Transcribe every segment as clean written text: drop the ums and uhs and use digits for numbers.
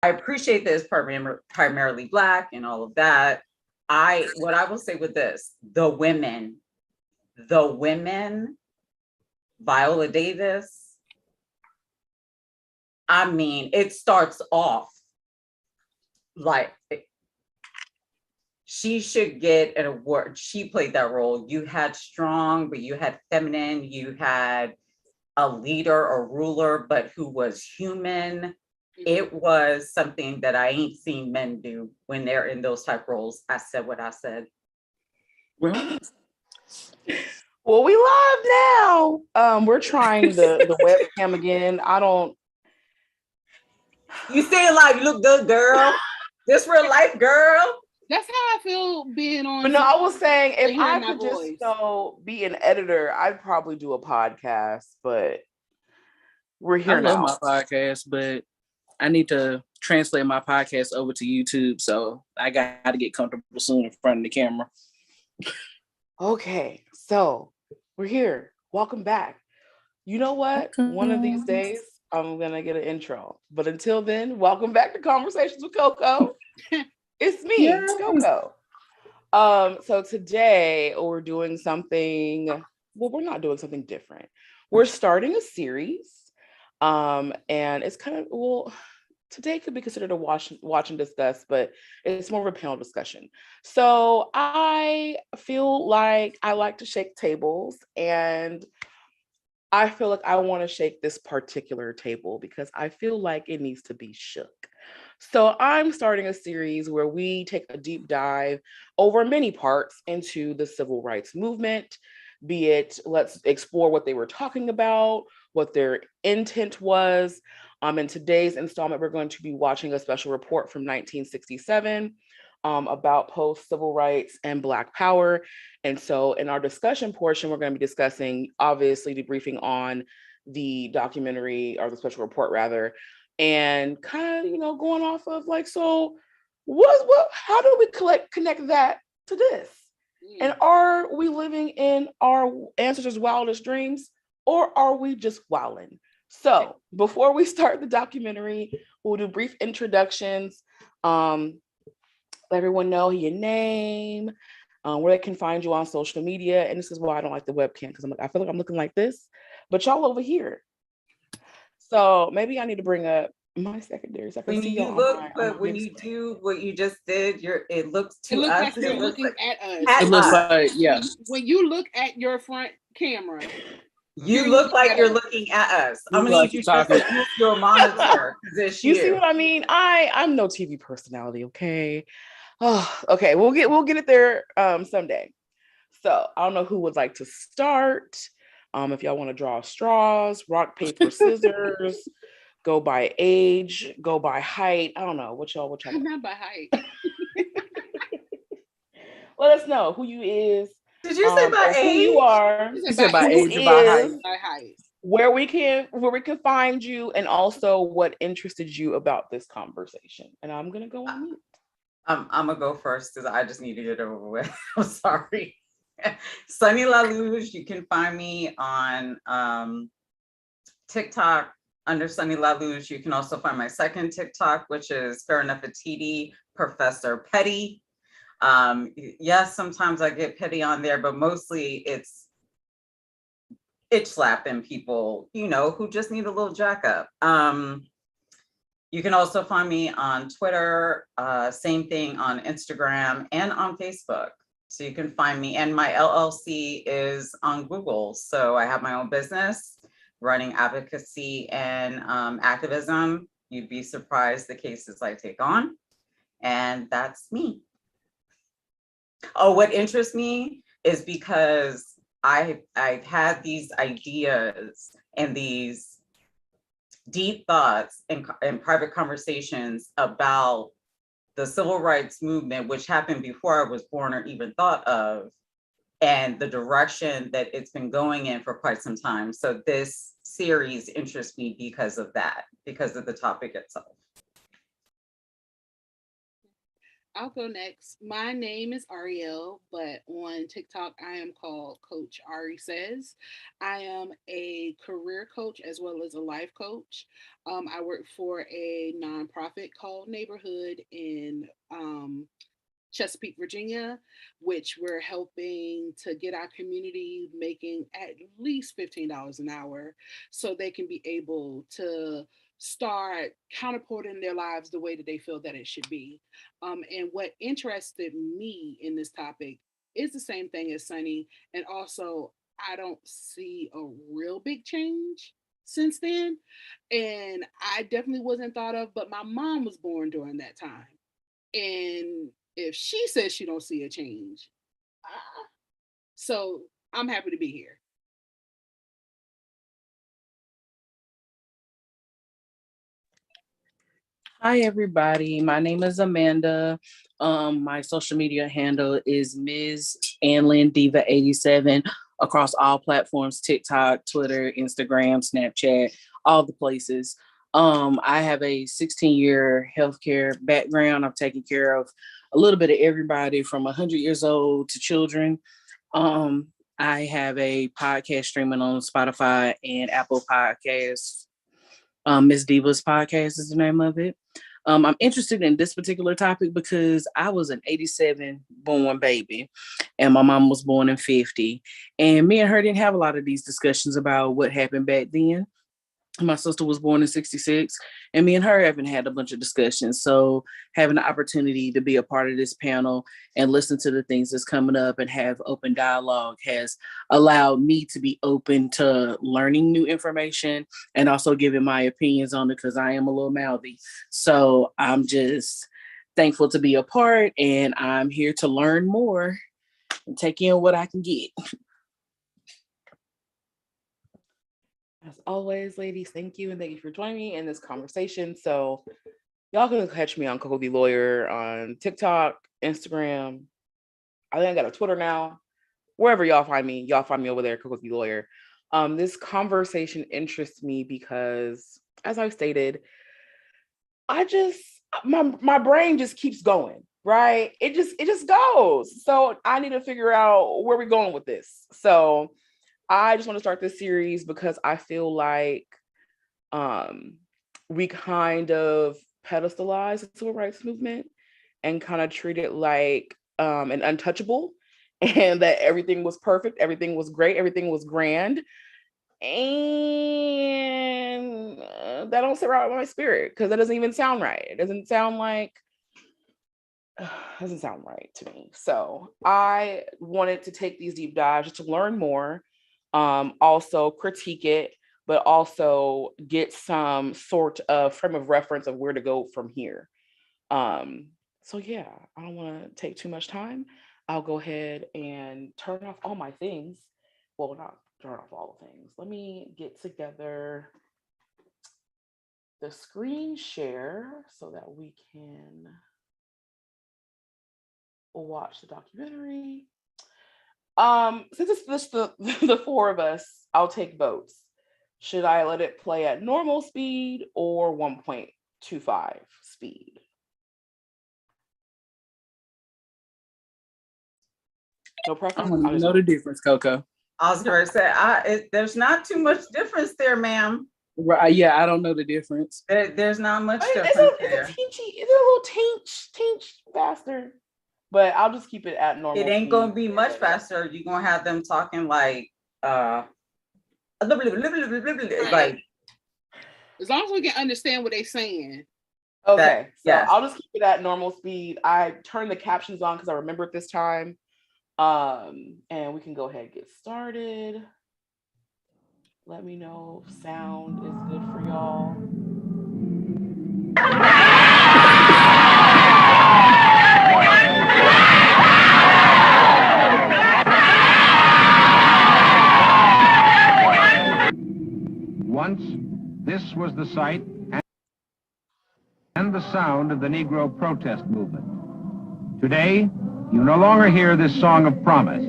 I appreciate this primarily Black and all of that. What I will say with this, the women, Viola Davis, I mean, it starts off like she should get an award. She played that role. You had strong, but you had feminine, you had a leader or ruler, but who was human. It was something that I ain't seen men do when they're in those type roles. I said what I said. Well, we live now. We're trying the webcam again. I don't. You say it like, you look good, girl. This real life, girl. That's how I feel being on. But no, I was saying if I could just be an editor, I'd probably do a podcast. But we're here now. I love my podcast, but I need to translate my podcast over to YouTube, so I got to get comfortable soon in front of the camera. Okay, so we're here. Welcome back. You know what? One of these days, I'm going to get an intro. But until then, welcome back to Conversations with Coco. It's me, Coco. So today we're doing something, well, we're not doing something different. We're starting a series. And it's kind of, well, today could be considered a watch and discuss, but it's more of a panel discussion. So I feel like I like to shake tables, and I feel like I want to shake this particular table because I feel like it needs to be shook. So I'm starting a series where we take a deep dive over many parts into the civil rights movement, be it let's explore what they were talking about, what their intent was. In today's installment, we're going to be watching a special report from 1967 about post-civil rights and Black power. And so in our discussion portion, we're going to be discussing, obviously, debriefing on the documentary, or the special report rather, and kind of, going off of like, so how do we connect that to this? And are we living in our ancestors' wildest dreams, or are we just wilding? So before we start the documentary, we'll do brief introductions. Let everyone know your name, where they can find you on social media. And this is why I don't like the webcam, because I feel like I'm looking like this, but y'all over here. So maybe I need to bring up my secondaries. When you look, but when you do what you just did, it looks to us. Like you're looking at us. It looks like, yeah. When you look at your front camera, you look like you're looking at us. I'm gonna need you to use your monitor. You see what I mean? I'm no TV personality, okay? Oh, okay, we'll get it there someday. So I don't know who would like to start. If y'all want to draw straws, rock, paper, scissors, go by age, go by height. I don't know what y'all. Not by height. Let us know who you is. Did you say by age? Who you are. You said by age or by height. Where we can find you, and also what interested you about this conversation. And I'm gonna go on mute. I'm gonna go first because I just need to get it over with. I'm sorry. Sunny LaLouge. You can find me on TikTok under Sunny LaLouge. You can also find my second TikTok, which is Fair Enough Atiti, Professor Petty. Yes, sometimes I get petty on there, but mostly it's itch slapping people, who just need a little jack up. You can also find me on Twitter, same thing on Instagram and on Facebook. So you can find me, and my LLC is on Google. So I have my own business running advocacy and activism. You'd be surprised the cases I take on. And that's me. Oh, what interests me is because I've had these ideas and these deep thoughts and private conversations about the civil rights movement, which happened before I was born or even thought of, and the direction that it's been going in for quite some time. So this series interests me because of that, because of the topic itself. I'll go next. My name is Ariel, but on TikTok I am called Coach Ari Says. I am a career coach as well as a life coach. I work for a nonprofit called Neighborhood in Chesapeake, Virginia, which we're helping to get our community making at least $15 an hour so they can be able to start counterporting their lives the way that they feel that it should be. And what interested me in this topic is the same thing as Sunny. And also, I don't see a real big change since then. And I definitely wasn't thought of, but my mom was born during that time. And if she says she don't see a change, so I'm happy to be here. Hi, everybody. My name is Amanda. My social media handle is Ms. Anlin Diva 87 across all platforms: TikTok, Twitter, Instagram, Snapchat, all the places. I have a 16-year healthcare background. I've taken care of a little bit of everybody from 100 years old to children. I have a podcast streaming on Spotify and Apple Podcasts. Miss Diva's podcast is the name of it. I'm interested in this particular topic because I was an 87 born baby and my mom was born in 50. And me and her didn't have a lot of these discussions about what happened back then. My sister was born in 66 and me and her haven't had a bunch of discussions. So having the opportunity to be a part of this panel and listen to the things that's coming up and have open dialogue has allowed me to be open to learning new information and also giving my opinions on it because I am a little mouthy. So I'm just thankful to be a part and I'm here to learn more and take in what I can get. As always, ladies, thank you. And thank you for joining me in this conversation. So y'all can catch me on Coco the Lawyer on TikTok, Instagram. I think I got a Twitter now. Wherever y'all find me over there, Coco the Lawyer. This conversation interests me because, as I stated, my brain just keeps going, right? It just goes. So I need to figure out where we're going with this. So I just want to start this series because I feel like we kind of pedestalize the civil rights movement and kind of treat it like an untouchable and that everything was perfect, everything was great, everything was grand. And that don't sit right with my spirit because that doesn't even sound right. It doesn't sound right to me. So I wanted to take these deep dives just to learn more. Also critique it, but also get some sort of frame of reference of where to go from here. So yeah, I don't want to take too much time. I'll go ahead and turn off all my things. Well, not turn off all the things. Let me get together the screen share so that we can watch the documentary. Since it's just the four of us, I'll take votes. Should I let it play at normal speed or 1.25 speed? No preference? I don't even know the difference, Coco. I was going to say, there's not too much difference there, ma'am. Right? Yeah, I don't know the difference. There's not much difference there. It's a little teeny faster. But I'll just keep it at normal. It ain't gonna be much faster. You're gonna have them talking like like as long as we can understand what they're saying. Okay, so I'll just keep it at normal speed. I turned the captions on because I remembered this time. And we can go ahead and get started. Let me know if sound is good for y'all. Once, this was the sight and the sound of the Negro protest movement. Today, you no longer hear this song of promise.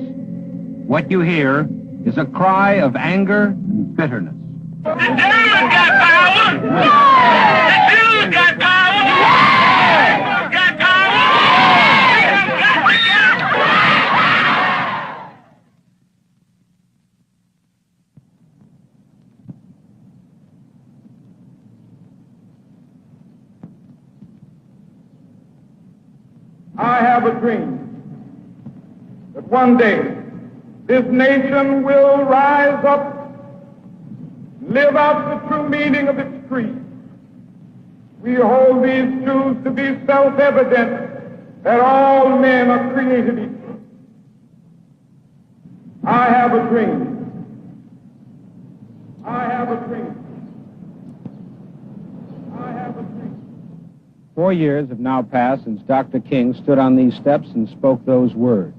What you hear is a cry of anger and bitterness. The Jews got power! The Jews got power! The Jews got power! I have a dream that one day this nation will rise up, live out the true meaning of its creed. We hold these truths to be self-evident that all men are created equal. I have a dream. I have a dream. I have a dream. 4 years have now passed since Dr. King stood on these steps and spoke those words.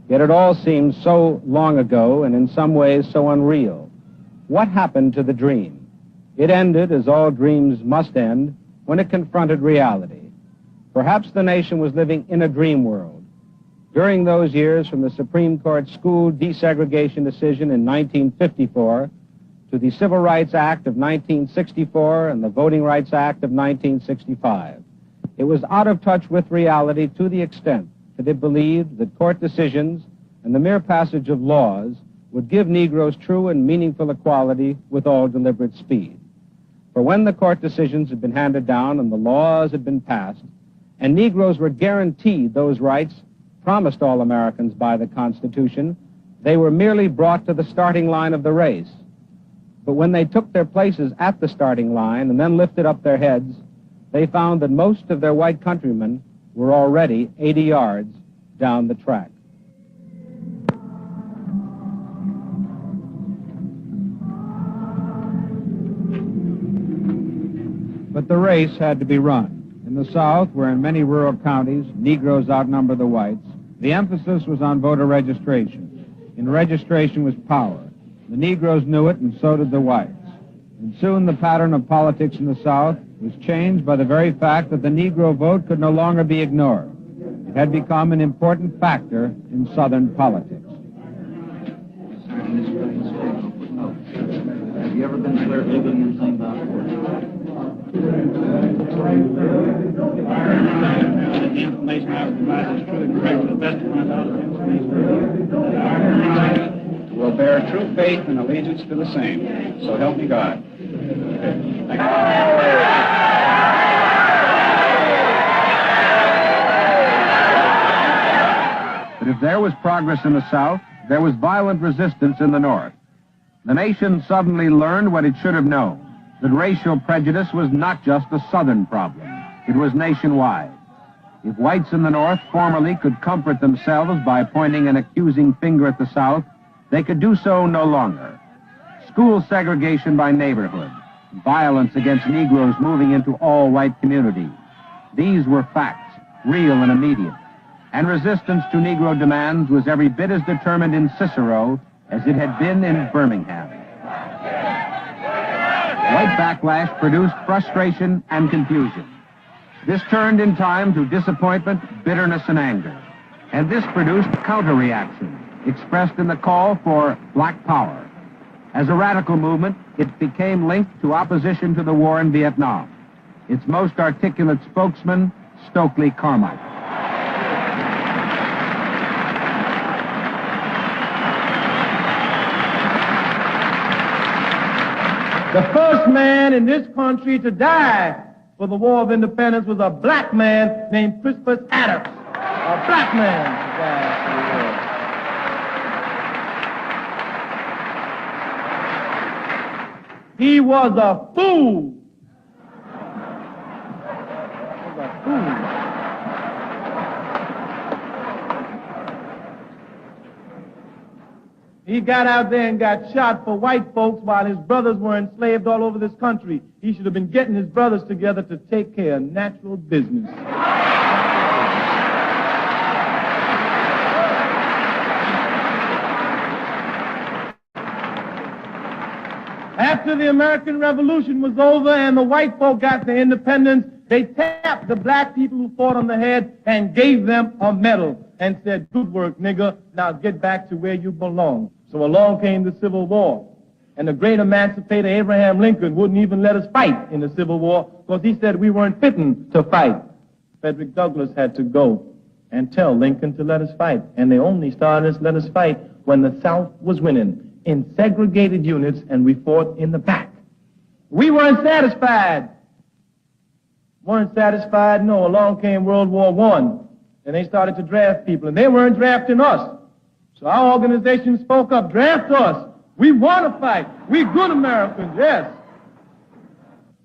Yet it all seems so long ago and in some ways so unreal. What happened to the dream? It ended, as all dreams must end, when it confronted reality. Perhaps the nation was living in a dream world. During those years, from the Supreme Court school desegregation decision in 1954 to the Civil Rights Act of 1964 and the Voting Rights Act of 1965, it was out of touch with reality to the extent that it believed that court decisions and the mere passage of laws would give Negroes true and meaningful equality with all deliberate speed. For when the court decisions had been handed down and the laws had been passed, and Negroes were guaranteed those rights promised all Americans by the Constitution, they were merely brought to the starting line of the race. But when they took their places at the starting line and then lifted up their heads, they found that most of their white countrymen were already 80 yards down the track. But the race had to be run. In the South, where in many rural counties Negroes outnumber the whites, the emphasis was on voter registration. And registration was power. The Negroes knew it, and so did the whites. And soon the pattern of politics in the South was changed by the very fact that the Negro vote could no longer be ignored. It had become an important factor in Southern politics. Have you ever been declared legally insane by a court? The information I provide is true and correct to the best of my knowledge. Will bear true faith and allegiance to the same. So help me God. Thank you. But if there was progress in the South, there was violent resistance in the North. The nation suddenly learned what it should have known, that racial prejudice was not just a Southern problem. It was nationwide. If whites in the North formerly could comfort themselves by pointing an accusing finger at the South, they could do so no longer. School segregation by neighborhood, violence against Negroes moving into all-white communities. These were facts, real and immediate. And resistance to Negro demands was every bit as determined in Cicero as it had been in Birmingham. White backlash produced frustration and confusion. This turned in time to disappointment, bitterness, and anger. And this produced counter-reaction, expressed in the call for black power. As a radical movement, it became linked to opposition to the war in Vietnam. Its most articulate spokesman, Stokely Carmichael. The first man in this country to die for the War of Independence was a black man named Crispus Attucks. A black man to die for the war. He was a fool. He was a fool. He got out there and got shot for white folks while his brothers were enslaved all over this country. He should have been getting his brothers together to take care of natural business. After the American Revolution was over and the white folk got their independence, they tapped the black people who fought on the head and gave them a medal and said, "Good work, nigger. Now get back to where you belong." So along came the Civil War. And the great emancipator Abraham Lincoln wouldn't even let us fight in the Civil War because he said we weren't fitting to fight. Frederick Douglass had to go and tell Lincoln to let us fight. And they only started to let us fight when the South was winning in segregated units and we fought in the back. We weren't satisfied. No, along came World War I. and they started to draft people, and they weren't drafting us. So our organization spoke up, draft us. We want to fight. We good Americans, yes.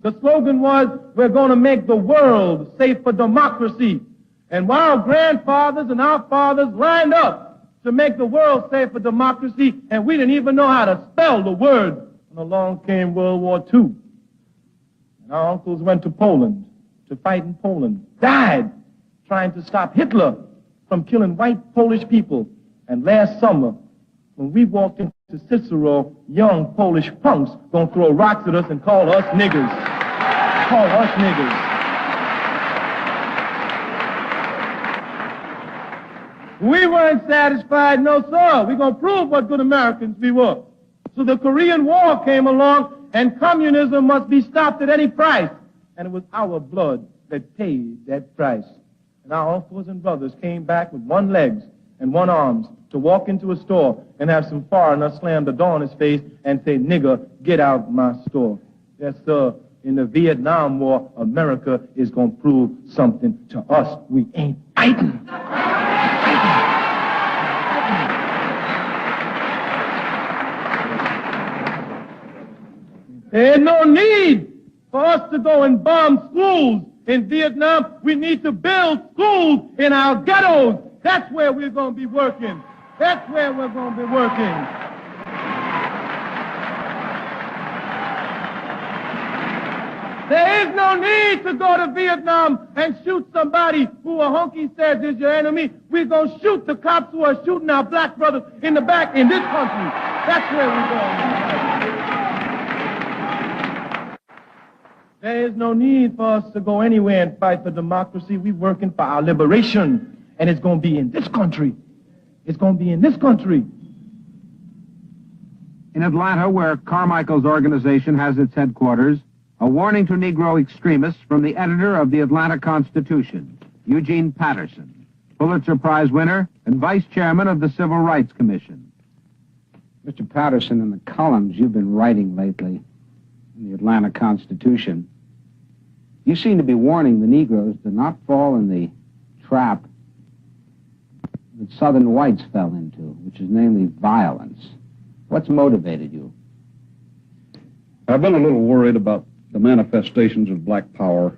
The slogan was, we're going to make the world safe for democracy. And while our grandfathers and our fathers lined up to make the world safe for democracy, and we didn't even know how to spell the word, and along came World War II. And our uncles went to Poland to fight in Poland, died trying to stop Hitler from killing white Polish people. And last summer, when we walked into Cicero, young Polish punks gonna throw rocks at us and call us niggers. Call us niggers. We weren't satisfied, no sir. We're gonna prove what good Americans we were. So the Korean War came along, and communism must be stopped at any price. And it was our blood that paid that price. And our uncles and brothers came back with one legs and one arms to walk into a store and have some foreigner slam the door in his face and say, nigger, get out my store. Yes, sir. In the Vietnam War, America is going to prove something to us. We ain't fighting. There's no need for us to go and bomb schools in Vietnam. We need to build schools in our ghettos. That's where we're going to be working. That's where we're going to be working. There is no need to go to Vietnam and shoot somebody who a hunky says is your enemy. We're going to shoot the cops who are shooting our black brothers in the back in this country. That's where we're going. There is no need for us to go anywhere and fight for democracy. We're working for our liberation, and it's going to be in this country. It's going to be in this country. In Atlanta, where Carmichael's organization has its headquarters, a warning to Negro extremists from the editor of the Atlanta Constitution, Eugene Patterson, Pulitzer Prize winner and vice chairman of the Civil Rights Commission. Mr. Patterson, in the columns you've been writing lately in the Atlanta Constitution, you seem to be warning the Negroes to not fall in the trap that Southern whites fell into, which is namely violence. What's motivated you? I've been a little worried about the manifestations of black power,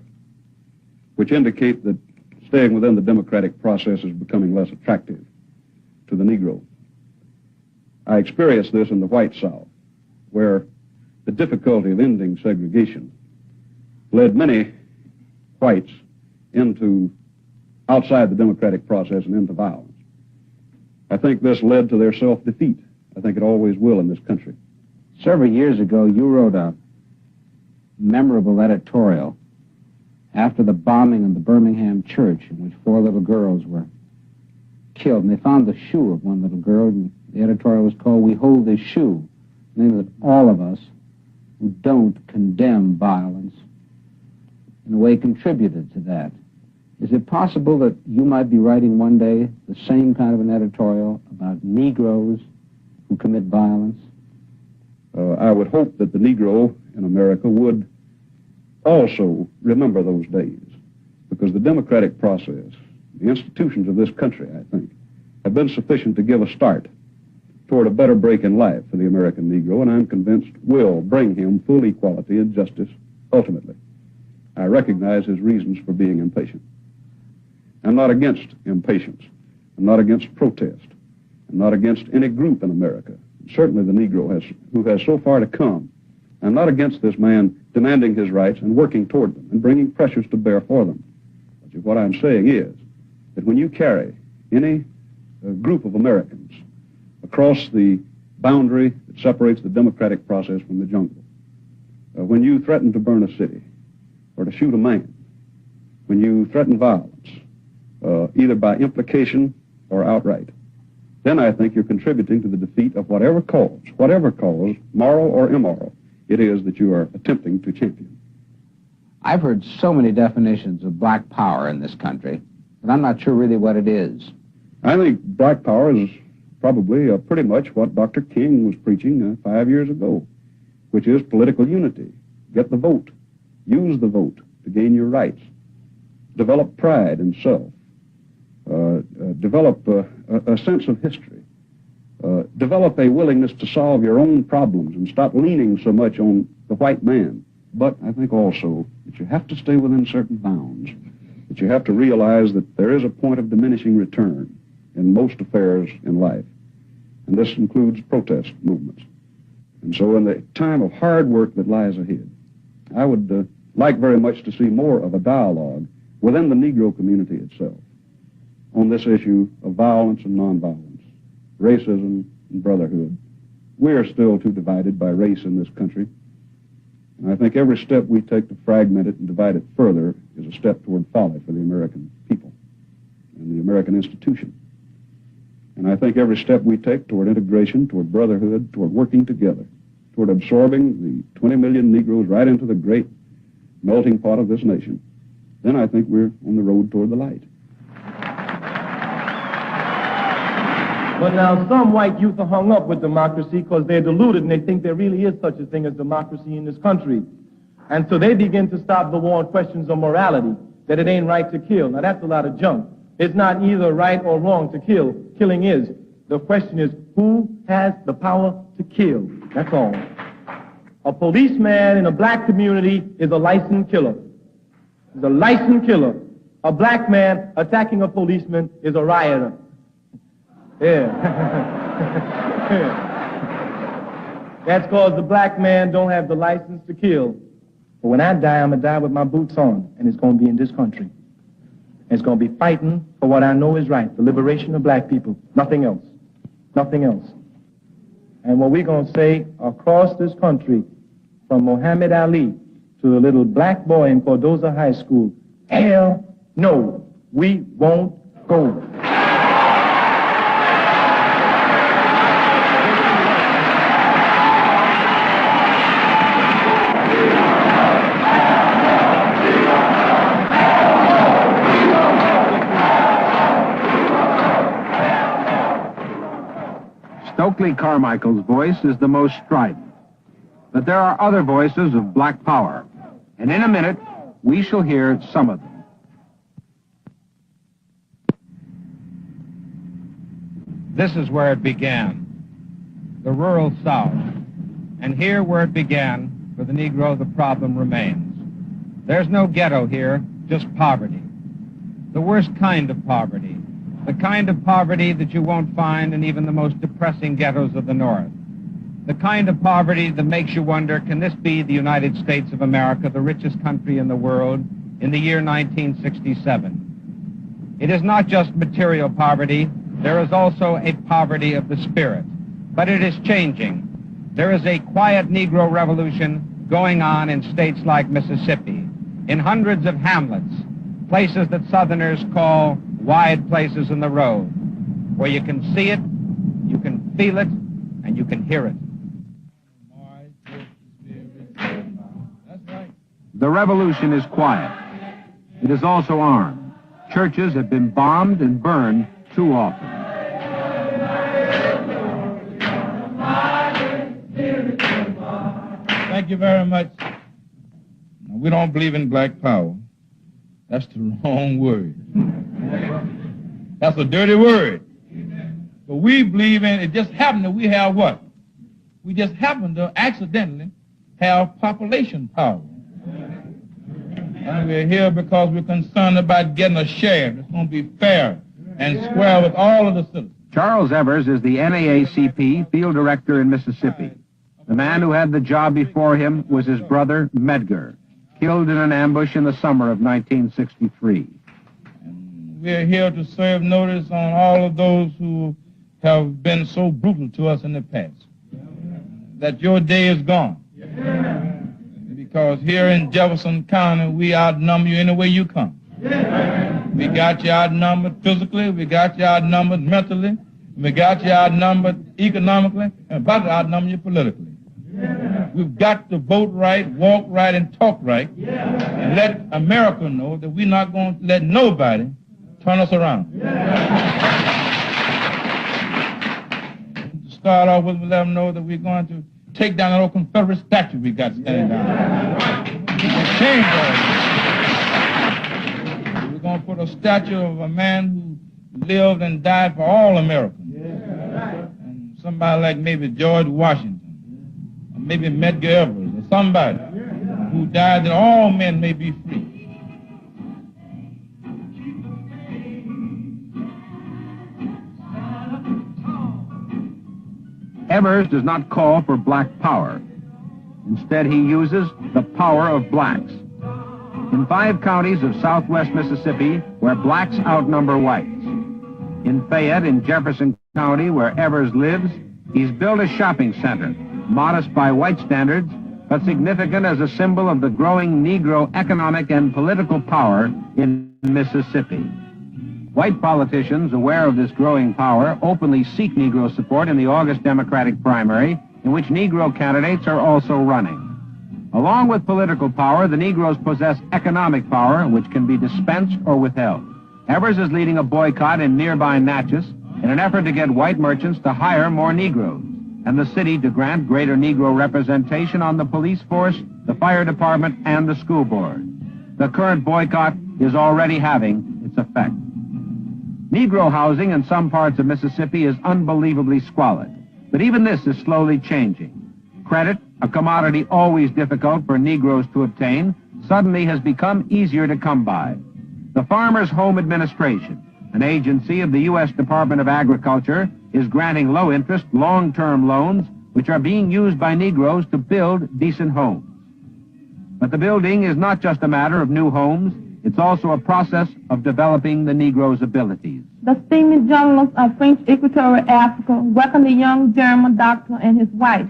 which indicate that staying within the democratic process is becoming less attractive to the Negro. I experienced this in the white South, where the difficulty of ending segregation led many whites into outside the democratic process and into violence. I think this led to their self-defeat. I think it always will in this country. Several years ago, you wrote a memorable editorial after the bombing of the Birmingham church in which 4 little girls were killed. And they found the shoe of one little girl, and the editorial was called, "We Hold This Shoe," meaning that all of us who don't condemn violence in a way contributed to that. Is it possible that you might be writing one day the same kind of an editorial about Negroes who commit violence? I would hope that the Negro in America would also remember those days, because the democratic process, the institutions of this country, I think, have been sufficient to give a start toward a better break in life for the American Negro, and I'm convinced will bring him full equality and justice ultimately. I recognize his reasons for being impatient. I'm not against impatience. I'm not against protest. I'm not against any group in America. Certainly the Negro who has so far to come. I'm not against this man demanding his rights and working toward them and bringing pressures to bear for them. But what I'm saying is that when you carry any group of Americans across the boundary that separates the democratic process from the jungle, when you threaten to burn a city or to shoot a man, when you threaten violence, either by implication or outright, then I think you're contributing to the defeat of whatever cause, moral or immoral, it is that you are attempting to champion. I've heard so many definitions of black power in this country, but I'm not sure really what it is. I think black power is probably pretty much what Dr. King was preaching 5 years ago, which is political unity. Get the vote. Use the vote to gain your rights. Develop pride in self. develop a sense of history, develop a willingness to solve your own problems and stop leaning so much on the white man. But I think also that you have to stay within certain bounds, that you have to realize that there is a point of diminishing return in most affairs in life, and this includes protest movements. And so in the time of hard work that lies ahead, I would like very much to see more of a dialogue within the Negro community itself on this issue of violence and nonviolence, racism and brotherhood. We are still too divided by race in this country, and I think every step we take to fragment it and divide it further is a step toward folly for the American people and the American institution. And I think every step we take toward integration, toward brotherhood, toward working together, toward absorbing the 20 million Negroes right into the great melting pot of this nation, then I think we're on the road toward the light. But now some white youth are hung up with democracy because they're deluded and they think there really is such a thing as democracy in this country. And so they begin to stop the war on questions of morality, that it ain't right to kill. Now that's a lot of junk. It's not either right or wrong to kill. Killing is. The question is, who has the power to kill? That's all. A policeman in a black community is a licensed killer. He's a licensed killer. A black man attacking a policeman is a rioter. Yeah. That's because the black man don't have the license to kill. But when I die, I'm going to die with my boots on, and it's going to be in this country. It's going to be fighting for what I know is right, the liberation of black people, nothing else, nothing else. And what we're going to say across this country, from Muhammad Ali to the little black boy in Cardozo High School, hell no, we won't go. Stokely Carmichael's voice is the most strident. But there are other voices of black power, and in a minute, we shall hear some of them. This is where it began, the rural South. And here where it began, for the Negro, the problem remains. There's no ghetto here, just poverty. The worst kind of poverty. The kind of poverty that you won't find in even the most depressing ghettos of the North. The kind of poverty that makes you wonder, can this be the United States of America, the richest country in the world, in the year 1967? It is not just material poverty. There is also a poverty of the spirit. But it is changing. There is a quiet Negro revolution going on in states like Mississippi, in hundreds of hamlets, places that Southerners call wide places in the road, where you can see it, you can feel it, and you can hear it. The revolution is quiet. It is also armed. Churches have been bombed and burned too often. Thank you very much. We don't believe in black power. That's the wrong word. That's a dirty word. But we believe in, it just happened that we have what? We just happen to accidentally have population power. And we're here because we're concerned about getting a share that's going to be fair and square with all of the citizens. Charles Evers is the NAACP field director in Mississippi. The man who had the job before him was his brother, Medgar, killed in an ambush in the summer of 1963. We're here to serve notice on all of those who have been so brutal to us in the past. That your day is gone. Because here in Jefferson County, we outnumber you any way you come. We got you outnumbered physically, we got you outnumbered mentally, we got you outnumbered economically, and about to outnumber you politically. We've got to vote right, walk right, and talk right, and let America know that we're not going to let nobody turn us around. To start off with, we let them know that we're going to take down that old Confederate statue we got standing down. We're going to put a statue of a man who lived and died for all Americans. And somebody like maybe George Washington, or maybe Medgar Evers, or somebody who died that all men may be free. Evers does not call for black power. Instead, he uses the power of blacks. In 5 counties of southwest Mississippi, where blacks outnumber whites. In Fayette, in Jefferson County, where Evers lives, he's built a shopping center, modest by white standards, but significant as a symbol of the growing Negro economic and political power in Mississippi. White politicians, aware of this growing power, openly seek Negro support in the August Democratic primary, in which Negro candidates are also running. Along with political power, the Negroes possess economic power, which can be dispensed or withheld. Evers is leading a boycott in nearby Natchez in an effort to get white merchants to hire more Negroes, and the city to grant greater Negro representation on the police force, the fire department, and the school board. The current boycott is already having its effect. Negro housing in some parts of Mississippi is unbelievably squalid, but even this is slowly changing. Credit, a commodity always difficult for Negroes to obtain, suddenly has become easier to come by. The Farmers' Home Administration, an agency of the U.S. Department of Agriculture, is granting low-interest, long-term loans which are being used by Negroes to build decent homes. But the building is not just a matter of new homes, it's also a process of developing the Negro's abilities. The steamy jungles of French Equatorial Africa welcomed a young German doctor and his wife.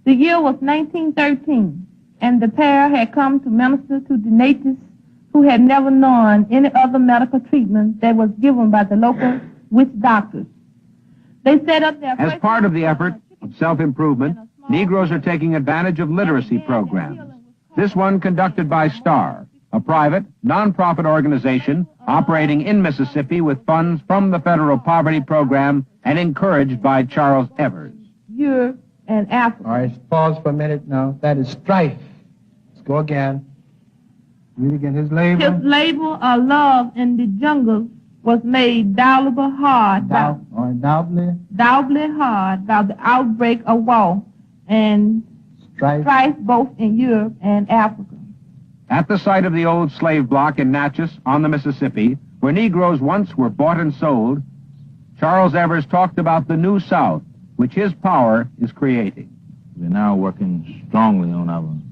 The year was 1913, and the pair had come to minister to the natives who had never known any other medical treatment that was given by the local witch doctors. They set up their As part of the effort of self-improvement, Negroes are taking advantage of literacy programs. This one conducted by STAR, a private, non-profit organization operating in Mississippi with funds from the Federal Poverty Program and encouraged by Charles Evers. Europe and Africa. All right, pause for a minute now. That is strife. Let's go again. Read again. His labor. His labor of love in the jungle was made doubly hard. Doubly hard by the outbreak of war and strife both in Europe and Africa. At the site of the old slave block in Natchez on the Mississippi, where Negroes once were bought and sold, Charles Evers talked about the New South, which his power is creating. We're now working strongly on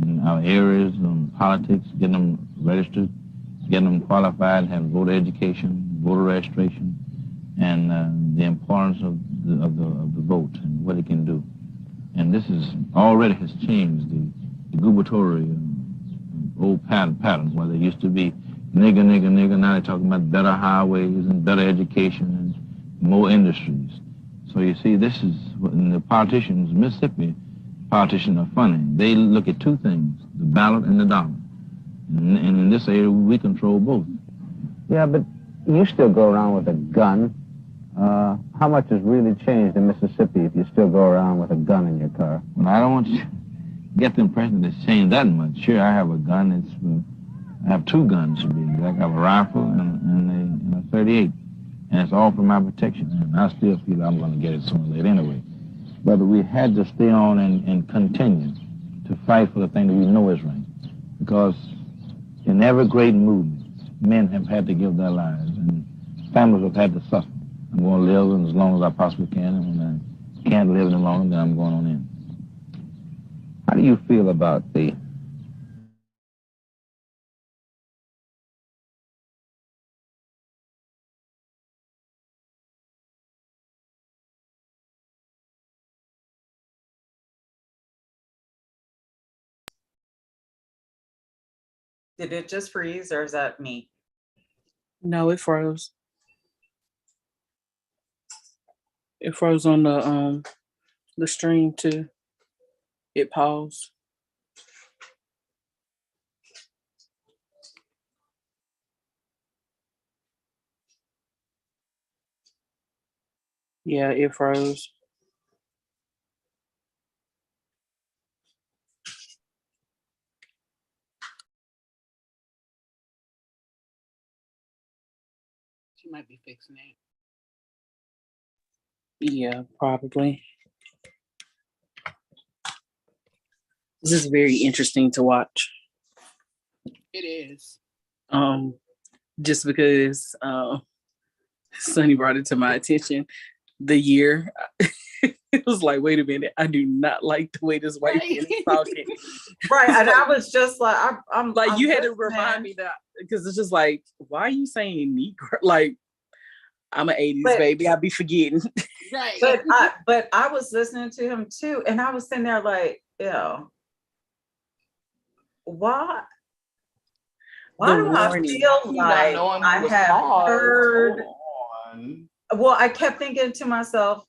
in our areas, on politics, getting them registered, getting them qualified, having voter education, voter registration, and the importance of the vote and what it can do. And this is already has changed the gubernatorial old patterns where there used to be nigger, nigger, nigger. Now they're talking about better highways and better education and more industries. So you see, this is what the politicians, Mississippi politicians are funny. They look at 2 things, the ballot and the dollar. And in this area, we control both. Yeah, but you still go around with a gun. How much has really changed in Mississippi if you still go around with a gun in your car? Well, I don't want you to get the impression that it's changed that much. Sure, I have a gun. I have 2 guns to be exact. I have a rifle and a 38. And it's all for my protection. And I still feel I'm going to get it sooner or later anyway. But we had to stay on and continue to fight for the thing that we know is right. Because in every great movement, men have had to give their lives and families have had to suffer. I'm going to live as long as I possibly can, and when I can't live any longer, then I'm going on in. How do you feel about the Did it just freeze or is that me? No, it froze. It froze on the stream too. It paused. Yeah, it froze. he might be fixing it. Yeah, probably. This is very interesting to watch. It is. Just because Sonny brought it to my attention, the year. It was like, wait a minute, I do not like the way this white man is talking. Right, and I was just like, I'm like, you had to remind me that, because it's just like, why are you saying Negro? Like, I'm an 80s baby, I'll be forgetting. Right. But I was listening to him too, and I was sitting there like, why do I feel like I have heard? Well, I kept thinking to myself,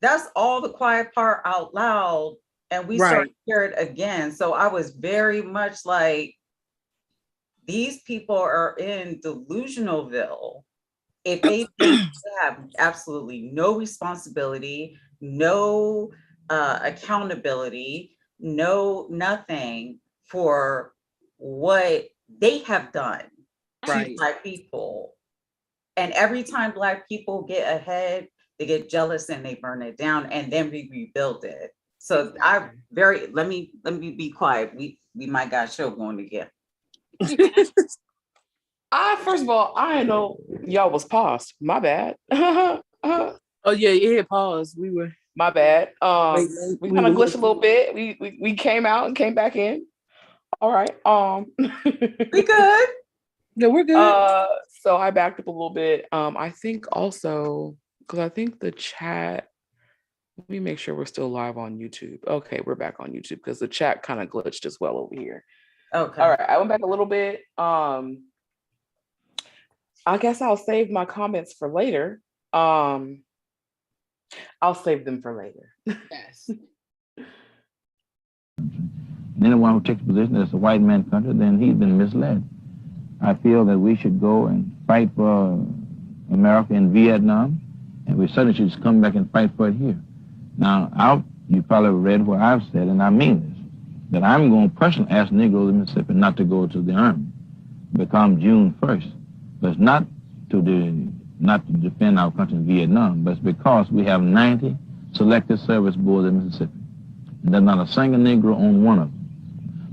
that's all the quiet part out loud, and we started to hear it again. So I was very much like, these people are in Delusionalville. If they think they have absolutely no responsibility, no accountability, no nothing for what they have done to Black people. And every time Black people get ahead, they get jealous and they burn it down, and then we rebuild it. So let me be quiet. We might got a show going again. First of all, I didn't know y'all was paused. My bad. Oh yeah, it had paused. We were. My bad. We kind of glitched a little bit. We came out and came back in. All right. We good. Yeah, we're good. So I backed up a little bit. I think also, because I think the chat, let me make sure we're still live on YouTube. Okay, we're back on YouTube because the chat kind of glitched as well over here. Okay. All right, I went back a little bit. I guess I'll save my comments for later. I'll save them for later. Yes. And anyone who takes a position that it's a white man's country, then he's been misled. I feel that we should go and fight for America in Vietnam, and we certainly should just come back and fight for it here. Now, you probably read what I've said, and I mean this, that I'm going to personally ask Negroes in Mississippi not to go to the Army, become June 1st. But it's not to defend our country in Vietnam, but it's because we have 90 selected service boards in Mississippi. And there's not a single Negro on one of them.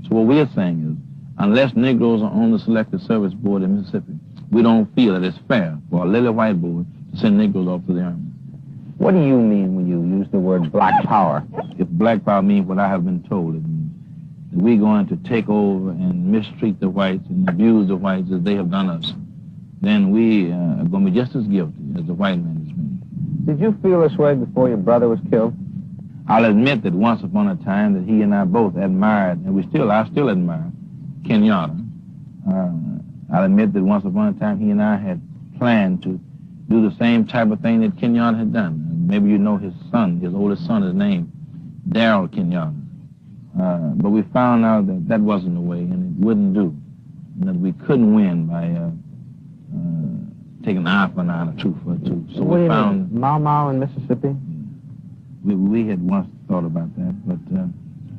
So what we're saying is, unless Negroes are on the selected service board in Mississippi, we don't feel that it's fair for a little white board to send Negroes off to the Army. What do you mean when you use the word black power? If black power means what I have been told, it means that we're going to take over and mistreat the whites and abuse the whites as they have done us, then we are going to be just as guilty as the white man has been. Did you feel this way before your brother was killed? I'll admit that once upon a time that he and I both admired, and I still admire, Kenyatta. I'll admit that once upon a time he and I had planned to do the same type of thing that Kenyatta had done. Maybe you know his son, his oldest son is named Darrell Kenyatta. But we found out that that wasn't the way, and it wouldn't do, and that we couldn't win by taking an eye for an eye and a tooth for a tooth. So we found Mau Mau in Mississippi. We had once thought about that, but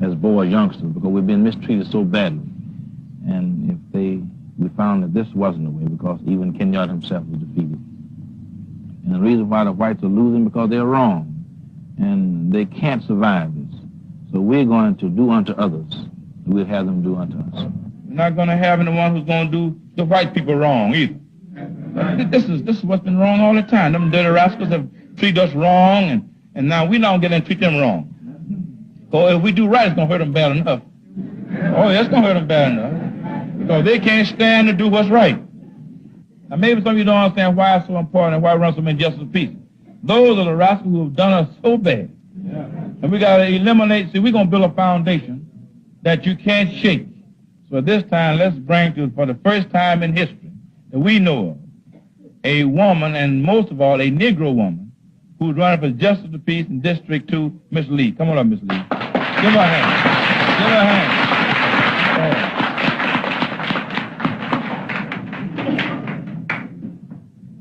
as boys, youngsters, because we've been mistreated so badly, and we found that this wasn't the way, because even Kenyatta himself was defeated. And the reason why the whites are losing because they're wrong, and they can't survive this. So we're going to do unto others, we'll have them do unto us. We're not going to have anyone who's going to do the white people wrong either. This is what's been wrong all the time. Them dirty rascals have treated us wrong, and now we don't get in and treat them wrong. So if we do right, it's going to hurt them bad enough. Oh, yeah, it's going to hurt them bad enough. Because they can't stand to do what's right. Now, maybe some of you don't understand why it's so important and why we run so many justice peace. Those are the rascals who have done us so bad. And we got to eliminate, see, we're going to build a foundation that you can't shake. So this time, let's bring to, for the first time in history that we know of, a woman, and most of all, a Negro woman, who's running for justice of the peace in District 2, Miss Lee. Come on up, Miss Lee. Give her a hand. Give her a hand.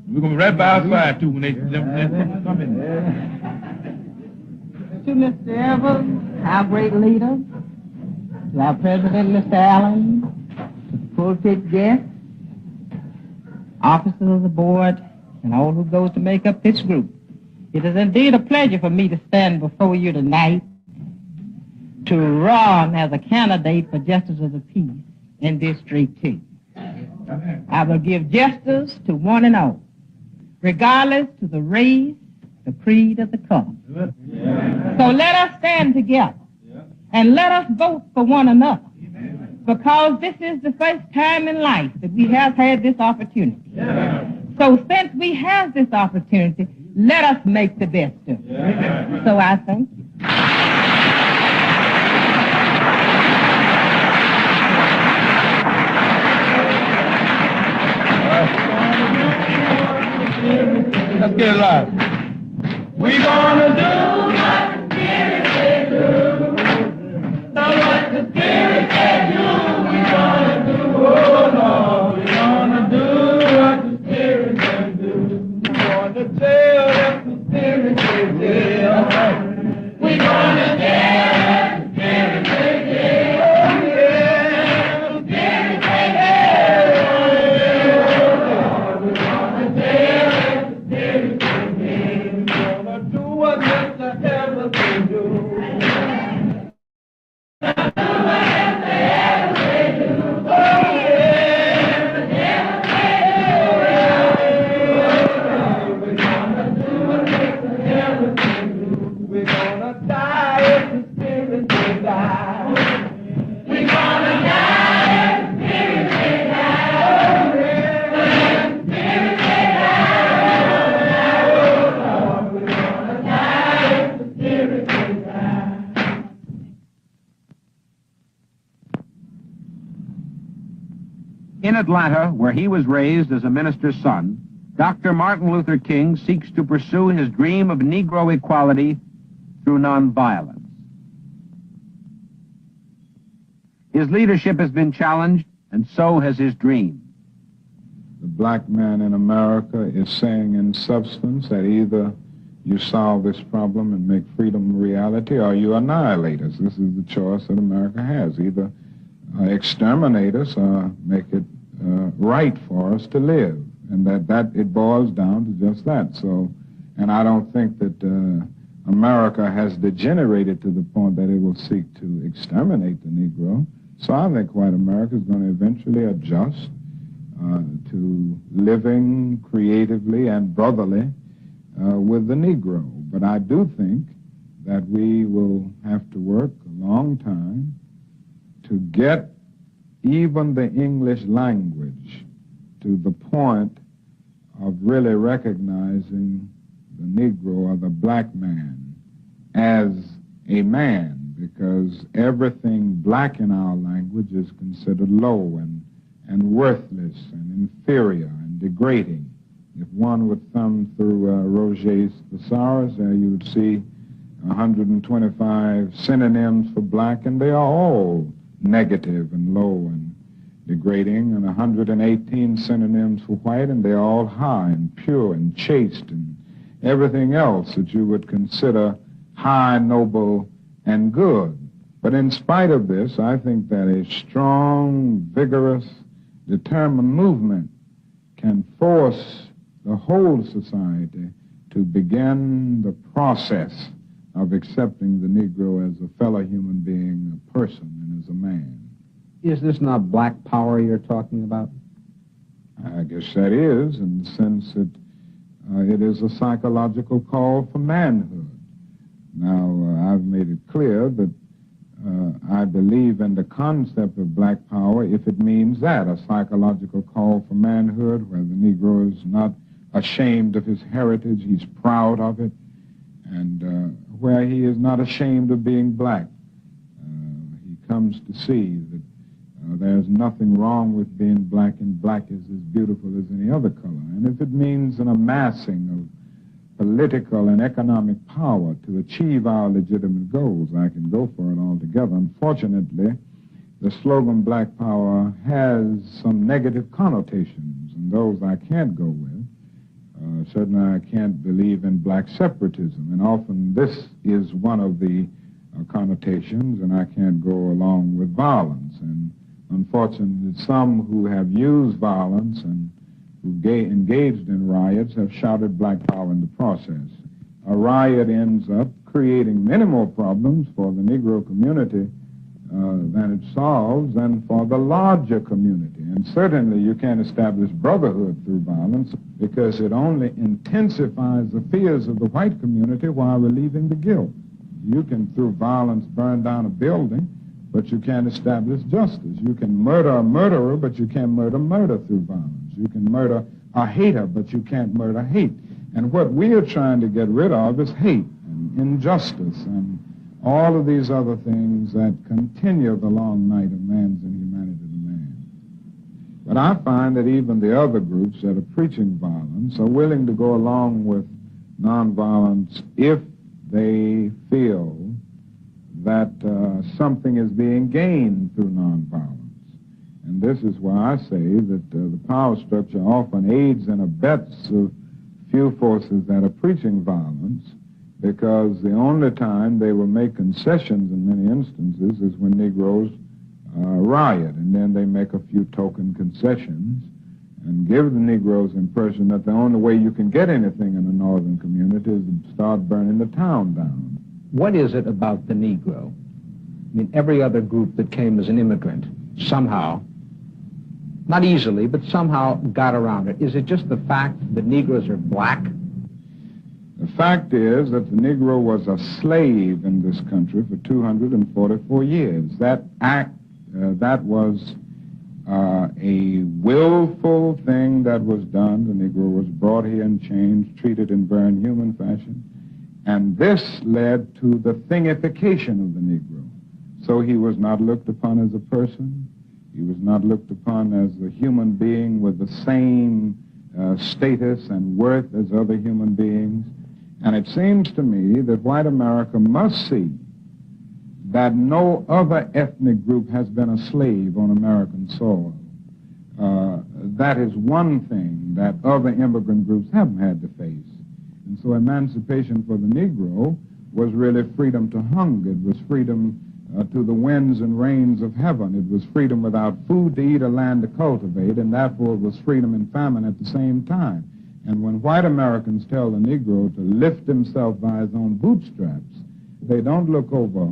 We're going to be right by our side, too, when they come in there. To Mr. Evans, our great leader, to our President, Mr. Allen, to the pulpit guests, officers of the board, and all who goes to make up this group. It is indeed a pleasure for me to stand before you tonight to run as a candidate for Justice of the Peace in District 2. I will give justice to one and all, regardless to the race, the creed, or the color. So let us stand together and let us vote for one another, because this is the first time in life that we have had this opportunity. So since we have this opportunity, let us make the best of it. So I thank you. Let's get it live. We're gonna do what the Spirit said do. Do what the Spirit said do. We're gonna do, oh Lord. We're gonna do what the Spirit said do. We're gonna tell what the Spirit said do. We're gonna tell what the Spirit said do. Oh yeah, the Spirit said do. We're gonna tell what the Spirit said do. We're gonna do what Mr. Everything do. In Atlanta, where he was raised as a minister's son, Dr. Martin Luther King seeks to pursue his dream of Negro equality through nonviolence. His leadership has been challenged, and so has his dream. The black man in America is saying in substance that either you solve this problem and make freedom a reality, or you annihilate us. This is the choice that America has. Either exterminate us or make it right for us to live. And that it boils down to just that. So, and I don't think that America has degenerated to the point that it will seek to exterminate the Negro. So I think white America is going to eventually adjust to living creatively and brotherly with the Negro. But I do think that we will have to work a long time to get even the English language to the point of really recognizing the Negro or the black man as a man, because everything black in our language is considered low and worthless and inferior and degrading. If one would thumb through Roget's Thesaurus, there you would see 125 synonyms for black, and they are all negative and low and degrading, and 118 synonyms for white, and they're all high and pure and chaste and everything else that you would consider high, noble, and good. But in spite of this, I think that a strong, vigorous, determined movement can force the whole society to begin the process of accepting the Negro as a fellow human being, a person, and as a man. Is this not black power you're talking about? I guess that is, in the sense that it is a psychological call for manhood. Now, I've made it clear that I believe in the concept of black power if it means that, a psychological call for manhood, where the Negro is not ashamed of his heritage, he's proud of it, and where he is not ashamed of being black. He comes to see that there's nothing wrong with being black, and black is as beautiful as any other color. And if it means an amassing of political and economic power to achieve our legitimate goals, I can go for it altogether. Unfortunately, the slogan black power has some negative connotations, and those I can't go with. Certainly I can't believe in black separatism, and often this is one of the connotations, and I can't go along with violence. And unfortunately, some who have used violence and who engaged in riots have shouted black power in the process. A riot ends up creating many more problems for the Negro community than it solves, and for the larger community. And certainly you can't establish brotherhood through violence, because it only intensifies the fears of the white community while relieving the guilt. You can, through violence, burn down a building, but you can't establish justice. You can murder a murderer, but you can't murder through violence. You can murder a hater, but you can't murder hate. And what we are trying to get rid of is hate and injustice and all of these other things that continue the long night of man's inhumanity to man. But I find that even the other groups that are preaching violence are willing to go along with nonviolence if they feel that something is being gained through nonviolence. And this is why I say that the power structure often aids and abets a few forces that are preaching violence, because the only time they will make concessions in many instances is when Negroes riot, and then they make a few token concessions and give the Negroes the impression that the only way you can get anything in a northern community is to start burning the town down. What is it about the Negro? I mean, every other group that came as an immigrant somehow, not easily, but somehow got around it. Is it just the fact that Negroes are black? The fact is that the Negro was a slave in this country for 244 years. That was a willful thing that was done. The Negro was brought here in chains, treated in very inhuman fashion. And this led to the thingification of the Negro. So he was not looked upon as a person. He was not looked upon as a human being with the same status and worth as other human beings. And it seems to me that white America must see that no other ethnic group has been a slave on American soil. That is one thing that other immigrant groups haven't had to face. And so emancipation for the Negro was really freedom to hunger. It was freedom to the winds and rains of heaven. It was freedom without food to eat or land to cultivate, and therefore it was freedom and famine at the same time. And when white Americans tell the Negro to lift himself by his own bootstraps, they don't look over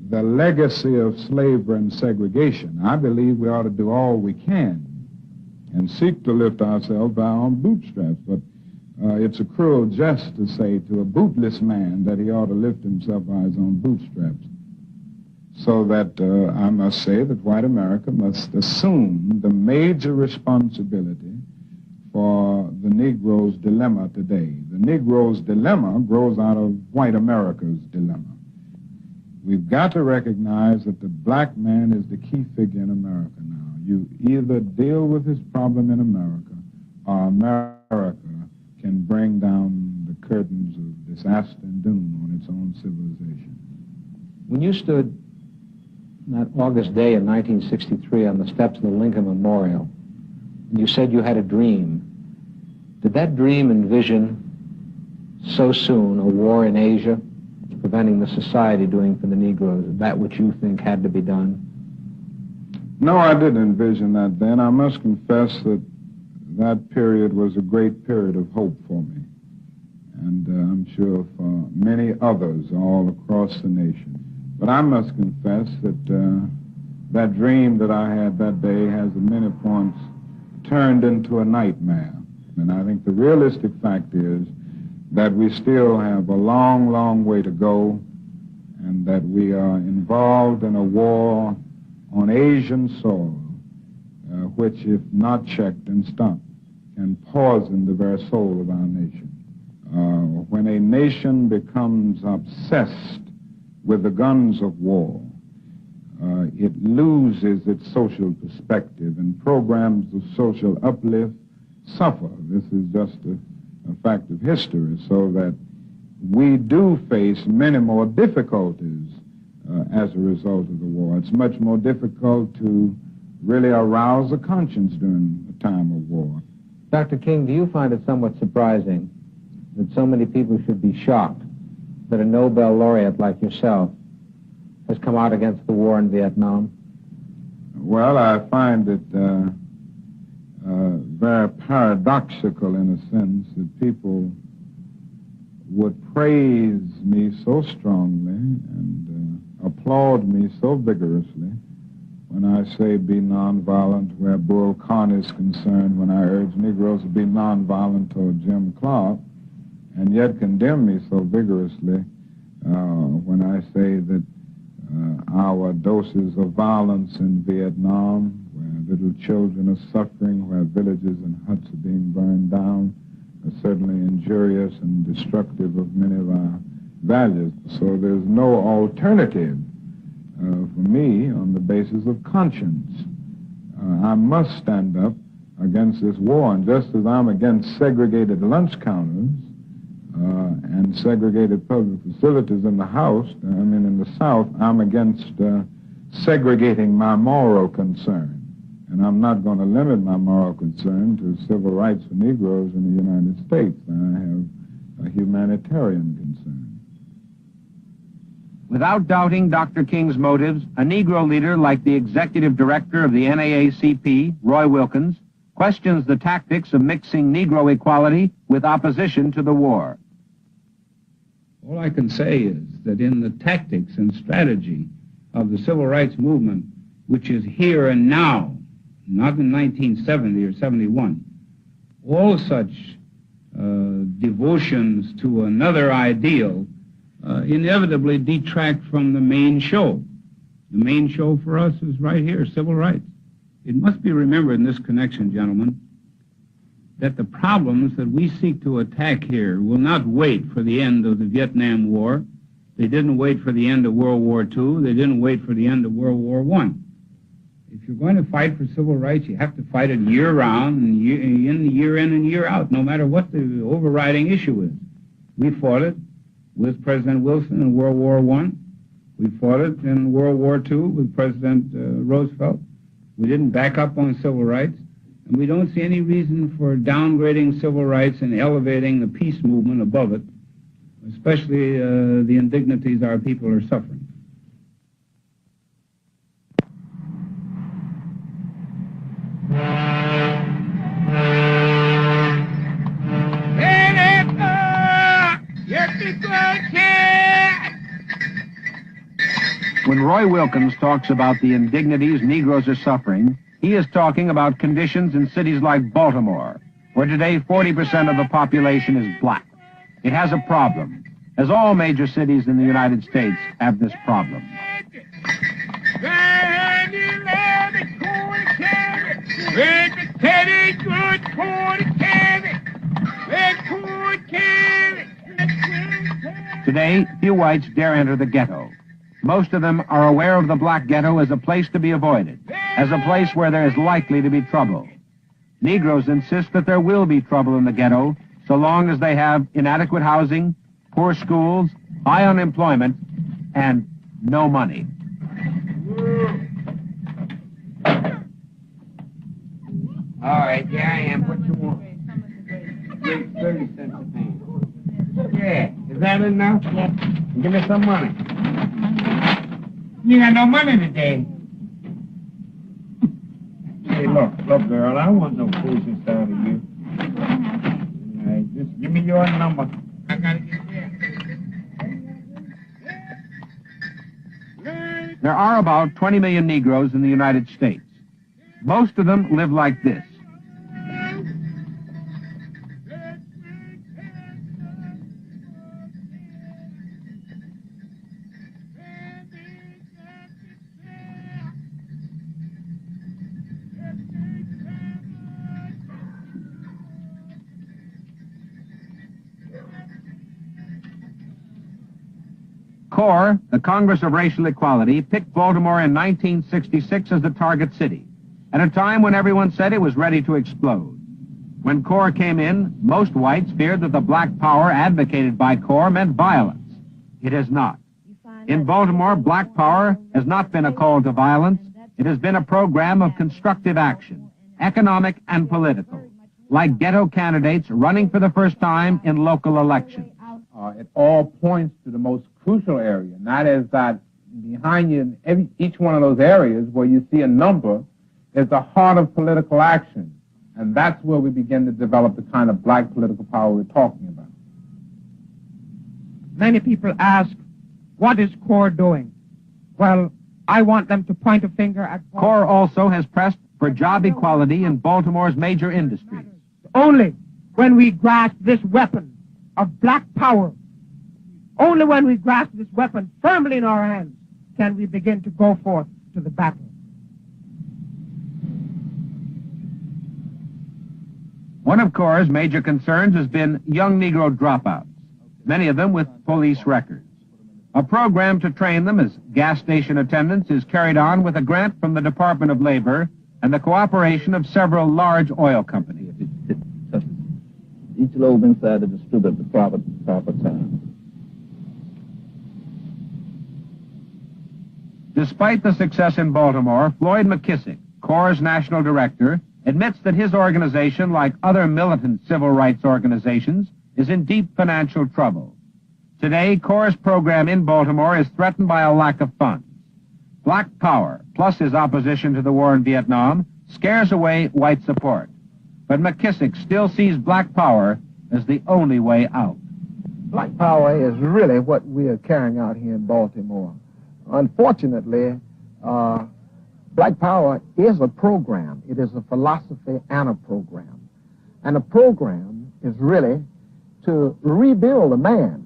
the legacy of slavery and segregation. I believe we ought to do all we can and seek to lift ourselves by our own bootstraps. But it's a cruel jest to say to a bootless man that he ought to lift himself by his own bootstraps. So that I must say that white America must assume the major responsibility for the Negro's dilemma today. The Negro's dilemma grows out of white America's dilemma. We've got to recognize that the black man is the key figure in America now. You either deal with his problem in America, or America can bring down the curtains of disaster and doom on its own civilization. When you stood that August day in 1963 on the steps of the Lincoln Memorial, and you said you had a dream, did that dream envision so soon a war in Asia, preventing the society doing for the Negroes that which you think had to be done? No, I didn't envision that then. I must confess that that period was a great period of hope for me, and I'm sure for many others all across the nation. But I must confess that that dream that I had that day has at many points turned into a nightmare. And I think the realistic fact is that we still have a long, long way to go, and that we are involved in a war on Asian soil, which, if not checked and stopped, can poison the very soul of our nation. When a nation becomes obsessed with the guns of war, it loses its social perspective, and programs of social uplift suffer. This is just a fact of history, so that we do face many more difficulties as a result of the war. It's much more difficult to really arouse a conscience during a time of war. Dr. King, do you find it somewhat surprising that so many people should be shocked that a Nobel laureate like yourself has come out against the war in Vietnam? Well, I find it very paradoxical in a sense that people would praise me so strongly and applaud me so vigorously when I say be nonviolent where Bull Connor is concerned, when I urge Negroes to be nonviolent toward Jim Clark, and yet condemn me so vigorously when I say that our doses of violence in Vietnam, where little children are suffering, where villages and huts are being burned down, are certainly injurious and destructive of many of our values. So there's no alternative for me on the basis of conscience. I must stand up against this war, and just as I'm against segregated lunch counters and segregated public facilities in the House, in the South, I'm against segregating my moral concern. And I'm not going to limit my moral concern to civil rights for Negroes in the United States. I have a humanitarian concern. Without doubting Dr. King's motives, a Negro leader like the executive director of the NAACP, Roy Wilkins, questions the tactics of mixing Negro equality with opposition to the war. All I can say is that in the tactics and strategy of the civil rights movement, which is here and now, not in 1970 or 71, all such devotions to another ideal inevitably detract from the main show. The main show for us is right here, civil rights. It must be remembered in this connection, gentlemen, that the problems that we seek to attack here will not wait for the end of the Vietnam War. They didn't wait for the end of World War II. They didn't wait for the end of World War I. If you're going to fight for civil rights, you have to fight it year-round and year in and year out, no matter what the overriding issue is. We fought it with President Wilson in World War I. We fought it in World War II with President Roosevelt. We didn't back up on civil rights, and we don't see any reason for downgrading civil rights and elevating the peace movement above it, especially the indignities our people are suffering. When Roy Wilkins talks about the indignities Negroes are suffering, he is talking about conditions in cities like Baltimore, where today 40% of the population is black. It has a problem, as all major cities in the United States have this problem. Today, few whites dare enter the ghetto. Most of them are aware of the black ghetto as a place to be avoided, as a place where there is likely to be trouble. Negroes insist that there will be trouble in the ghetto so long as they have inadequate housing, poor schools, high unemployment, and no money. All right, here I am. What you want? 30 cents a pound. Yeah, is that enough? Yeah. Give me some money. You got no money today. Hey, look, girl, I don't want no foolishness out of you. All right, just give me your number. I gotta get there. There are about 20 million Negroes in the United States. Most of them live like this. CORE, the Congress of Racial Equality, picked Baltimore in 1966 as the target city, at a time when everyone said it was ready to explode. When CORE came in, most whites feared that the black power advocated by CORE meant violence. It has not. In Baltimore, black power has not been a call to violence. It has been a program of constructive action, economic and political, like ghetto candidates running for the first time in local elections. It all points to the most crucial area, and that is that behind you in each one of those areas where you see a number is the heart of political action. And that's where we begin to develop the kind of black political power we're talking about. Many people ask, what is CORE doing? Well, I want them to point a finger at CORE also has pressed for job equality in Baltimore's major industries. Only when we grasp this weapon of black power, only when we grasp this weapon firmly in our hands, can we begin to go forth to the battle. One of CORE's major concerns has been young Negro dropouts, many of them with police records. A program to train them as gas station attendants is carried on with a grant from the Department of Labor and the cooperation of several large oil companies. Each lobe inside the distributor at the proper time. Despite the success in Baltimore, Floyd McKissick, CORE's national director, admits that his organization, like other militant civil rights organizations, is in deep financial trouble. Today, CORE's program in Baltimore is threatened by a lack of funds. Black power, plus his opposition to the war in Vietnam, scares away white support. But McKissick still sees black power as the only way out. Black power is really what we are carrying out here in Baltimore. Unfortunately, black power is a program. It is a philosophy and a program. And a program is really to rebuild a man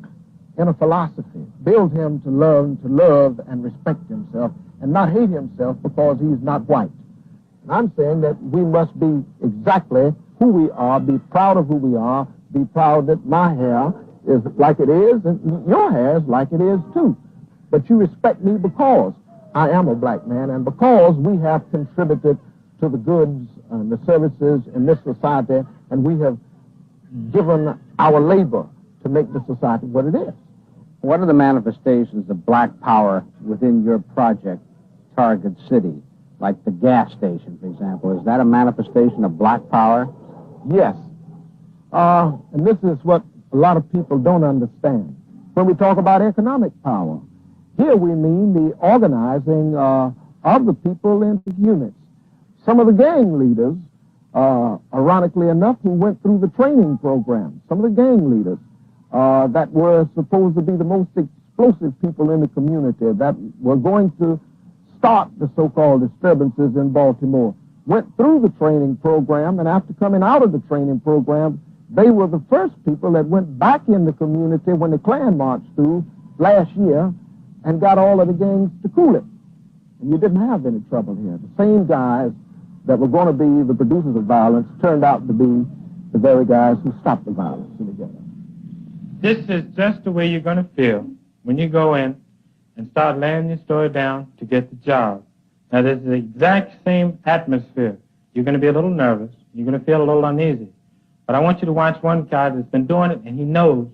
in a philosophy, build him to love and respect himself, and not hate himself because he's not white. And I'm saying that we must be exactly who we are, be proud of who we are, be proud that my hair is like it is, and your hair is like it is too. But you respect me because I am a black man, and because we have contributed to the goods and the services in this society, and we have given our labor to make the society what it is. What are the manifestations of black power within your project, Target City? Like the gas station, for example. Is that a manifestation of black power? Yes. And this is what a lot of people don't understand. When we talk about economic power, here we mean the organizing of the people into units. Some of the gang leaders, ironically enough, who went through the training program, some of the gang leaders that were supposed to be the most explosive people in the community, that were going to start the so-called disturbances in Baltimore, went through the training program, and after coming out of the training program, they were the first people that went back in the community when the Klan marched through last year and got all of the gangs to cool it. And you didn't have any trouble here. The same guys that were going to be the producers of violence turned out to be the very guys who stopped the violence in the ghetto. This is just the way you're going to feel when you go in and start laying your story down to get the job. Now, this is the exact same atmosphere. You're going to be a little nervous. You're going to feel a little uneasy. But I want you to watch one guy that's been doing it, and he knows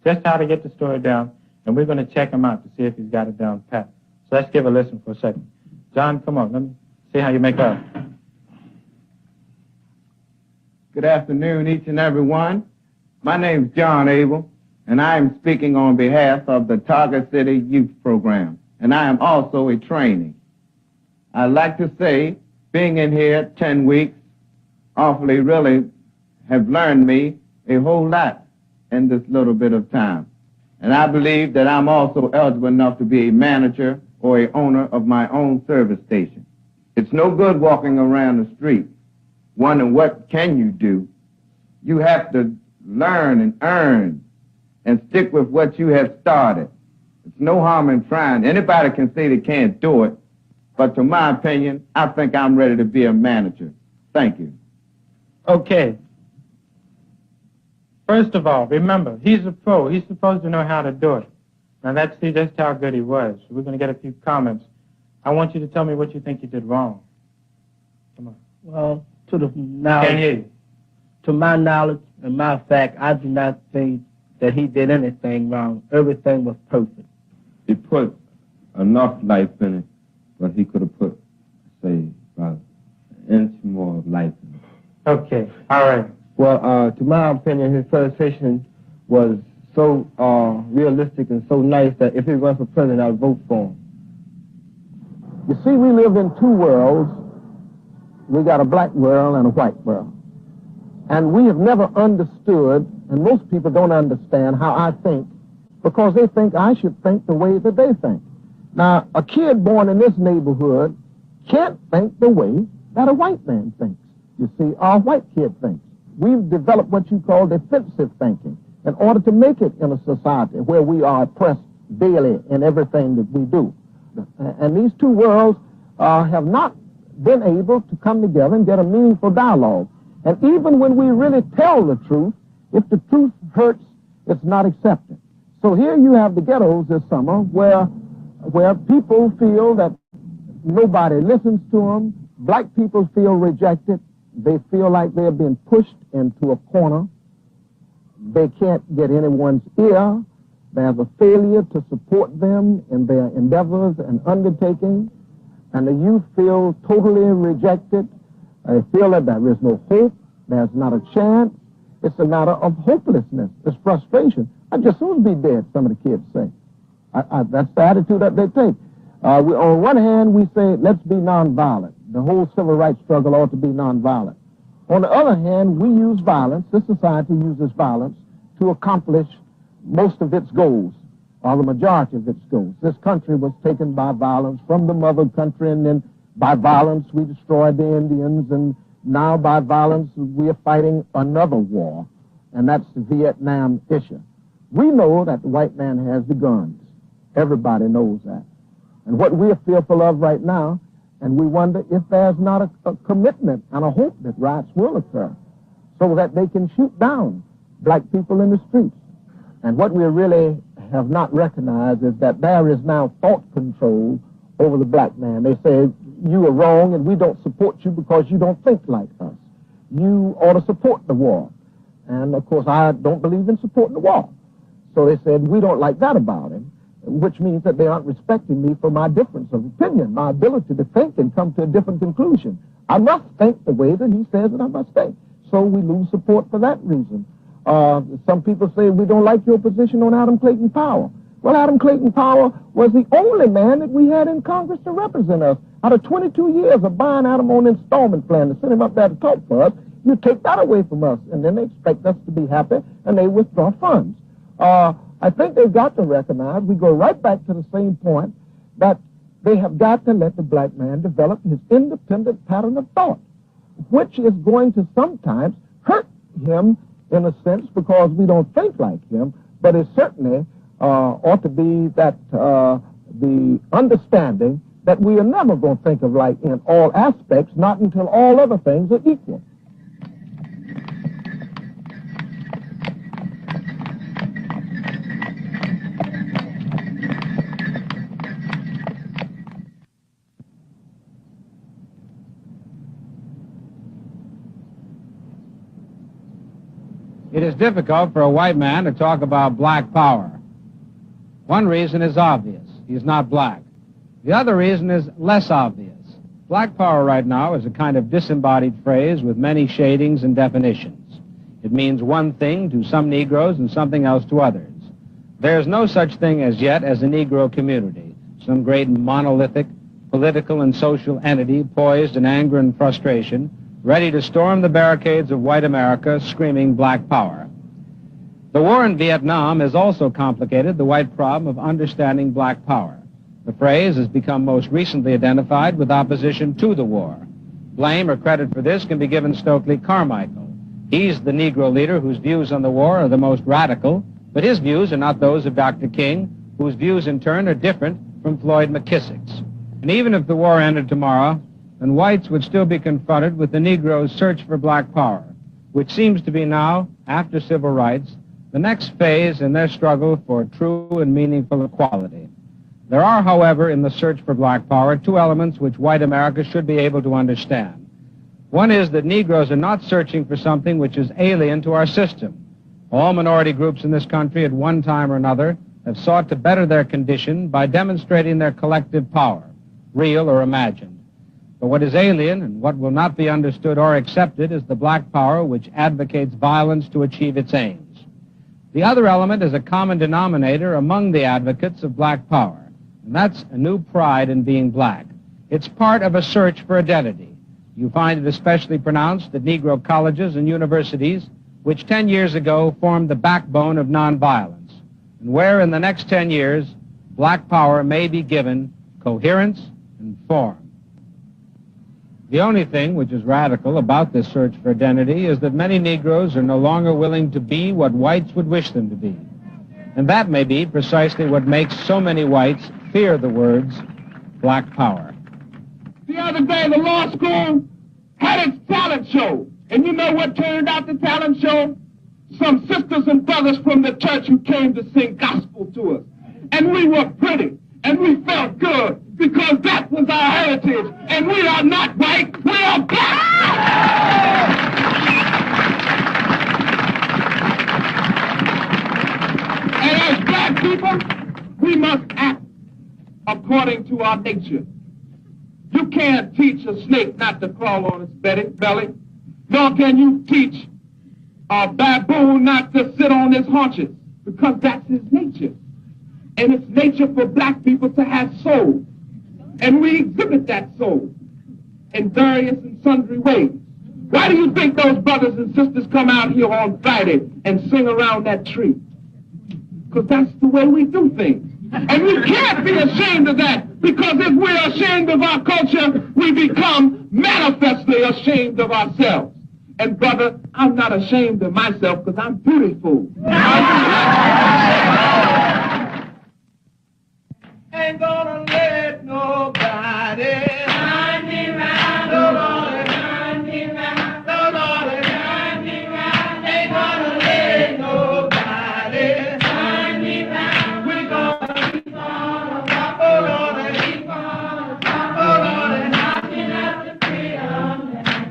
just how to get the story down, and we're going to check him out to see if he's got it down pat. So let's give a listen for a second. John, come on. Let me see how you make out. Good afternoon, each and every one. My name is John Abel, and I am speaking on behalf of the Target City Youth Program, and I am also a trainee. I'd like to say, being in here 10 weeks, awfully really have learned me a whole lot in this little bit of time. And I believe that I'm also eligible enough to be a manager or a owner of my own service station. It's no good walking around the street wondering what can you do. You have to learn and earn and stick with what you have started. It's no harm in trying. Anybody can say they can't do it, but to my opinion, I think I'm ready to be a manager. Thank you. Okay. First of all, remember, he's a pro. He's supposed to know how to do it. Now, let's see just how good he was. We're going to get a few comments. I want you to tell me what you think you did wrong. Come on. Well, to the knowledge, Can't hear you. to my knowledge and my fact, I do not think that he did anything wrong. Everything was perfect. He put enough life in it, but he could have put, say, about an inch more of life in it. Okay, all right. Well, to my opinion, his presentation was so realistic and so nice that if he runs for president, I would vote for him. You see, we live in two worlds. We got a black world and a white world. And we have never understood, and most people don't understand how I think, because they think I should think the way that they think. Now, a kid born in this neighborhood can't think the way that a white man thinks. You see, our white kid thinks. We've developed what you call defensive thinking in order to make it in a society where we are oppressed daily in everything that we do. And these two worlds have not been able to come together and get a meaningful dialogue. And even when we really tell the truth, if the truth hurts, it's not accepted. So here you have the ghettos this summer where people feel that nobody listens to them. Black people feel rejected. They feel like they're being pushed into a corner. They can't get anyone's ear. There's a failure to support them in their endeavors and undertakings. And the youth feel totally rejected. They feel that there is no hope. There's not a chance. It's a matter of hopelessness. It's frustration. I'd just soon be dead, some of the kids say. That's the attitude that they take. On one hand, we say, let's be nonviolent. The whole civil rights struggle ought to be nonviolent. On the other hand, we use violence. This society uses violence to accomplish most of its goals, or the majority of its goals. This country was taken by violence from the mother country, and then by violence we destroyed the Indians, and now by violence we are fighting another war, and that's the Vietnam issue. We know that the white man has the guns. Everybody knows that. And what we are fearful of right now, and we wonder if there's not a commitment and a hope that riots will occur so that they can shoot down black people in the streets. And what we really have not recognized is that there is now thought control over the black man. They say, you are wrong and we don't support you because you don't think like us. You ought to support the war. And of course, I don't believe in supporting the war. So they said, we don't like that about him, which means that they aren't respecting me for my difference of opinion, my ability to think and come to a different conclusion. I must think the way that he says that I must think. So we lose support for that reason. Some people say we don't like your position on Adam Clayton Powell. Well, Adam Clayton Powell was the only man that we had in Congress to represent us. Out of 22 years of buying Adam on an installment plan to send him up there to talk for us, you take that away from us, and then they expect us to be happy, and they withdraw funds. I think they've got to recognize, we go right back to the same point, that they have got to let the black man develop his independent pattern of thought, which is going to sometimes hurt him in a sense because we don't think like him, but it certainly ought to be that the understanding that we are never going to think of like in all aspects, not until all other things are equal. It is difficult for a white man to talk about black power. One reason is obvious. He's not black. The other reason is less obvious. Black power right now is a kind of disembodied phrase with many shadings and definitions. It means one thing to some Negroes and something else to others. There's no such thing as yet as a Negro community, some great monolithic political and social entity poised in anger and frustration, ready to storm the barricades of white America, screaming black power. The war in Vietnam has also complicated the white problem of understanding black power. The phrase has become most recently identified with opposition to the war. Blame or credit for this can be given Stokely Carmichael. He's the Negro leader whose views on the war are the most radical, but his views are not those of Dr. King, whose views in turn are different from Floyd McKissick's. And even if the war ended tomorrow, then whites would still be confronted with the Negro's search for black power, which seems to be now, after civil rights, the next phase in their struggle for true and meaningful equality. There are, however, in the search for black power, two elements which white America should be able to understand. One is that Negroes are not searching for something which is alien to our system. All minority groups in this country at one time or another have sought to better their condition by demonstrating their collective power, real or imagined. But what is alien and what will not be understood or accepted is the black power which advocates violence to achieve its aims. The other element is a common denominator among the advocates of black power, and that's a new pride in being black. It's part of a search for identity. You find it especially pronounced at Negro colleges and universities, which 10 years ago formed the backbone of nonviolence, and where in the next 10 years, black power may be given coherence and form. The only thing which is radical about this search for identity is that many Negroes are no longer willing to be what whites would wish them to be. And that may be precisely what makes so many whites fear the words black power. The other day, the law school had its talent show. And you know what turned out the talent show? Some sisters and brothers from the church who came to sing gospel to us. And we were pretty, and we felt good, because that was our heritage. And we are not white, we are black! And as black people, we must act according to our nature. You can't teach a snake not to crawl on its belly, nor can you teach a baboon not to sit on his haunches, because that's his nature. And it's nature for black people to have soul. And we exhibit that soul in various and sundry ways. Why do you think those brothers and sisters come out here on Friday and sing around that tree? Because that's the way we do things. And we can't be ashamed of that, because if we're ashamed of our culture, we become manifestly ashamed of ourselves. And brother, I'm not ashamed of myself because I'm beautiful. Ain't gonna let nobody turn me round, no Lord, turn me round, no Lord, turn me round. Ain't gonna let nobody turn me round. We're gonna keep on, oh Lord, keep on, oh Lord, knocking at the freedom.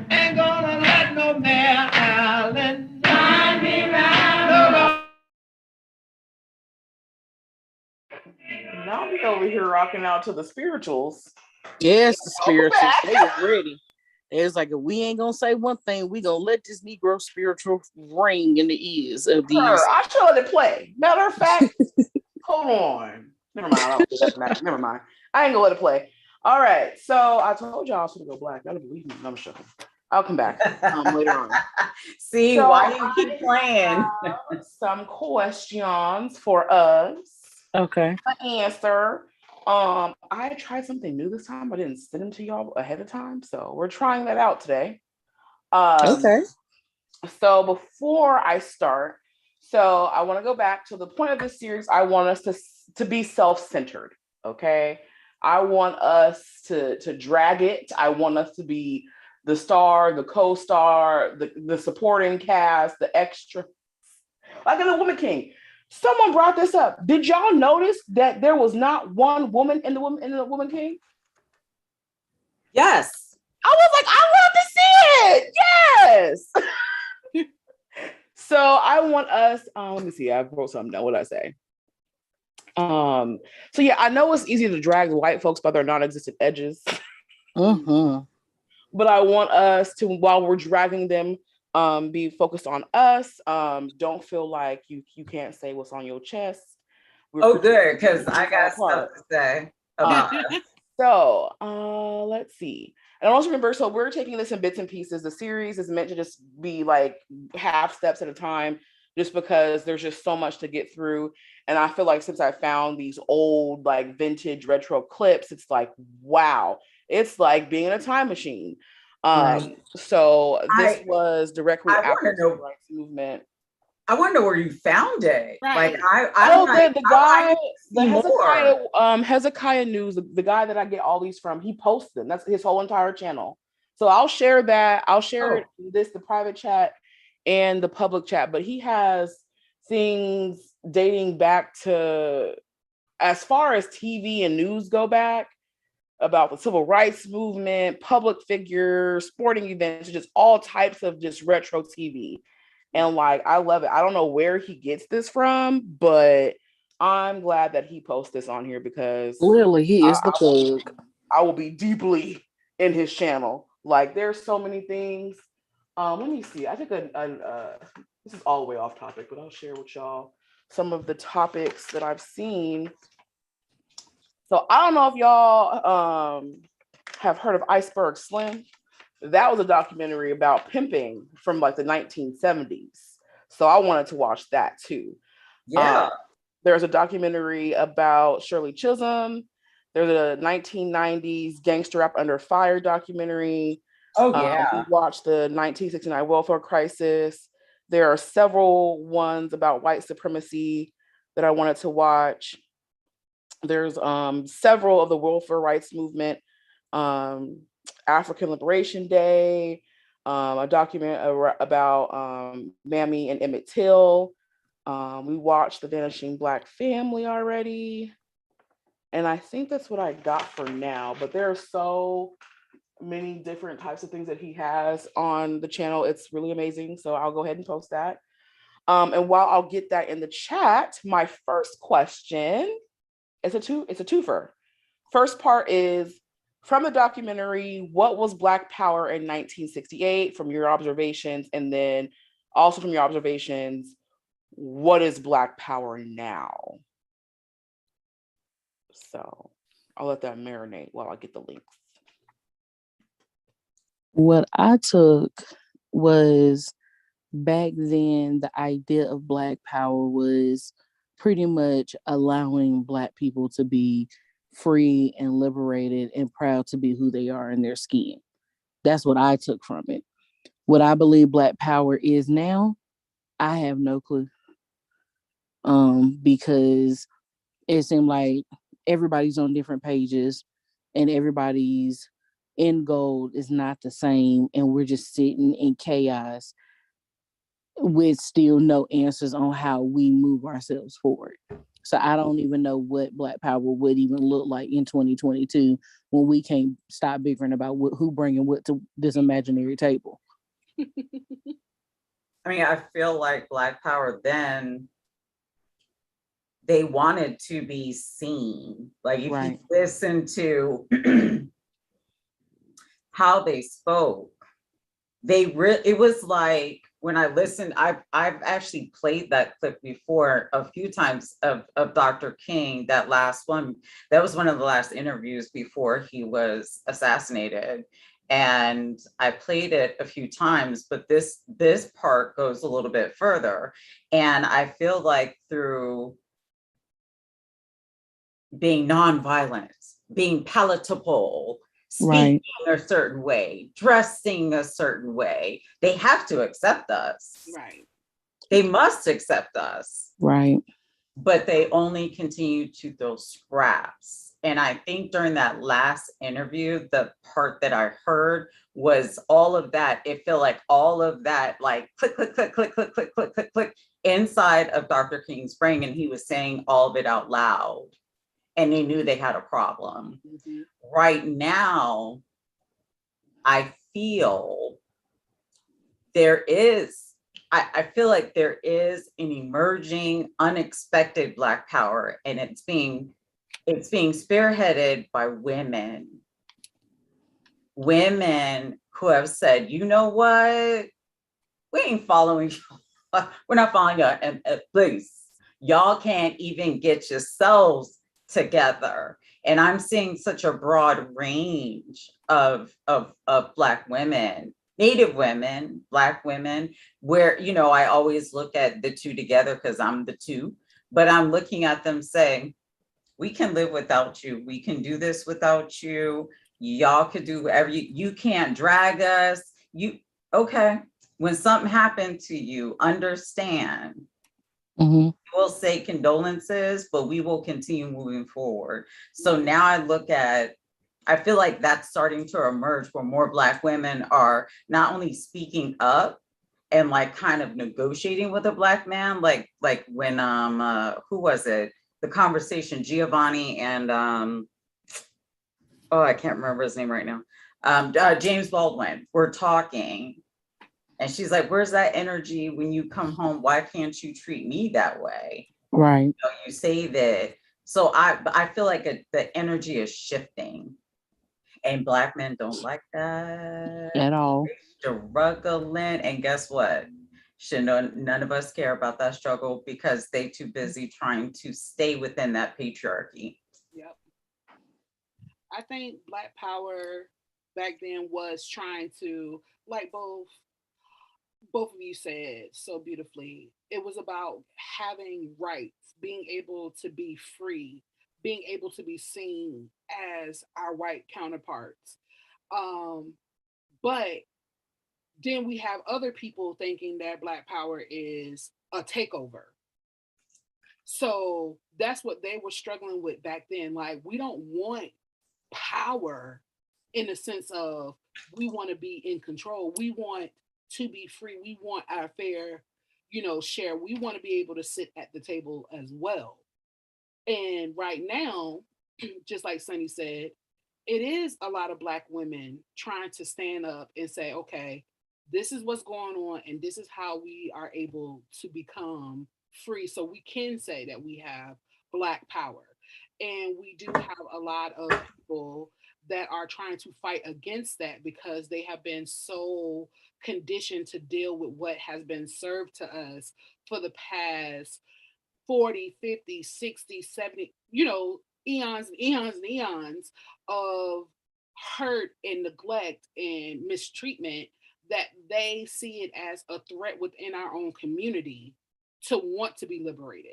Ain't gonna let no man Allen turn me round, no Lord. Now we over here rocking out to the spirituals. Yes, the spirituals. back. They was ready. It was like, if we ain't gonna say one thing, we gonna let this Negro spiritual ring in the ears of these. I should let it play. Matter of fact, hold on. Never mind. I don't do that tonight. Never mind. I ain't gonna let it play. All right. So I told y'all I was gonna go black. Y'all don't believe me. No, I'm joking. I'll come back later on. See, So why do you keep playing? Some questions for us. Okay. To answer. I tried something new this time. I didn't send them to y'all ahead of time, so we're trying that out today. Okay. So before I start, so I want to go back to the point of this series. I want us to be self-centered. Okay. I want us to drag it. I want us to be the star, the co-star, the supporting cast, the extra, like in The Woman King. Someone brought this up. Did y'all notice that there was not one woman in the Woman King? Yes. I was like, I love to see it. Yes. So I want us, let me see, I wrote something down. What did I say? So yeah, I know it's easy to drag the white folks by their non-existent edges. But I want us to, while we're dragging them, be focused on us. Don't feel like you can't say what's on your chest. Oh, good, because I got stuff to say about that. So let's see. And also remember, so we're taking this in bits and pieces. The series is meant to just be like half steps at a time, just because there's just so much to get through. And I feel like since I found these old, like vintage retro clips, it's like, wow, it's like being in a time machine. So this was directly after the civil rights movement. I wonder where you found it. Right. Like the guy, the Hezekiah News, the guy that I get all these from, he posts them. That's his whole entire channel. So I'll share that. I'll share it in the private chat and the public chat. But he has things dating back to, as far as TV and news go back, about the civil rights movement, public figures, sporting events, just all types of just retro TV. And like, I love it. I don't know where he gets this from, but I'm glad that he posts this on here, because clearly he is the plug. I will be deeply in his channel. Like, there's so many things. Let me see. I think this is all the way off topic, but I'll share with y'all some of the topics that I've seen. So I don't know if y'all have heard of Iceberg Slim. that was a documentary about pimping from like the 1970s. So I wanted to watch that too. Yeah. There's a documentary about Shirley Chisholm. There's a 1990s Gangster Rap Under Fire documentary. Oh, yeah. We watched the 1969 welfare crisis. There are several ones about white supremacy that I wanted to watch. There's several of the welfare rights movement, African Liberation Day, a document about Mammy and Emmett Till. We watched The Vanishing Black Family already. And I think that's what I got for now, but there are so many different types of things that he has on the channel. It's really amazing. So I'll go ahead and post that. And while I'll get that in the chat, my first question, it's a twofer. First part is, from the documentary, what was Black Power in 1968 from your observations? And then also from your observations, what is Black Power now? So I'll let that marinate while I get the links. What I took was, back then, the idea of Black Power was pretty much allowing Black people to be free and liberated and proud to be who they are in their skin. That's what I took from it. What I believe Black Power is now, I have no clue. Because it seemed like everybody's on different pages and everybody's end goal is not the same, and we're just sitting in chaos with still no answers on how we move ourselves forward. So I don't even know what Black Power would even look like in 2022 when we can't stop bickering about who bringing what to this imaginary table. I mean, I feel like Black Power then, they wanted to be seen. Like if you listen to how they spoke, it was like, when I listened, I've actually played that clip before a few times of Dr. King, that last one. That was one of the last interviews before he was assassinated. And I played it a few times, but this part goes a little bit further. And I feel like through being nonviolent, being palatable, speaking a certain way, dressing a certain way, they have to accept us. Right. They must accept us. Right. But they only continue to throw scraps. And I think during that last interview, the part that I heard was all of that. It felt like all of that, like click, click, click, click, click, click, click, click, click, inside of Dr. King's brain. And he was saying all of it out loud. And they knew they had a problem. Mm-hmm. Right now, I feel I feel like there is an emerging, unexpected Black Power, and it's being spearheaded by women who have said, you know what, we ain't following you. We're not following you. And please, y'all can't even get yourselves together. And I'm seeing such a broad range of Black women, Native women, Black women, where, you know, I always look at the two together because I'm the two, but I'm looking at them saying, we can live without you. We can do this without you. Y'all could do whatever you can't drag us. Okay. When something happened to you, understand. Mm-hmm. We'll say condolences, but we will continue moving forward. So now I feel like that's starting to emerge where more Black women are not only speaking up and like kind of negotiating with a Black man, like when who was it? The conversation, Giovanni and I can't remember his name right now. James Baldwin were talking. And she's like, where's that energy when you come home? Why can't you treat me that way? Right. You know, you say that. So I feel like the energy is shifting. And Black men don't like that at all. Struggling. And guess what? None of us care about that struggle because they too busy trying to stay within that patriarchy. Yep. I think Black Power back then was trying to, like both of you said so beautifully, it was about having rights, being able to be free, being able to be seen as our white counterparts. Um, but then we have other people thinking that Black Power is a takeover. So that's what they were struggling with back then. Like, we don't want power in the sense of we want to be in control. We want to be free. We want our fair, share. We want to be able to sit at the table as well. And right now, just like Sunny said, it is a lot of Black women trying to stand up and say, okay, this is what's going on, and this is how we are able to become free. So we can say that we have Black power. And we do have a lot of people that are trying to fight against that because they have been so conditioned to deal with what has been served to us for the past 40, 50, 60, 70, eons and eons and eons of hurt and neglect and mistreatment, that they see it as a threat within our own community to want to be liberated.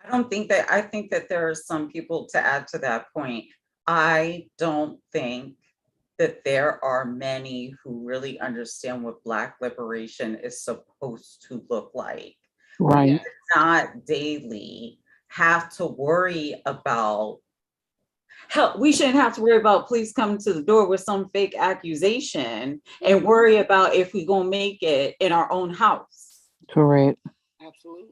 I think that there are some people, to add to that point, I don't think that there are many who really understand what Black liberation is supposed to look like. Right. We not daily have to worry about, hell, we shouldn't have to worry about police coming to the door with some fake accusation and worry about if we're gonna make it in our own house. Correct. Absolutely.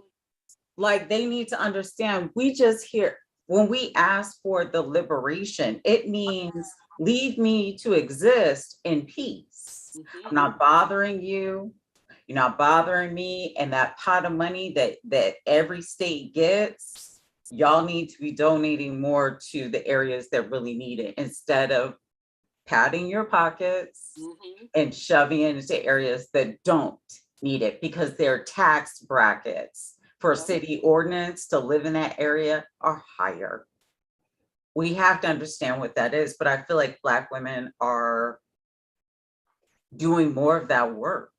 Like, they need to understand, we just hear, when we ask for the liberation, it means leave me to exist in peace. I'm not bothering you. You're not bothering me. And that pot of money that every state gets, y'all need to be donating more to the areas that really need it, instead of padding your pockets and shoving it into areas that don't need it, because their tax brackets for city ordinance to live in that area are higher. We have to understand what that is, but I feel like Black women are doing more of that work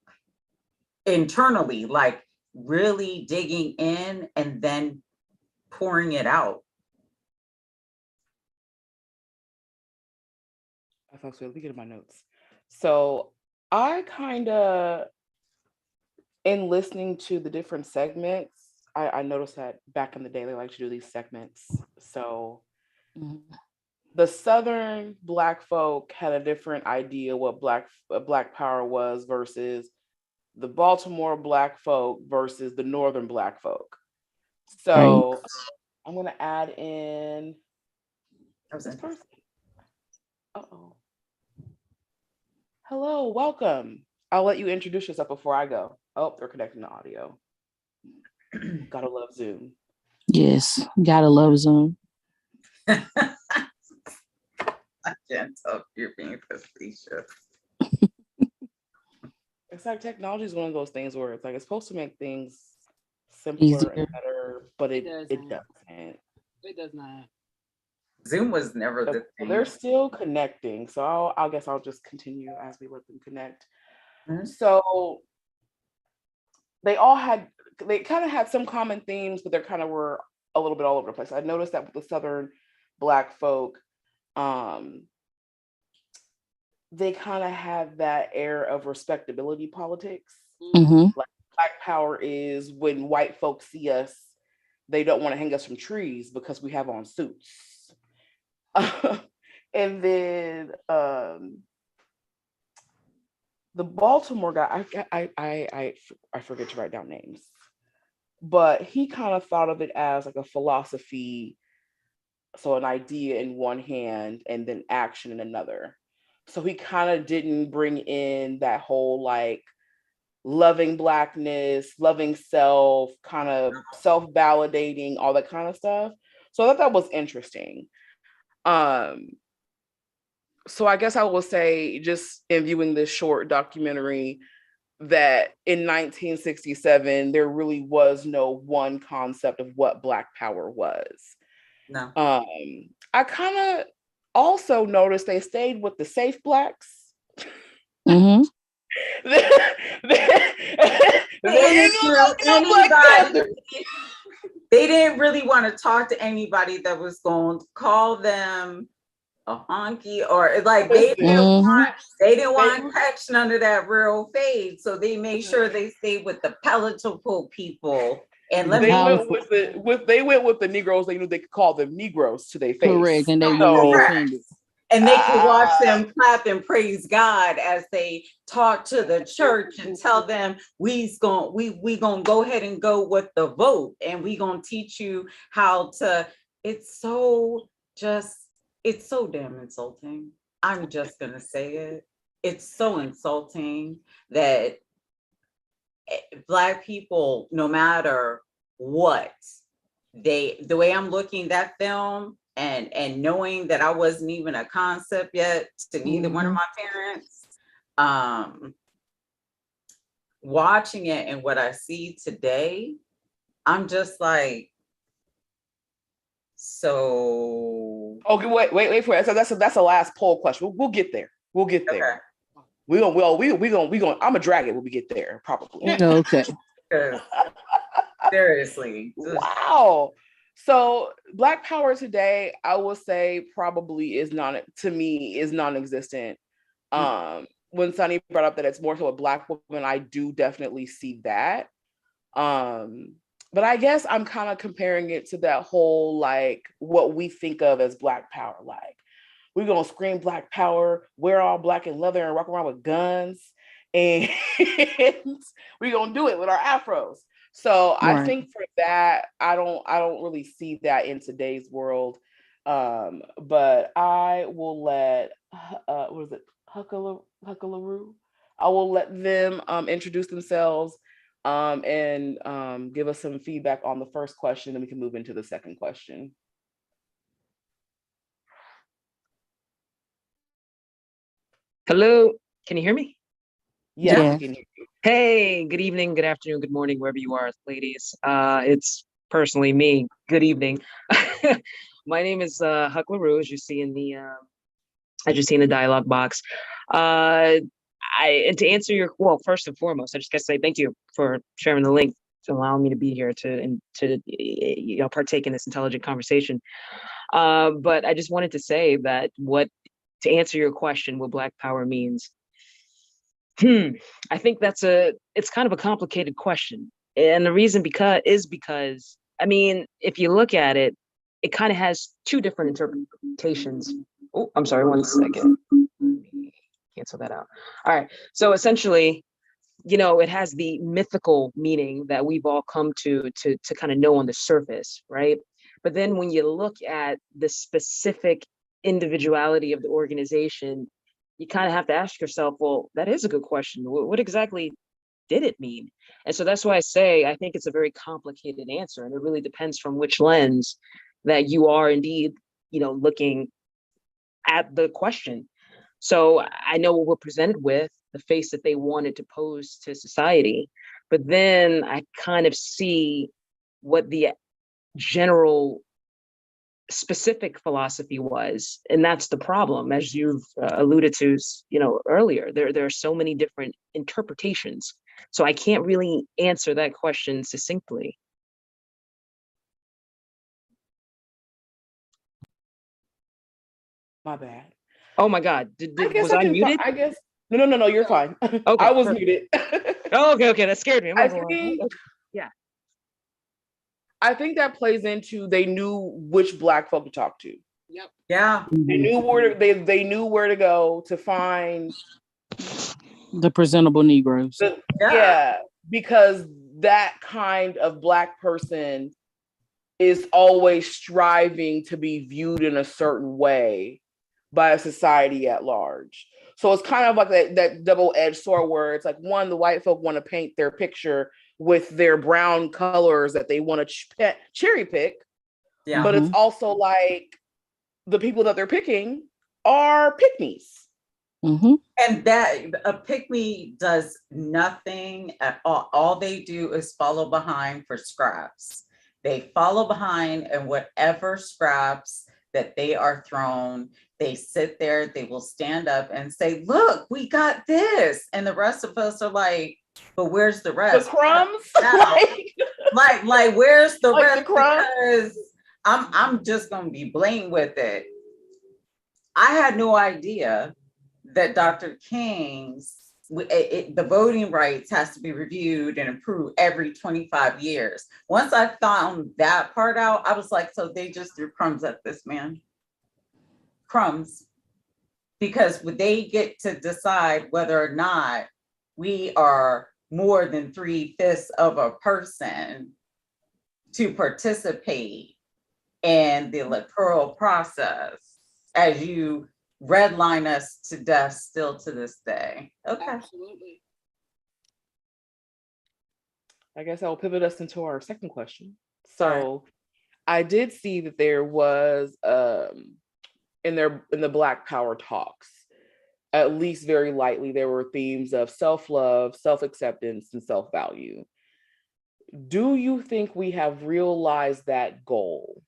internally, like really digging in and then pouring it out. Let me get in my notes. So I kind of, in listening to the different segments, I noticed that back in the day, they like to do these segments. So the Southern Black folk had a different idea what Black power was versus the Baltimore Black folk versus the Northern Black folk. So I'm going to add in this person. Uh-oh. Hello, welcome. I'll let you introduce yourself before I go. Oh, they're connecting the audio. Gotta love Zoom. Yes, gotta love Zoom. I can't tell if you're being facetious. It's like technology is one of those things where it's like it's supposed to make things simpler and better, but it doesn't. It does not. Zoom was never the thing. They're still connecting, so I guess I'll just continue as we let them connect. So they kind of had some common themes, but they kind of were a little bit all over the place. I noticed that with the Southern Black folk, they kind of had that air of respectability politics. Like Black power is when white folks see us, they don't want to hang us from trees because we have on suits. And then the Baltimore guy, I forget to write down names, but he kind of thought of it as like a philosophy, so an idea in one hand and then action in another. So he kind of didn't bring in that whole like loving Blackness, loving self, kind of self-validating, all that kind of stuff. So I thought that was interesting. So I guess I will say, just in viewing this short documentary, that in 1967, there really was no one concept of what Black power was. No. I kind of Also notice they stayed with the safe blacks. Mm-hmm. They didn't really want to talk to anybody that was going to call them a honky, or like they didn't want to catch none of that real fade. So they made sure they stayed with the palatable people. And they went with the Negroes they knew they could call them Negroes to their face. Correct, and they wouldn't be offended. And they could watch them clap and praise God as they talk to the church and tell them we gonna go ahead and go with the vote, and we gonna teach you how to. It's so damn insulting. I'm just gonna say it. It's so insulting that Black people, no matter what, the way I'm looking that film and knowing that I wasn't even a concept yet to neither one of my parents, watching it and what I see today, I'm just like, so. Okay, wait for it. So that's the last poll question. We'll get there. We'll get there. We gonna. I'm gonna drag it when we get there, probably. Okay. Seriously. Wow. So Black Power today, I will say probably is non-existent. When Sunny brought up that it's more so a Black woman, I do definitely see that. But I guess I'm kind of comparing it to that whole, like, what we think of as Black Power. Like, we're gonna scream Black Power, wear all black and leather and walk around with guns, and we're gonna do it with our afros. So Right. I think for that, I don't really see that in today's world. But I will let what is it, Huckalaroo? I will let them introduce themselves and give us some feedback on the first question, then we can move into the second question. Hello, can you hear me? Yeah. We can hear you. Hey, good evening, good afternoon, good morning, wherever you are, ladies. It's personally me. Good evening. My name is Huck LaRue, as you see in the dialogue box. And to answer first and foremost, I just gotta say thank you for sharing the link to allowing me to be here to partake in this intelligent conversation. But I just wanted to say that to answer your question, what Black Power means. I think it's kind of a complicated question. And the reason because, I mean, if you look at it, it kind of has two different interpretations. Oh, I'm sorry, 1 second. Cancel that out. All right. So essentially, it has the mythical meaning that we've all come to kind of know on the surface, right? But then when you look at the specific individuality of the organization, you kind of have to ask yourself, well, that is a good question. What exactly did it mean? And so that's why I say I think it's a very complicated answer, and it really depends from which lens that you are indeed, looking at the question. So I know what we're presented with, the face that they wanted to pose to society, but then I kind of see what the general specific philosophy was, and that's the problem, as you've alluded to earlier. There are so many different interpretations, so I can't really answer that question succinctly. My bad. Oh my God, was I muted? I guess no, you're fine. Okay, I was muted. Okay, that scared me. Yeah. I think that plays into they knew which Black folk to talk to. Yep. Yeah. They knew they knew where to go to find the presentable Negroes. Yeah, because that kind of Black person is always striving to be viewed in a certain way by a society at large. So it's kind of like that double-edged sword where it's like, one, the white folk want to paint their picture with their brown colors that they want to cherry pick. Yeah. But it's also like the people that they're picking are pick-me's. And that a pick-me does nothing at all. All they do is follow behind for scraps. They follow behind, and whatever scraps that they are thrown, They sit there, they will stand up and say, look, we got this. And the rest of us are like, but where's the rest? The crumbs? like where's the like rest? The crumbs? Because I'm just gonna be blamed with it. I had no idea that Dr. King's the voting rights has to be reviewed and approved every 25 years. Once I found that part out, I was like, so they just threw crumbs at this man. Crumbs. Because they get to decide whether or not we are more than 3/5 of a person to participate in the electoral process, as you redline us to death still to this day. Okay. Absolutely. I guess I'll pivot us into our second question. So I did see that there was in the Black Power talks, at least very lightly, there were themes of self-love, self-acceptance, and self-value. Do you think we have realized that goal?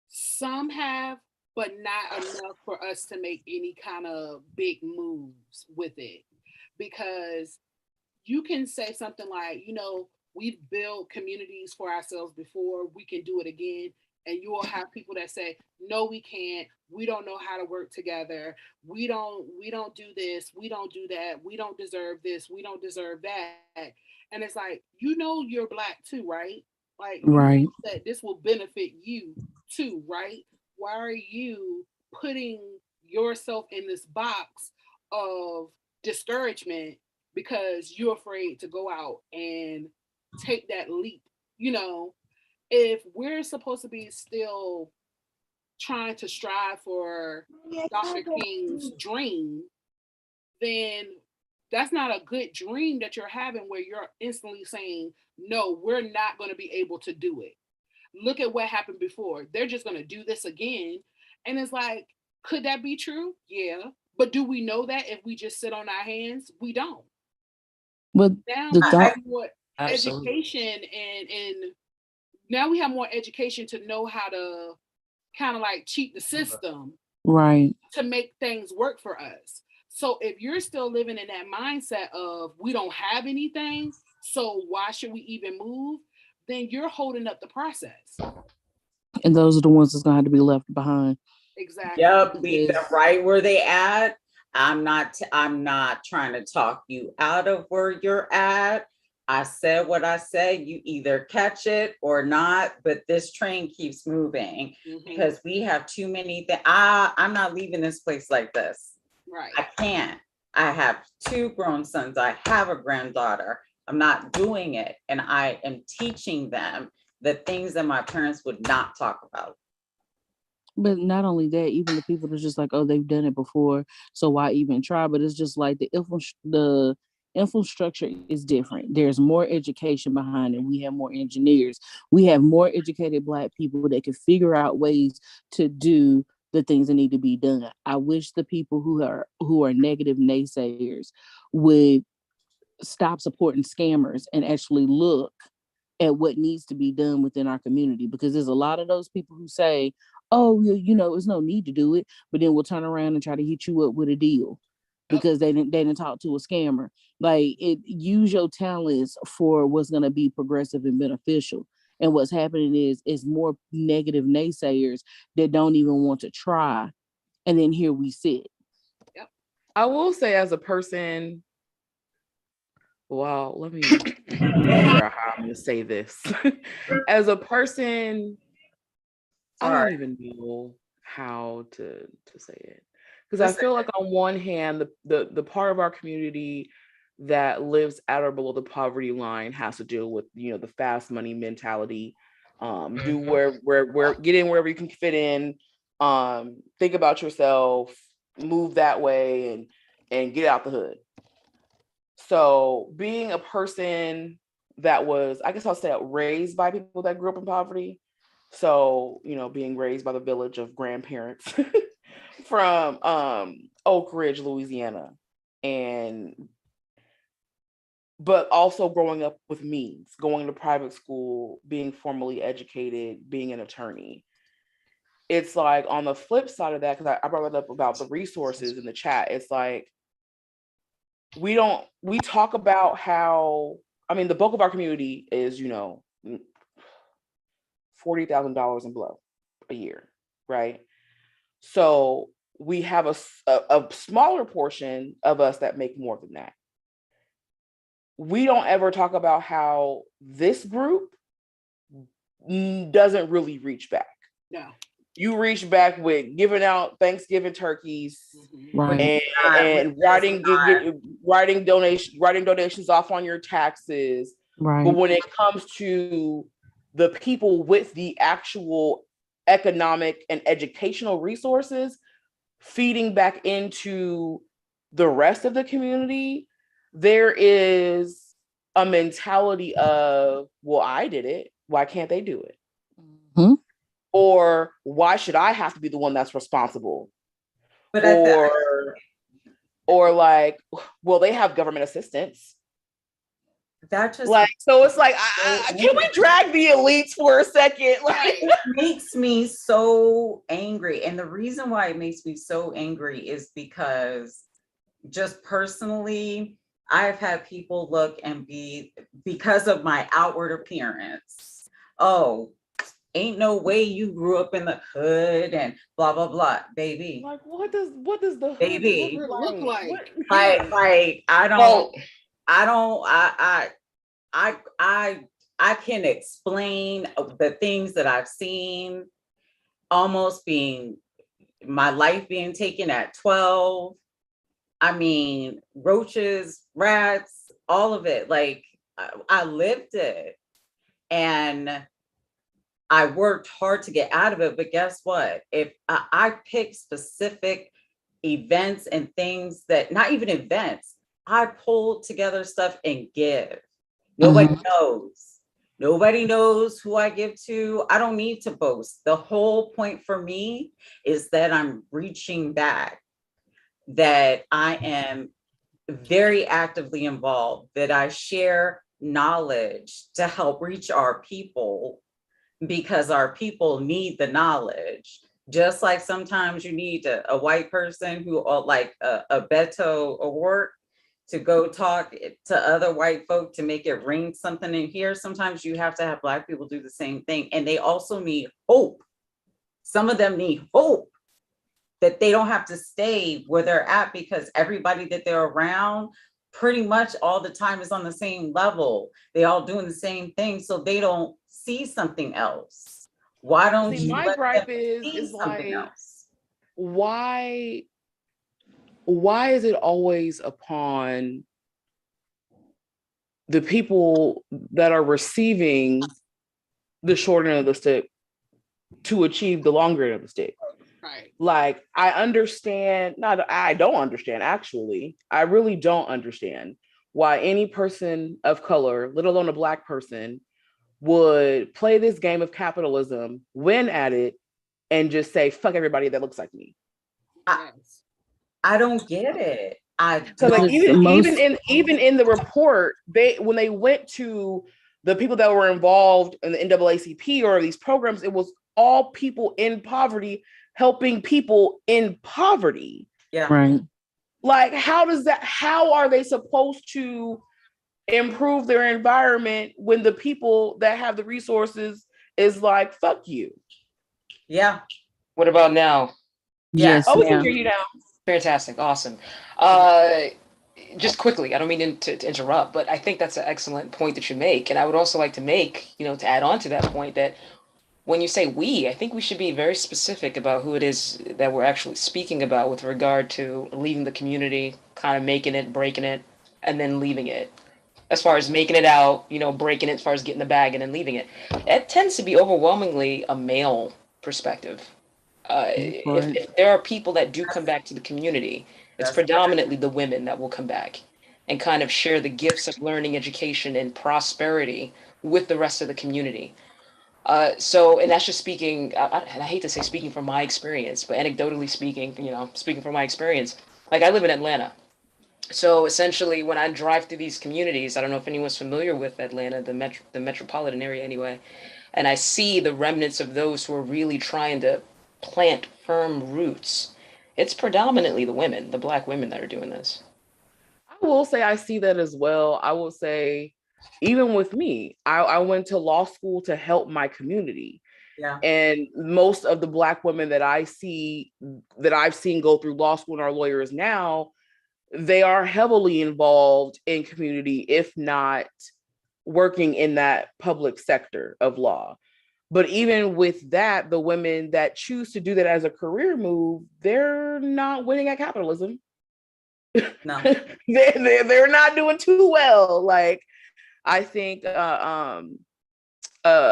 Some have, but not enough for us to make any kind of big moves with it. Because you can say something like, we've built communities for ourselves before, we can do it again. And you will have people that say, no, we can't. We don't know how to work together. We don't do this. We don't do that. We don't deserve this. We don't deserve that. And it's like, you're Black too, right? Like, right. That this will benefit you too, right? Why are you putting yourself in this box of discouragement because you're afraid to go out and take that leap? If we're supposed to be still trying to strive for Dr. King's dream, then that's not a good dream that you're having where you're instantly saying, no, we're not going to be able to do it. Look at what happened before. They're just going to do this again. And it's like, could that be true? Yeah. But do we know that if we just sit on our hands? We don't. But now the we have thought, more education and now we have more education to know how to kind of like cheat the system, right, to make things work for us. So if you're still living in that mindset of we don't have anything, so why should we even move? Then you're holding up the process. and those are the ones that's gonna have to be left behind. Exactly. Yep, leave them right where they at. I'm not trying to talk you out of where you're at. I said what I said. You either catch it or not, but this train keeps moving because we have too many things. I'm not leaving this place like this. Right. I can't. I have 2 grown sons. I have a granddaughter. I'm not doing it. And I am teaching them the things that my parents would not talk about. But not only that, even the people that's just like, oh, they've done it before, so why even try? But it's just like the infrastructure is different. There's more education behind it. We have more engineers. We have more educated Black people that can figure out ways to do the things that need to be done. I wish the people who are negative naysayers would stop supporting scammers and actually look at what needs to be done within our community, because there's a lot of those people who say, oh, there's no need to do it, but then we'll turn around and try to hit you up with a deal because they didn't talk to a scammer. Like, use your talents for what's going to be progressive and beneficial. And what's happening is more negative naysayers that don't even want to try. And then here we sit. Yep. I will say, as a person, well, let me figure out how I'm going to say this. As a person, I don't even know how to say it. Because I feel like on one hand, the part of our community that lives at or below the poverty line has to deal with, the fast money mentality. Do where get in wherever you can fit in. Think about yourself, move that way, and get out the hood. So being a person that was, I guess I'll say, raised by people that grew up in poverty. So, being raised by the village of grandparents from Oak Ridge, Louisiana, but also growing up with means, going to private school, being formally educated, being an attorney. it's like on the flip side of that, because I brought it up about the resources in the chat. It's like we talk about how, I mean, the bulk of our community is, $40,000 and below a year, right? So we have a smaller portion of us that make more than that. We don't ever talk about how this group doesn't really reach back. No. You reach back with giving out Thanksgiving turkeys, Right. and writing donations off on your taxes. Right. But when it comes to the people with the actual economic and educational resources feeding back into the rest of the community, there is a mentality of, well, I did it. Why can't they do it? Mm-hmm. Or why should I have to be the one that's responsible? But or like, well, they have government assistance. That just like, so it's like, can we drag the elites for a second? Like, it makes me so angry. And the reason why it makes me so angry is because just personally, I've had people look and be, because of my outward appearance, oh, ain't no way you grew up in the hood and blah blah blah, baby. Like, what does the hood baby look like? Like I can explain the things that I've seen, almost being my life being taken at 12. I mean, roaches, rats, all of it. Like I lived it, and I worked hard to get out of it. But guess what? If I pick specific events and things that, not even events, I pull together stuff and give. Nobody knows. Nobody knows who I give to. I don't need to boast. The whole point for me is that I'm reaching back, that I am very actively involved, that I share knowledge to help reach our people, because our people need the knowledge. Just like sometimes you need a white person who, like a Beto O'Rourke, to go talk to other white folk to make it ring something in here. Sometimes you have to have Black people do the same thing. And they also need hope. Some of them need hope that they don't have to stay where they're at, because everybody that they're around pretty much all the time is on the same level. They all doing the same thing, so they don't see something else. Why don't you? My gripe is like, else? Why is it always upon the people that are receiving the short end of the stick to achieve the longer end of the stick? Right. Like, I don't understand, actually. I really don't understand why any person of color, let alone a Black person, would play this game of capitalism, win at it, and just say, fuck everybody that looks like me. I don't get it. So like, even in the report, when they went to the people that were involved in the NAACP or these programs, it was all people in poverty helping people in poverty. Yeah. Right. Like, how are they supposed to improve their environment when the people that have the resources is like, fuck you? Yeah. What about now? Yes. Oh, we can hear you now. Fantastic. Awesome. Just quickly, I don't mean to interrupt, but I think that's an excellent point that you make. And I would also like to make, to add on to that point, that when you say we, I think we should be very specific about who it is that we're actually speaking about with regard to leaving the community, kind of making it, breaking it, and then leaving it. As far as making it out, breaking it, as far as getting the bag and then leaving it. It tends to be overwhelmingly a male perspective. If there are people that do come back to the community, it's predominantly the women that will come back and kind of share the gifts of learning, education, and prosperity with the rest of the community. And that's just speaking, and I hate to say speaking from my experience, but anecdotally speaking, speaking from my experience, like I live in Atlanta. So essentially when I drive through these communities, I don't know if anyone's familiar with Atlanta, the metropolitan area anyway, and I see the remnants of those who are really trying to plant firm roots, it's predominantly the women, the Black women that are doing this. I will say I see that as well. I will say, even with me, I went to law school to help my community. Yeah. And most of the Black women that I've seen go through law school and are lawyers now, they are heavily involved in community, if not working in that public sector of law. But even with that, the women that choose to do that as a career move, they're not winning at capitalism. No. they're not doing too well. Like, I think a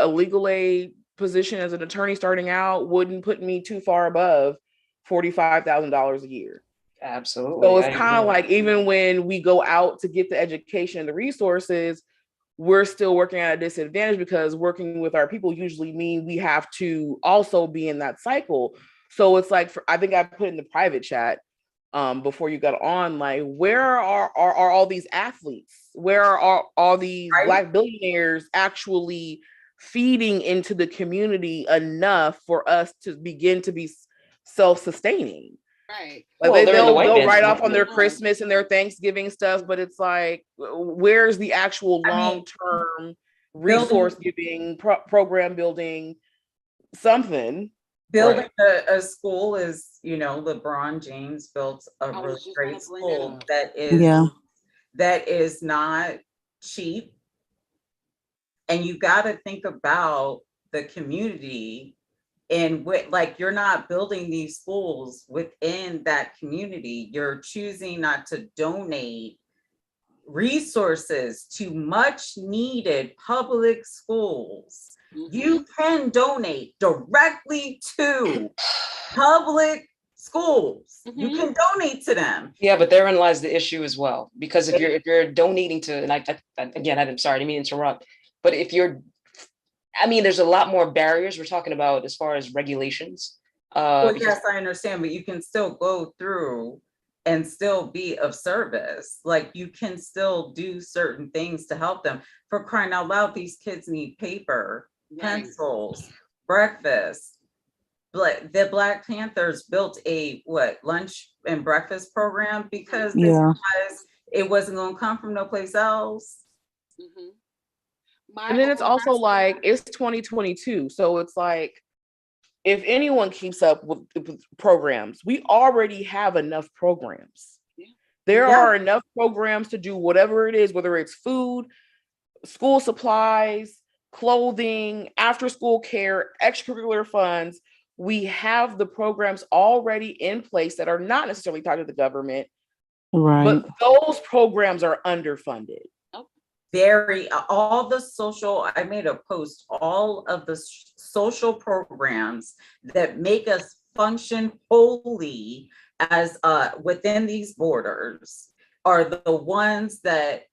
legal aid position as an attorney starting out wouldn't put me too far above $45,000 a year. Absolutely. So it's kind of like, even when we go out to get the education and the resources, we're still working at a disadvantage, because working with our people usually mean we have to also be in that cycle. So it's like, I think I put in the private chat before you got on, like, where are all these athletes? Where are all these Black billionaires actually feeding into the community enough for us to begin to be self-sustaining? Right. Like, Well, they'll write off on their Christmas and their Thanksgiving stuff, but it's like, where's the actual long-term resource giving, program building, something? Building a school is, LeBron James built a really great school that is not cheap. And you got to think about the community, and you're not building these schools within that community. You're choosing not to donate resources to much needed public schools. You can donate directly to public schools. You can donate to them. Yeah, but therein lies the issue as well. Because if you're donating to, and I'm sorry, I didn't mean to interrupt, but there's a lot more barriers we're talking about as far as regulations. Yes, I understand, but you can still go through and still be of service. Like, you can still do certain things to help them. For crying out loud, these kids need paper, pencils, breakfast. The Black Panthers built a lunch and breakfast program because it wasn't going to come from no place else. And then it's also like, it's 2022, so it's like, if anyone keeps up with programs, we already have enough programs. There are enough programs to do whatever it is, whether it's food, school supplies, clothing, after school care, extracurricular funds. We have the programs already in place that are not necessarily tied to the government, but those programs are underfunded. I made a post, all of the social programs that make us function wholly as within these borders are the ones that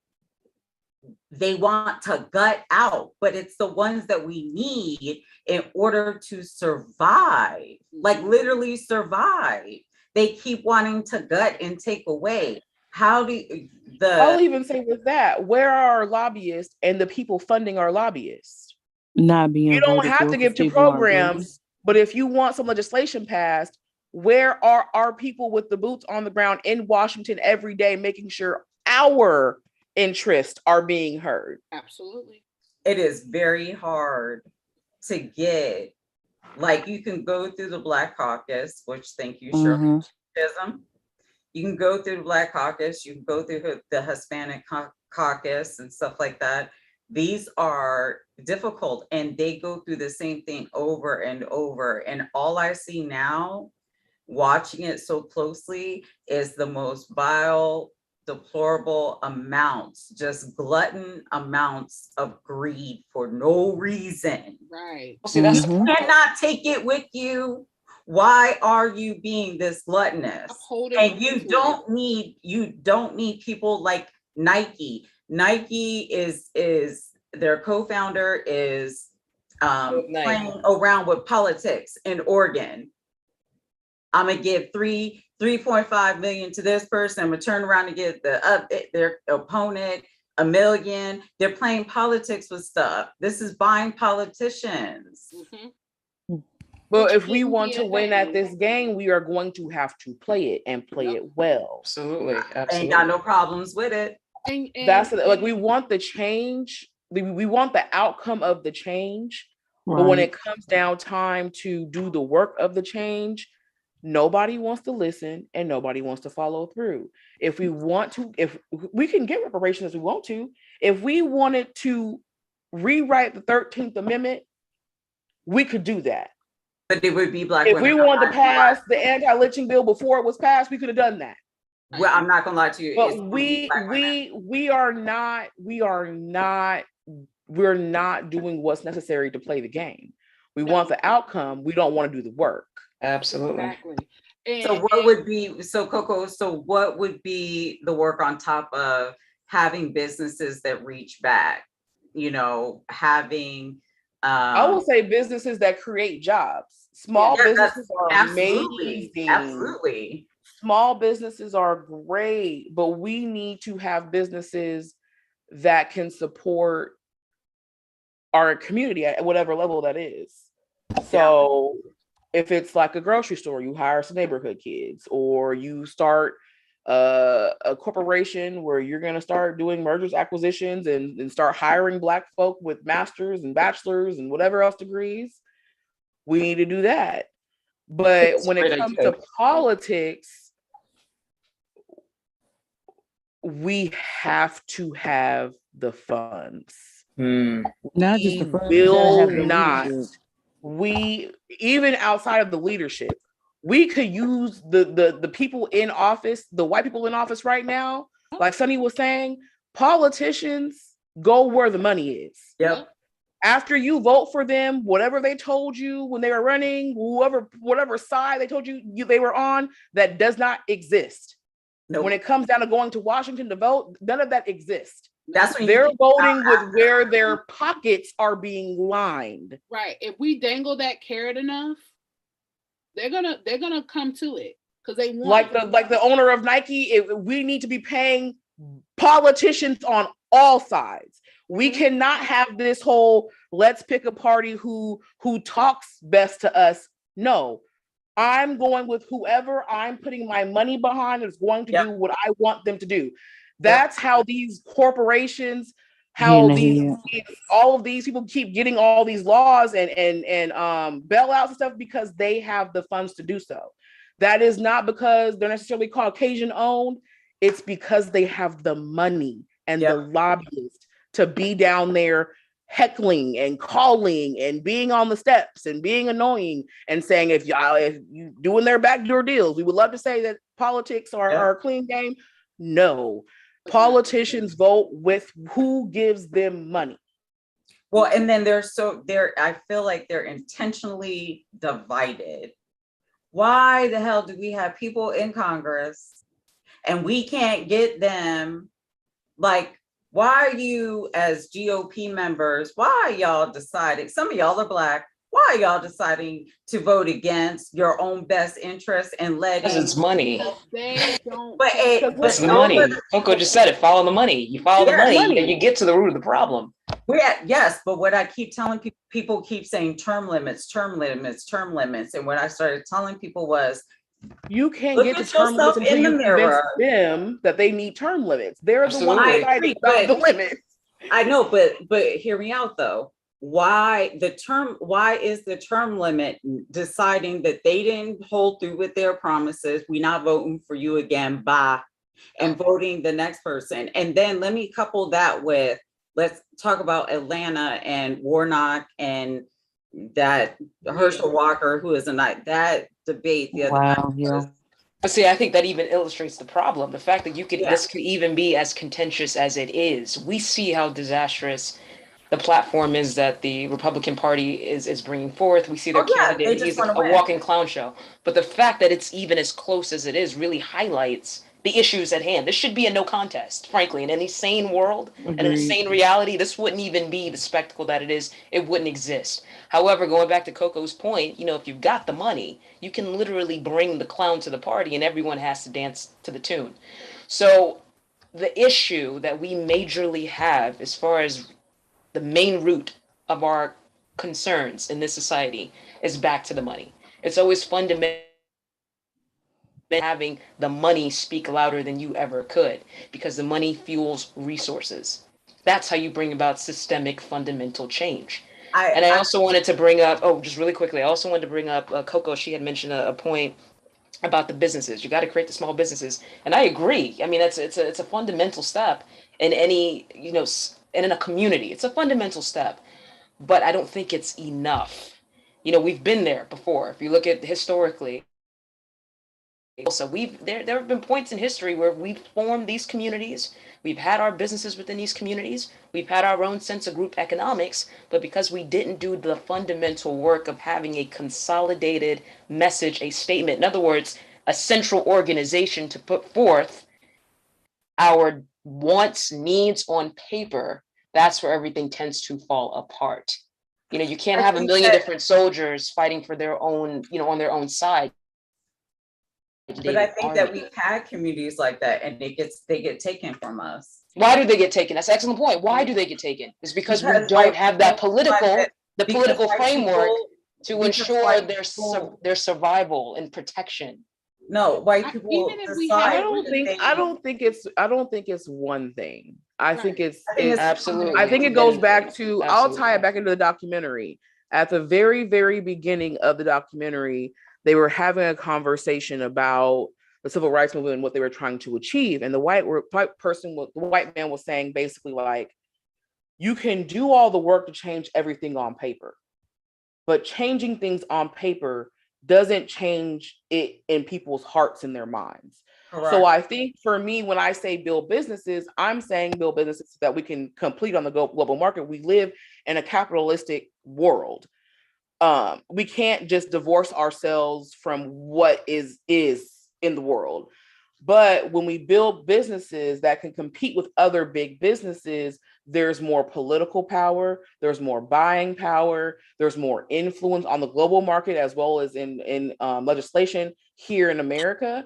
they want to gut out, but it's the ones that we need in order to survive, like literally survive. They keep wanting to gut and take away. I'll even say with that, where are our lobbyists and the people funding our lobbyists? Not being You don't have to give to programs, but if you want some legislation passed, where are our people with the boots on the ground in Washington every day, making sure our interests are being heard? Absolutely. It is very hard to get, like, you can go through the Black Caucus, which, thank you, Shirley. You can go through the Black Caucus, you can go through the Hispanic Caucus and stuff like that. These are difficult, and they go through the same thing over and over. And all I see now, watching it so closely, is the most vile, deplorable amounts, just glutton amounts of greed for no reason. Right. See, that's you cannot take it with you. Why are you being this gluttonous? And you don't need people like Nike. Nike is their co-founder is playing around with politics in Oregon. I'm gonna give 3.5 million to this person. I'm gonna turn around and give their opponent $1 million. They're playing politics with stuff. This is buying politicians. But if we want to win at this game, we are going to have to play it and play it well. Absolutely. Ain't got no problems with it. That's like, we want the change. We want the outcome of the change. But when it comes down time to do the work of the change, nobody wants to listen and nobody wants to follow through. If we want to, if we can get reparations as we want to, if we wanted to rewrite the 13th Amendment, we could do that. But it would be black if women. we wanted to pass the anti-lynching bill before it was passed, we could have done that. Well, I'm not gonna lie to you. But we're not doing what's necessary to play the game. We want the outcome. We don't want to do the work. Absolutely. Exactly. So what would be, so Coco, so what would be the work on top of having businesses that reach back, you know, having I will say businesses that create jobs. Small businesses are amazing. Absolutely. Small businesses are great, but we need to have businesses that can support our community at whatever level that is. So if it's like a grocery store, you hire some neighborhood kids, or you start a corporation where you're going to start doing mergers, acquisitions, and start hiring Black folk with masters and bachelors and whatever else degrees. We need to do that. But when it comes to politics, we have to have the funds. Not just the funds. Will not. We, even outside of the leadership, we could use the people in office, the white people in office right now. Like Sonny was saying, politicians go where the money is. Yep. After you vote for them, whatever they told you when they were running, whatever side they told you they were on, that does not exist. Nope. When it comes down to going to Washington to vote, none of that exists. That's when they're voting with where their pockets are being lined. Right. If we dangle that carrot enough, they're gonna come to it because they want like the owner of Nike. We need to be paying politicians on all sides. We cannot have this whole let's pick a party who talks best to us. No, I'm going with whoever I'm putting my money behind is going to do what I want them to do. That's how these corporations, all of these people keep getting all these laws and bailouts and stuff, because they have the funds to do so. That is not because they're necessarily Caucasian owned. It's because they have the money and the lobbyists to be down there heckling and calling and being on the steps and being annoying and saying, if you doing their backdoor deals, we would love to say that politics are a clean game. No. Politicians vote with who gives them money. Well, and then I feel like they're intentionally divided. Why the hell do we have people in Congress and we can't get them? Like, why are you as GOP members, why are y'all deciding, some of y'all are Black, why are y'all deciding to vote against your own best interest and letting? Because it's money. They don't. But it's the money. Coco just said it. Follow the money. You follow the money, and you get to the root of the problem. Yes, but what I keep telling people keep saying term limits, and what I started telling people was, you can't get to term limits until you convince them that they need term limits. They're the ones deciding about the limits. I know, but hear me out though. Why is the term limit deciding that they didn't hold through with their promises? We're not voting for you again, bye, and voting the next person. And then let me couple that with, let's talk about Atlanta and Warnock and that Herschel Walker, who is that debate the other night. But see, I think that even illustrates the problem. The fact that this could even be as contentious as it is. We see how disastrous the platform is that the Republican Party is bringing forth. We see their candidate, he's a walking clown show. But the fact that it's even as close as it is really highlights the issues at hand. This should be a no contest, frankly. In any sane world and in a sane reality, this wouldn't even be the spectacle that it is. It wouldn't exist. However, going back to Coco's point, if you've got the money, you can literally bring the clown to the party and everyone has to dance to the tune. So the issue that we majorly have as far as the main root of our concerns in this society is back to the money. It's always fundamental having the money speak louder than you ever could, because the money fuels resources. That's how you bring about systemic fundamental change. I also wanted to bring up, just really quickly, I also wanted to bring up Coco. She had mentioned a point about the businesses. You got to create the small businesses, and I agree. I mean, it's a fundamental step in any, and in a community. It's a fundamental step, but I don't think it's enough. We've been there before. If you look at historically, so there have been points in history where we've formed these communities. We've had our businesses within these communities. We've had our own sense of group economics, but because we didn't do the fundamental work of having a consolidated message, a statement, in other words, a central organization to put forth our wants, needs on paper, that's where everything tends to fall apart. You can't have a million different soldiers fighting for their own, on their own side. But I think that we've had communities like that, and they get taken from us. Why do they get taken? That's an excellent point. Why do they get taken? It's because we don't have that political framework to ensure their survival and protection. No, white people decide. I don't think it's one thing. I think it's absolutely. I think it goes back to, I'll tie it back into the documentary. At the very, very beginning of the documentary, they were having a conversation about the civil rights movement and what they were trying to achieve. And the white man was saying basically like, you can do all the work to change everything on paper, but changing things on paper doesn't change it in people's hearts and their minds. Correct. So I think for me, when I say build businesses, I'm saying build businesses that we can complete on the global market. We live in a capitalistic world. We can't just divorce ourselves from what is in the world. But when we build businesses that can compete with other big businesses, there's more political power, there's more buying power, there's more influence on the global market as well as in legislation here in America.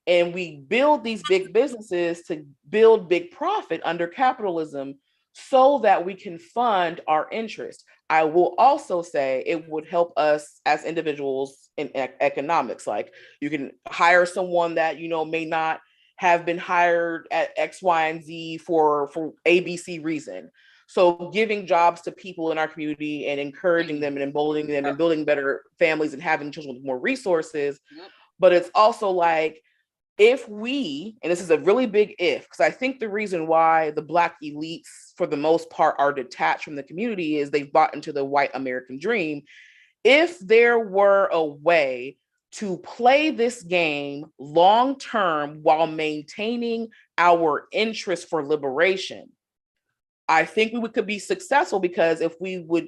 And we build these big businesses to build big profit under capitalism so that we can fund our interests. I will also say it would help us as individuals in economics. Like you can hire someone that, may not have been hired at X, Y, and Z for ABC reason. So giving jobs to people in our community and encouraging them and emboldening them and building better families and having children with more resources. But it's also like, if we, and this is a really big if, because I think the reason why the Black elites, for the most part, are detached from the community is they've bought into the white American dream. If there were a way to play this game long term while maintaining our interest for liberation, I think we could be successful, because if we would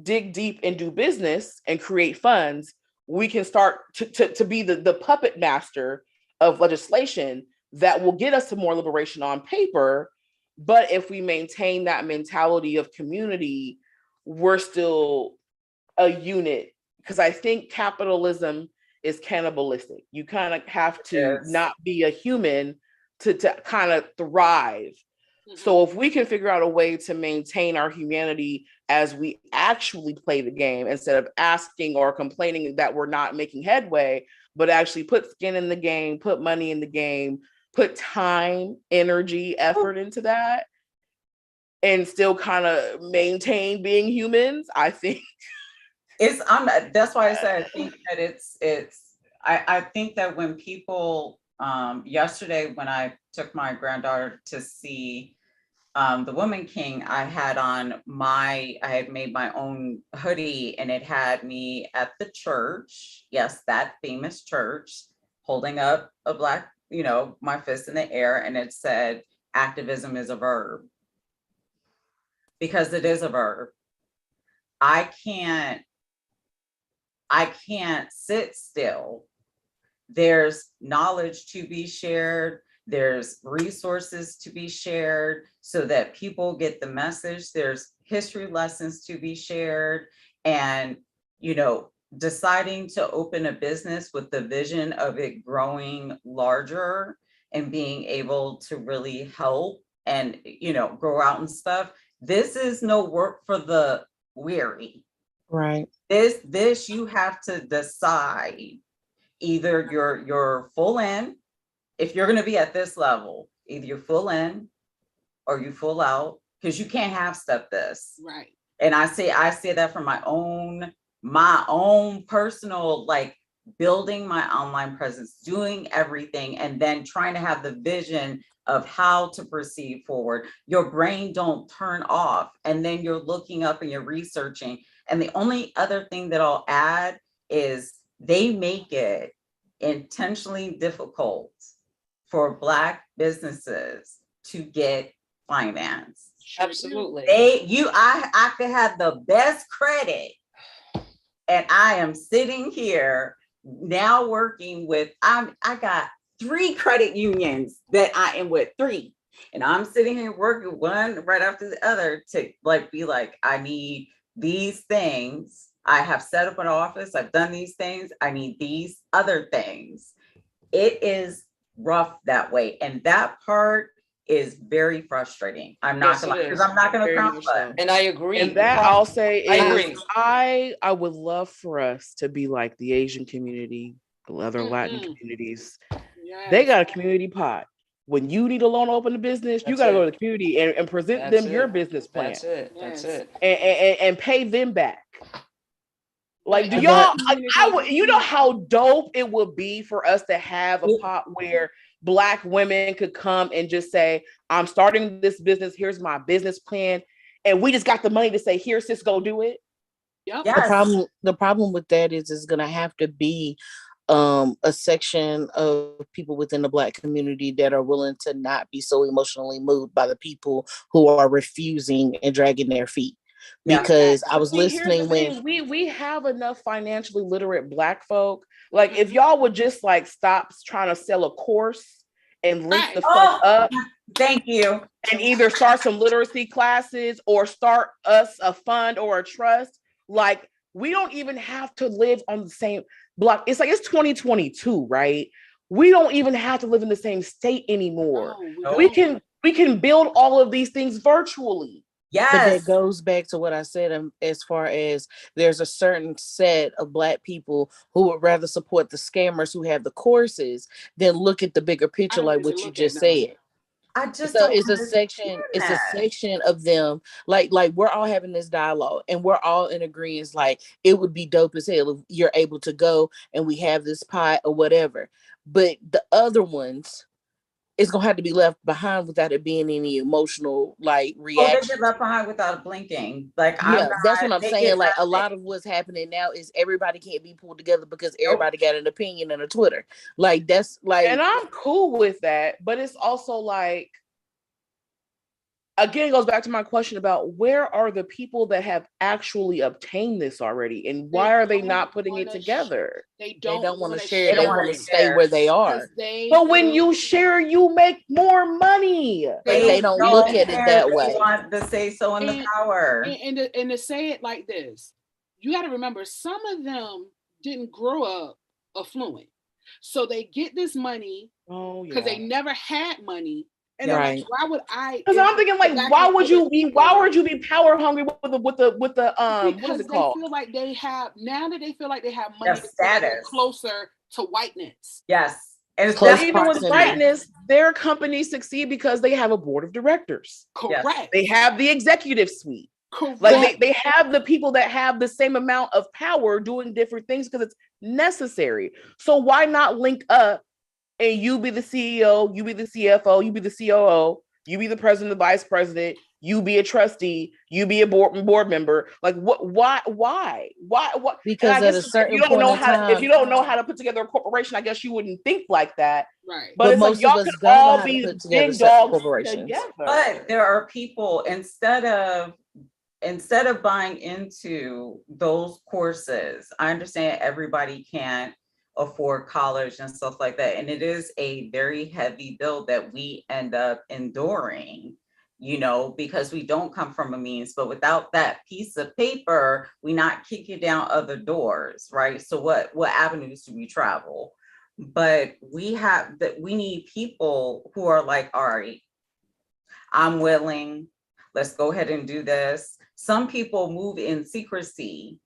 dig deep and do business and create funds, we can start to be the puppet master of legislation that will get us to more liberation on paper. But if we maintain that mentality of community, we're still a unit, because I think capitalism is cannibalistic. You kind of have to not be a human to kind of thrive. So if we can figure out a way to maintain our humanity as we actually play the game, instead of asking or complaining that we're not making headway, but actually put skin in the game, put money in the game, put time, energy, effort into that, and still kind of maintain being humans, I think. That's why I said I think that I think that when people, yesterday when I took my granddaughter to see the Woman King, I had made my own hoodie, and it had me at the church, yes, that famous church, holding up a black, my fist in the air, and it said, "Activism is a verb," because it is a verb. I can't sit still. There's knowledge to be shared. There's resources to be shared so that people get the message. There's history lessons to be shared. And, deciding to open a business with the vision of it growing larger and being able to really help and, grow out and stuff. This is no work for the weary. Right. This you have to decide. Either you're full in, if you're going to be at this level, either you're full in or you full out, because you can't half step this. Right. And I say that from my own personal, like, building my online presence, doing everything, and then trying to have the vision of how to proceed forward. Your brain don't turn off, and then you're looking up and you're researching. And the only other thing that I'll add is they make it intentionally difficult for Black businesses to get finance. Absolutely. I could have the best credit, and I am sitting here now working with, I got 3 credit unions that I am with, 3. And I'm sitting here working one right after the other to be like, I need these things. I have set up an office. I've done these things. I need these other things. It is rough that way. And that part is very frustrating. I'm not Yes, gonna, it because is. I'm not gonna Very come much but so. And I agree. And that I'll say I is agree. I would love for us to be like the Asian community, the other Latin communities. They got a community pot. When you need a loan to open a business, you That's got to it. go to the community and present That's them your it. business plan. That's it. That's it. And pay them back. Like, do And y'all? that I would. You know how dope it would be for us to have a pot where Black women could come and just say, "I'm starting this business. Here's my business plan," and we just got the money to say, "Here, sis, go do it." Yep. The problem with that is it's gonna have to be a section of people within the Black community that are willing to not be so emotionally moved by the people who are refusing and dragging their feet. Because I was See, here's the listening when thing. We have enough financially literate Black folk. Like, if y'all would just like stop trying to sell a course and link the fuck up. Thank you. And either start some literacy classes or start us a fund or a trust. Like, we don't even have to live on the same block. It's like, it's 2022, right? We don't even have to live in the same state anymore. No. We can build all of these things virtually. But that goes back to what I said, as far as there's a certain set of Black people who would rather support the scammers who have the courses than look at the bigger picture, like what you just said. I just So don't it's a understand section, that. of them, like we're all having this dialogue and we're all in agreement, like it would be dope as hell if you're able to go and we have this pot or whatever. But the other ones, it's gonna have to be left behind without it being any emotional They reaction. get left behind without blinking. Like, Yeah, that's what I'm they saying. get Like, a left- lot of what's happening now is everybody can't be pulled together because everybody got an opinion on a Twitter. Like, that's like, and I'm cool with that, but it's also like, again, it goes back to my question about where are the people that have actually obtained this already, and why are they not putting it together? They don't want to share. They They don't want to wanna stay where they are. But when you share, you make more money. But they don't look at it that way. They want the say so and the power. And to say it like this, you got to remember, some of them didn't grow up affluent, so they get this money because they never had money. And they're like, why would I? Because I'm thinking, like, why would you be power hungry with the what is it called? They feel like they have, now that they feel like they have money, status closer to whiteness. Yes. And it's Even with whiteness, their companies succeed because they have a board of directors. Correct. They have the executive suite. Correct. Like, they have the people that have the same amount of power doing different things because it's necessary. So why not link up and you be the CEO, you be the CFO, you be the COO, you be the president, the vice president, you be a trustee, you be a board member. Like, what? Why? Because at a certain if you don't point know in how time, to, if you don't know how to put together a corporation, I guess you wouldn't think like that. Right. But it's most like, of y'all us could don't know all how to be put together big certain dogs corporations. together. But there are people, instead of buying into those courses, I understand everybody can't afford college and stuff like that. And it is a very heavy bill that we end up enduring, because we don't come from a means, but without that piece of paper, we not kick you down other doors, right? So what avenues do we travel? But we need people who are like, all right, I'm willing, let's go ahead and do this. Some people move in secrecy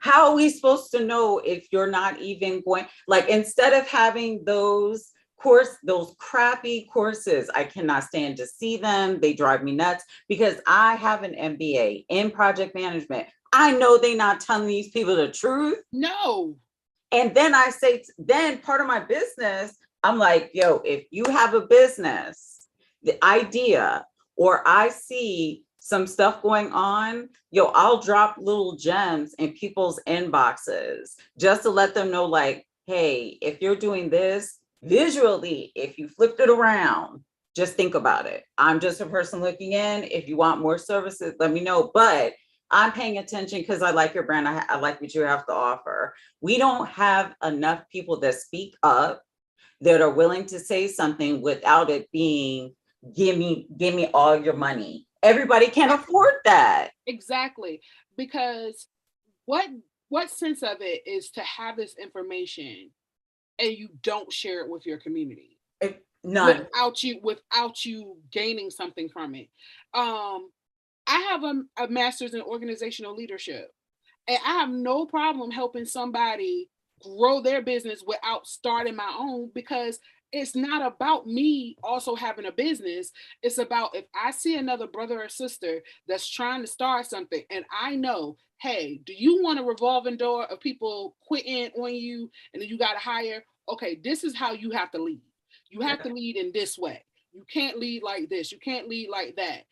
How are we supposed to know if you're not even going, like, instead of having those crappy courses, I cannot stand to see them. They drive me nuts because I have an MBA in project management. I know they're not telling these people the truth. No. And then I say, then part of my business, I'm like, yo, if you have a business, the idea, or I see some stuff going on, yo, I'll drop little gems in people's inboxes just to let them know, like, hey, if you're doing this visually, if you flipped it around, just think about it. I'm just a person looking in. If you want more services, let me know. But I'm paying attention because I like your brand. I like what you have to offer. We don't have enough people that speak up, that are willing to say something without it being, give me all your money. Everybody can't afford that. Exactly. Because what sense of it is to have this information and you don't share it with your community? None. Without you gaining something from it. I have a master's in organizational leadership, and I have no problem helping somebody grow their business without starting my own, because it's not about me also having a business. It's about, if I see another brother or sister that's trying to start something and I know, hey, do you want a revolving door of people quitting on you and then you got to hire? Okay, this is how you have to lead. You have to lead in this way. You can't lead like this. You can't lead like that.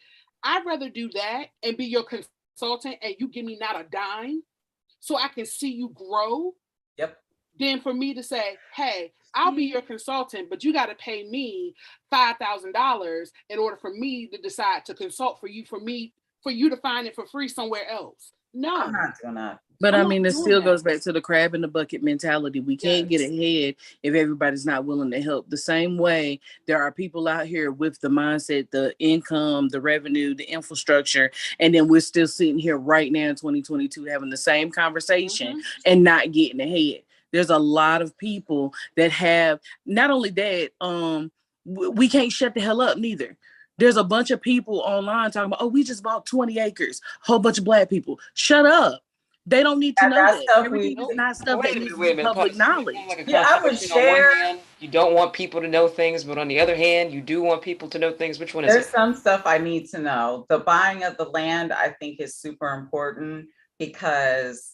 I'd rather do that and be your consultant and you give me not a dime so I can see you grow. Yep. Than for me to say, hey, I'll be your consultant, but you got to pay me $5,000 in order for me to decide to consult for you, for you to find it for free somewhere else. No. I'm not doing that. But I mean, it still goes back to the crab in the bucket mentality. We can't get ahead if everybody's not willing to help. The same way there are people out here with the mindset, the income, the revenue, the infrastructure, and then we're still sitting here right now in 2022 having the same conversation and not getting ahead. There's a lot of people that have, not only that, we can't shut the hell up neither. There's a bunch of people online talking about, oh, we just bought 20 acres, whole bunch of Black people. Shut up. They don't need to know that. Everything is not stuff that needs to be public knowledge. I would share. On one hand, you don't want people to know things, but on the other hand, you do want people to know things. Which one is There's it? some stuff I need to know. The buying of the land, I think, is super important because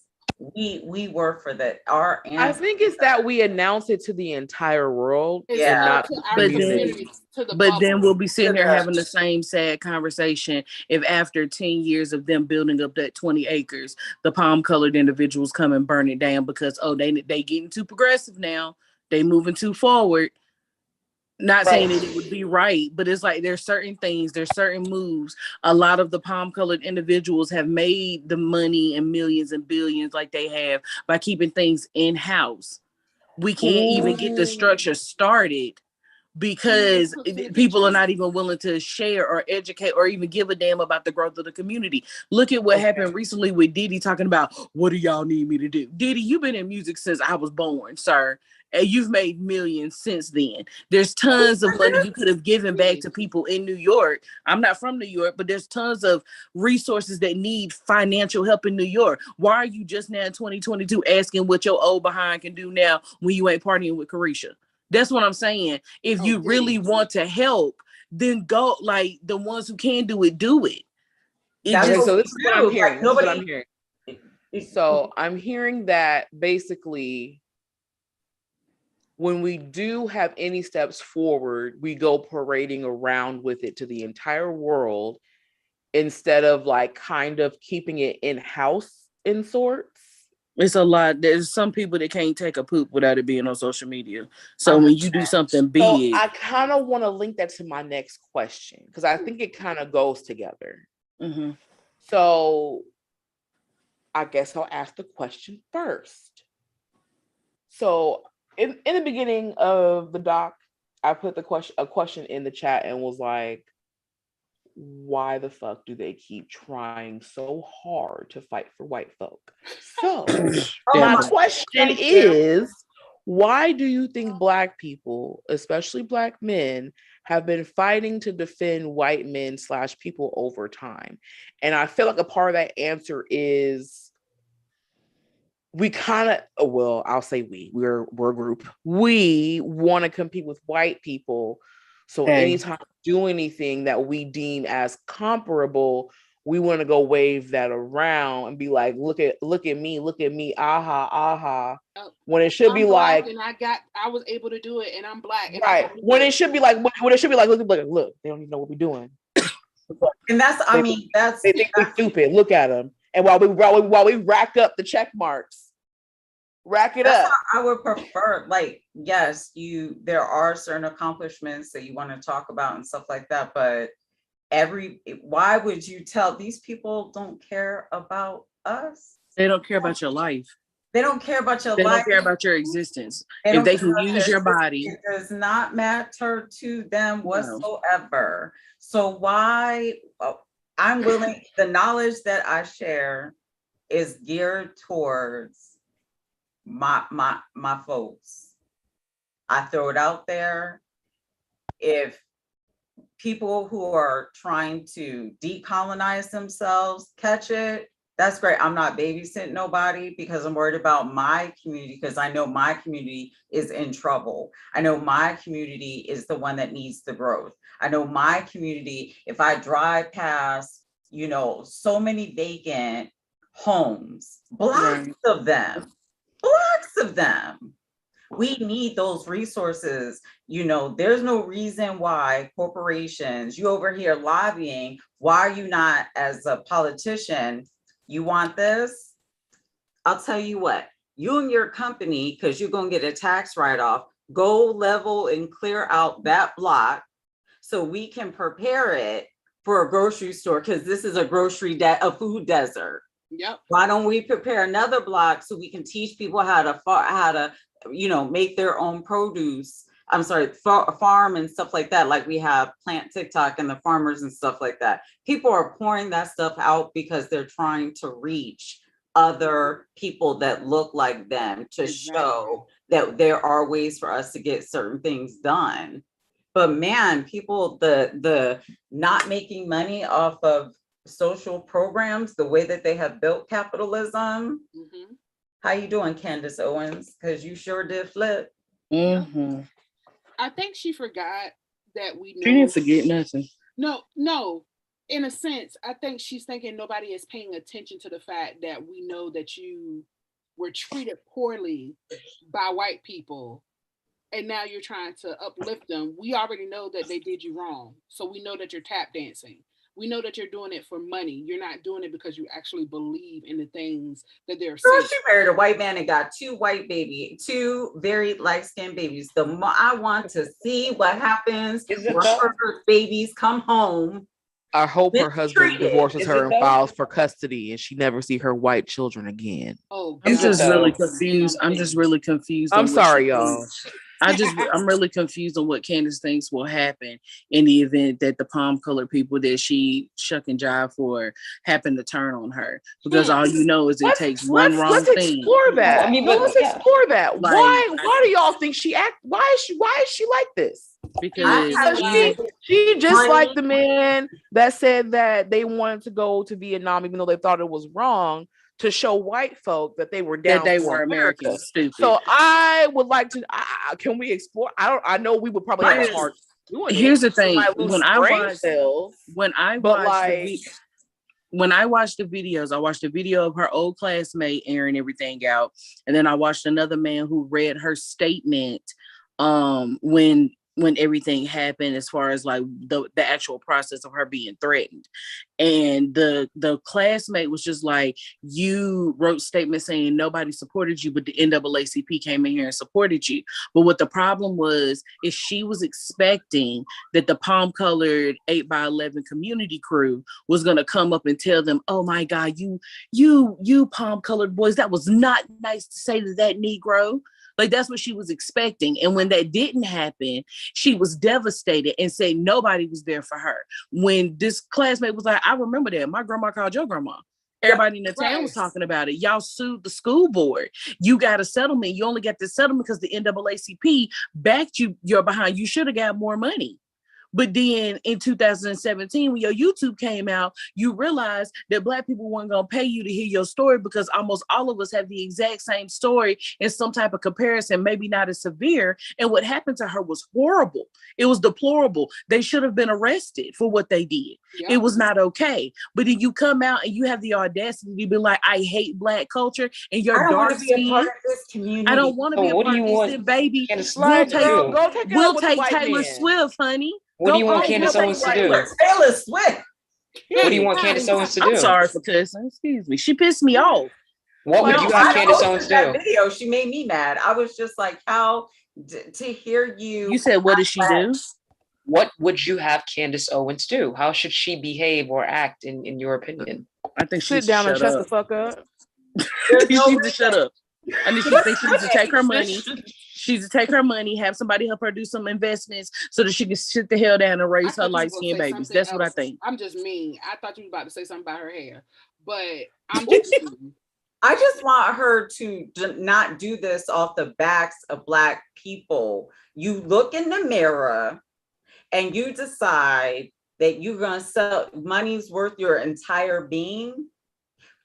we work for that. Our ancestors, I think it's that we announce it to the entire world and not to our community. But then we'll be sitting here having the same sad conversation if after 10 years of them building up that 20 acres, the palm colored individuals come and burn it down because, oh, they getting too progressive now. They moving too forward. Not saying that it would be right, but it's like there's certain things, there's certain moves. A lot of the palm colored individuals have made the money and millions and billions like they have by keeping things in house. We can't even get the structure started because people are not even willing to share or educate or even give a damn about the growth of the community. Look at what happened recently with Diddy talking about, what do y'all need me to do? Diddy, you've been in music since I was born, sir. And you've made millions since then. There's tons of money you could have given back to people in New York. I'm not from New York, but there's tons of resources that need financial help in New York. Why are you just now in 2022 asking what your old behind can do now when you ain't partying with Carisha? That's what I'm saying. If you really want to help, then go, like, the ones who can do it, do it. So this is what I'm hearing. This is what I'm hearing. So I'm hearing that basically when we do have any steps forward, we go parading around with it to the entire world instead of like kind of keeping it in-house in sorts. It's a lot. There's some people that can't take a poop without it being on social media. So when you do something big. So I kind of want to link that to my next question because I think it kind of goes together. Mm-hmm. So I guess I'll ask the question first. So in the beginning of the doc, I put a question in the chat and was like, why the fuck do they keep trying so hard to fight for white folk? So my question is, why do you think Black people, especially Black men, have been fighting to defend white men / people over time? And I feel like a part of that answer is we kind of, well, I'll say we're a group. We want to compete with white people. So anytime we do anything that we deem as comparable, we want to go wave that around and be like, look at me, aha. When it should I'm be black like, and I was able to do it, and I'm black. And right. When it should be like, look, they don't even know what we're doing. And that's, I mean, they think we're stupid. Look at them. And while we rack up the check marks, rack it up. I would prefer, like, yes, there are certain accomplishments that you want to talk about and stuff like that, but why would you tell these people don't care about us? They don't care about your life. They don't care about your life. They don't care about your existence. If they can use your body, it does not matter to them whatsoever. So why? I'm willing. The knowledge that I share is geared towards my folks. I throw it out there. If people who are trying to decolonize themselves catch it, that's great. I'm not babysitting nobody because I'm worried about my community, because I know my community is in trouble. I know my community is the one that needs the growth. I know my community, if I drive past, so many vacant homes, blocks of them. We need those resources. There's no reason why corporations, you over here lobbying, why are you not, as a politician, you want this? I'll tell you what, you and your company, because you're going to get a tax write-off, go level and clear out that block so we can prepare it for a grocery store, because this is a food desert. Yep. Why don't we prepare another block so we can teach people how to make their own produce? I'm sorry, farm and stuff like that. Like we have Plant TikTok and the farmers and stuff like that. People are pouring that stuff out because they're trying to reach other people that look like them to show that there are ways for us to get certain things done. But man, people, the not making money off of social programs, the way that they have built capitalism. Mm-hmm. How you doing, Candace Owens? Because you sure did flip. Mm-hmm. I think she forgot that we know. She didn't forget nothing. No. In a sense, I think she's thinking nobody is paying attention to the fact that we know that you were treated poorly by white people, and now you're trying to uplift them. We already know that they did you wrong. So we know that you're tap dancing. We know that you're doing it for money. You're not doing it because you actually believe in the things that they're saying. She married a white man and got two very light-skinned babies. I want to see what happens when her babies come home. I hope her husband divorces her and files for custody, and she never see her white children again. Oh, I'm just really confused. I'm sorry, y'all. I'm really confused on what Candace thinks will happen in the event that the palm colored people that she shuck and jive for happen to turn on her, because all you know is it takes one wrong thing. Let's explore that. Let's explore that. Like, why do y'all think she act? Why is she like this? Because she just like the man that said that they wanted to go to Vietnam even though they thought it was wrong, to show white folk that they were down, that they were Americans. Stupid. So I would like to. Can we explore? I know we would probably have a hard. Here's the thing: when I watched the videos, I watched a video of her old classmate airing everything out, and then I watched another man who read her statement when everything happened, as far as like the actual process of her being threatened. And the classmate was just like, you wrote statements saying nobody supported you, but the NAACP came in here and supported you. But what the problem was is she was expecting that the palm colored 8x11 community crew was going to come up and tell them, oh my God, you palm colored boys, that was not nice to say to that Negro. Like, that's what she was expecting. And when that didn't happen, she was devastated and said nobody was there for her. When this classmate was like, I remember that. My grandma called your grandma. Everybody in the town was talking about it. Y'all sued the school board. You got a settlement. You only got the settlement because the NAACP backed you. You're behind. You should have got more money. But then in 2017, when your YouTube came out, you realized that Black people weren't going to pay you to hear your story because almost all of us have the exact same story in some type of comparison, maybe not as severe. And what happened to her was horrible. It was deplorable. They should have been arrested for what they did. It was not okay. But then you come out and you have the audacity to be like, I hate Black culture, and you're dark skin. I don't want to be a part of this, then, baby. We'll take Taylor Swift, honey. What do you want Candace Owens to do? Taylor Swift. What do you want Candace Owens to do? I'm sorry for cussing. Excuse me. She pissed me off. What would you have Candace Owens do? That video, she made me mad. I was just like, how to hear you. You said, what did she do? What would you have Candace Owens do? How should she behave or act in your opinion? I think sit down and shut the fuck up. She needs to shut up. I think she needs to take her money. She needs to take her money, have somebody help her do some investments so that she can sit the hell down and raise her light-skinned babies. That's what I think. I'm just mean. I thought you were about to say something about her hair, but I'm just mean. I just want her to not do this off the backs of Black people. You look in the mirror and you decide that you're going to sell money's worth your entire being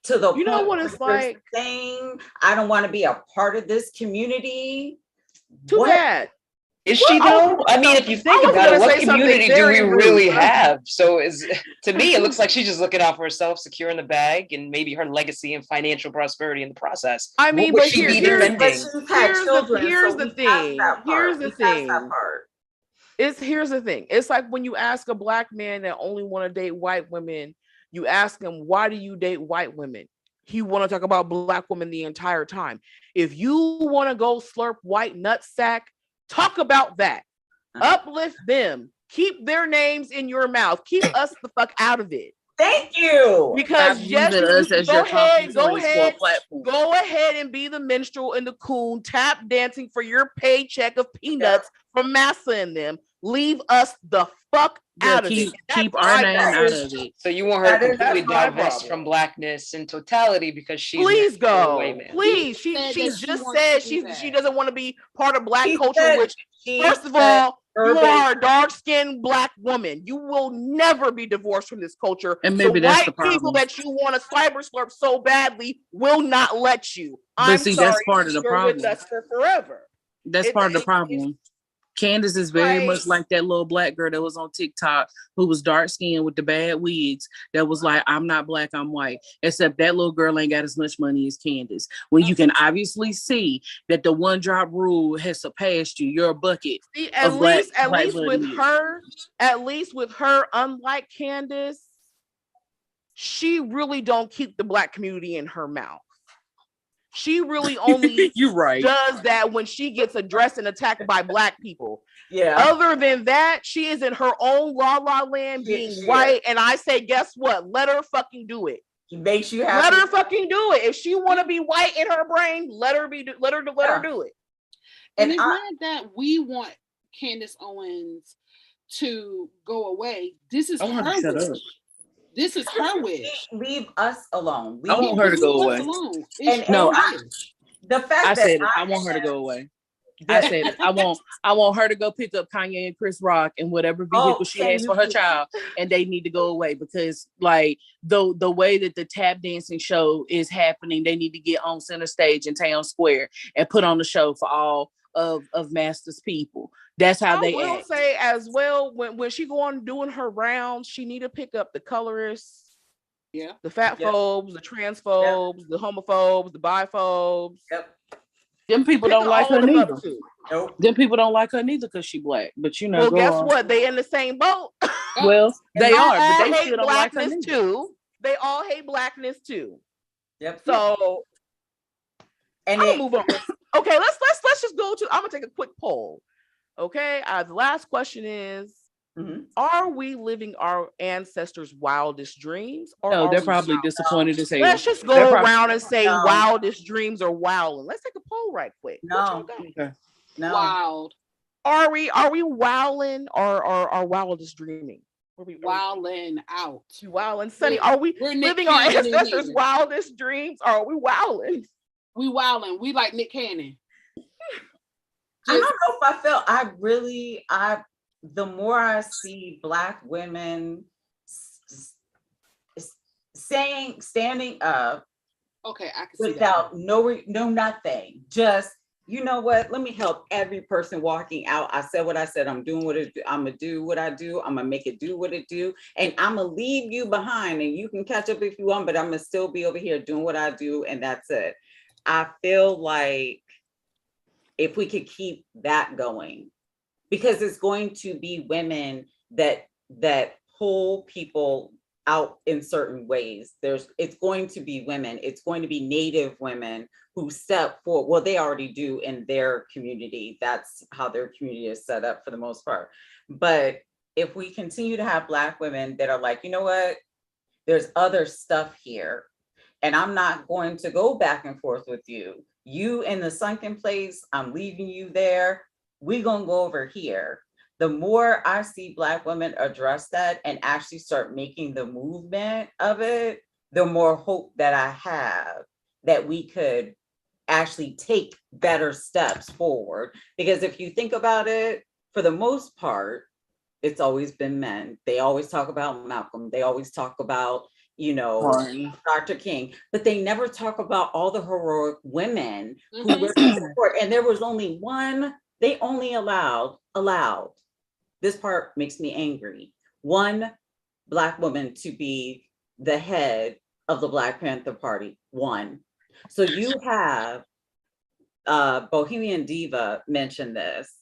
to the you know what it's like saying, I don't want to be a part of this community. Too bad. Is she though? I mean, if you think about it, what community do we really have? So to me, it looks like she's just looking out for herself, securing the bag, and maybe her legacy and financial prosperity in the process. I mean, what but would she be here's defending? the thing. It's like when you ask a Black man that only want to date white women, you ask him, why do you date white women? He want to talk about Black women the entire time. If you want to go slurp white nutsack, talk about that. Uplift them. Keep their names in your mouth. Keep us the fuck out of it. Thank you. Because yes, go ahead and be the minstrel and the coon tap dancing for your paycheck of peanuts from Massa and them. Leave us the fuck out of it. Keep our name out of it. So you want her to completely divest from Blackness in totality because she's please go. Please. She just said she doesn't want to be part of Black culture, which first of all, you are a dark-skinned Black woman. You will never be divorced from this culture. And maybe the that's white people that you want to cyber slurp so badly will not let you. But see, that's part of the problem. With us for forever. That's part of the problem. Candace is very much like that little Black girl that was on TikTok who was dark skinned with the bad wigs that was like, I'm not Black, I'm white. Except that little girl ain't got as much money as Candace. When you can obviously see that the one drop rule has surpassed you. You're a bucket. See, at least with her, unlike Candace, she really don't keep the Black community in her mouth. She really only does that when she gets addressed and attacked by Black people. Yeah. Other than that, she is in her own la land being white. And I say, guess what? Let her fucking do it. She makes you happy. Let her fucking do it. If she want to be white in her brain, let her do it. And it's not that we want Candace Owens to go away. This is her wish. This is her wish. Leave us alone. I want her to go away. The fact I that said I want her to go away. I said it. I want her to go pick up Kanye and Chris Rock and whatever vehicle she has for her child, and they need to go away because like the way that the tap dancing show is happening, they need to get on center stage in Town Square and put on the show for all of Master's people. That's how they will act. say as well when she go on doing her rounds, she need to pick up the colorists, the fat phobes, the transphobes, the homophobes, the biphobes. Them people don't like her neither. Them people don't like her neither because she Black. But you know, well, guess what? They in the same boat. Well, they are, but they still don't like her Blackness too. They all hate Blackness too. Yep. So, and I'm gonna move on. Okay, let's just go to. I'm gonna take a quick poll. Okay, the last question is: are we living our ancestors' wildest dreams? Or no, they're probably disappointed as hell. Let's just go around and say wildest dreams or wilding. Let's take a poll right quick. No. Wild. Are we wilding or wildest dreaming? Wilding out. Wilding, Sunny. Are we living our ancestors' wildest dreams or are we wilding? We wilding. We like Nick Cannon. I don't know if I felt the more I see Black women standing up. Okay, I can see without no nothing. Just, you know what? Let me help every person walking out. I said what I said. I'm doing what I'm gonna do what I do. I'm gonna make it do what it do, and I'm gonna leave you behind. And you can catch up if you want, but I'm gonna still be over here doing what I do, and that's it. I feel like if we could keep that going, because it's going to be women that pull people out in certain ways. It's going to be women, it's going to be Native women who step forward. Well, they already do in their community. That's how their community is set up for the most part. But if we continue to have Black women that are like, you know what, there's other stuff here, and I'm not going to go back and forth with you. You in the sunken place, I'm leaving you there. We're gonna go over here. The more I see Black women address that and actually start making the movement of it, the more hope that I have that we could actually take better steps forward. Because if you think about it, for the most part, it's always been men. They always talk about Malcolm. They always talk about, Dr. King, but they never talk about all the heroic women who were in support. And there was only one, they only allowed, this part makes me angry, one Black woman to be the head of the Black Panther Party, one. So you have Bohemian Diva mentioned this.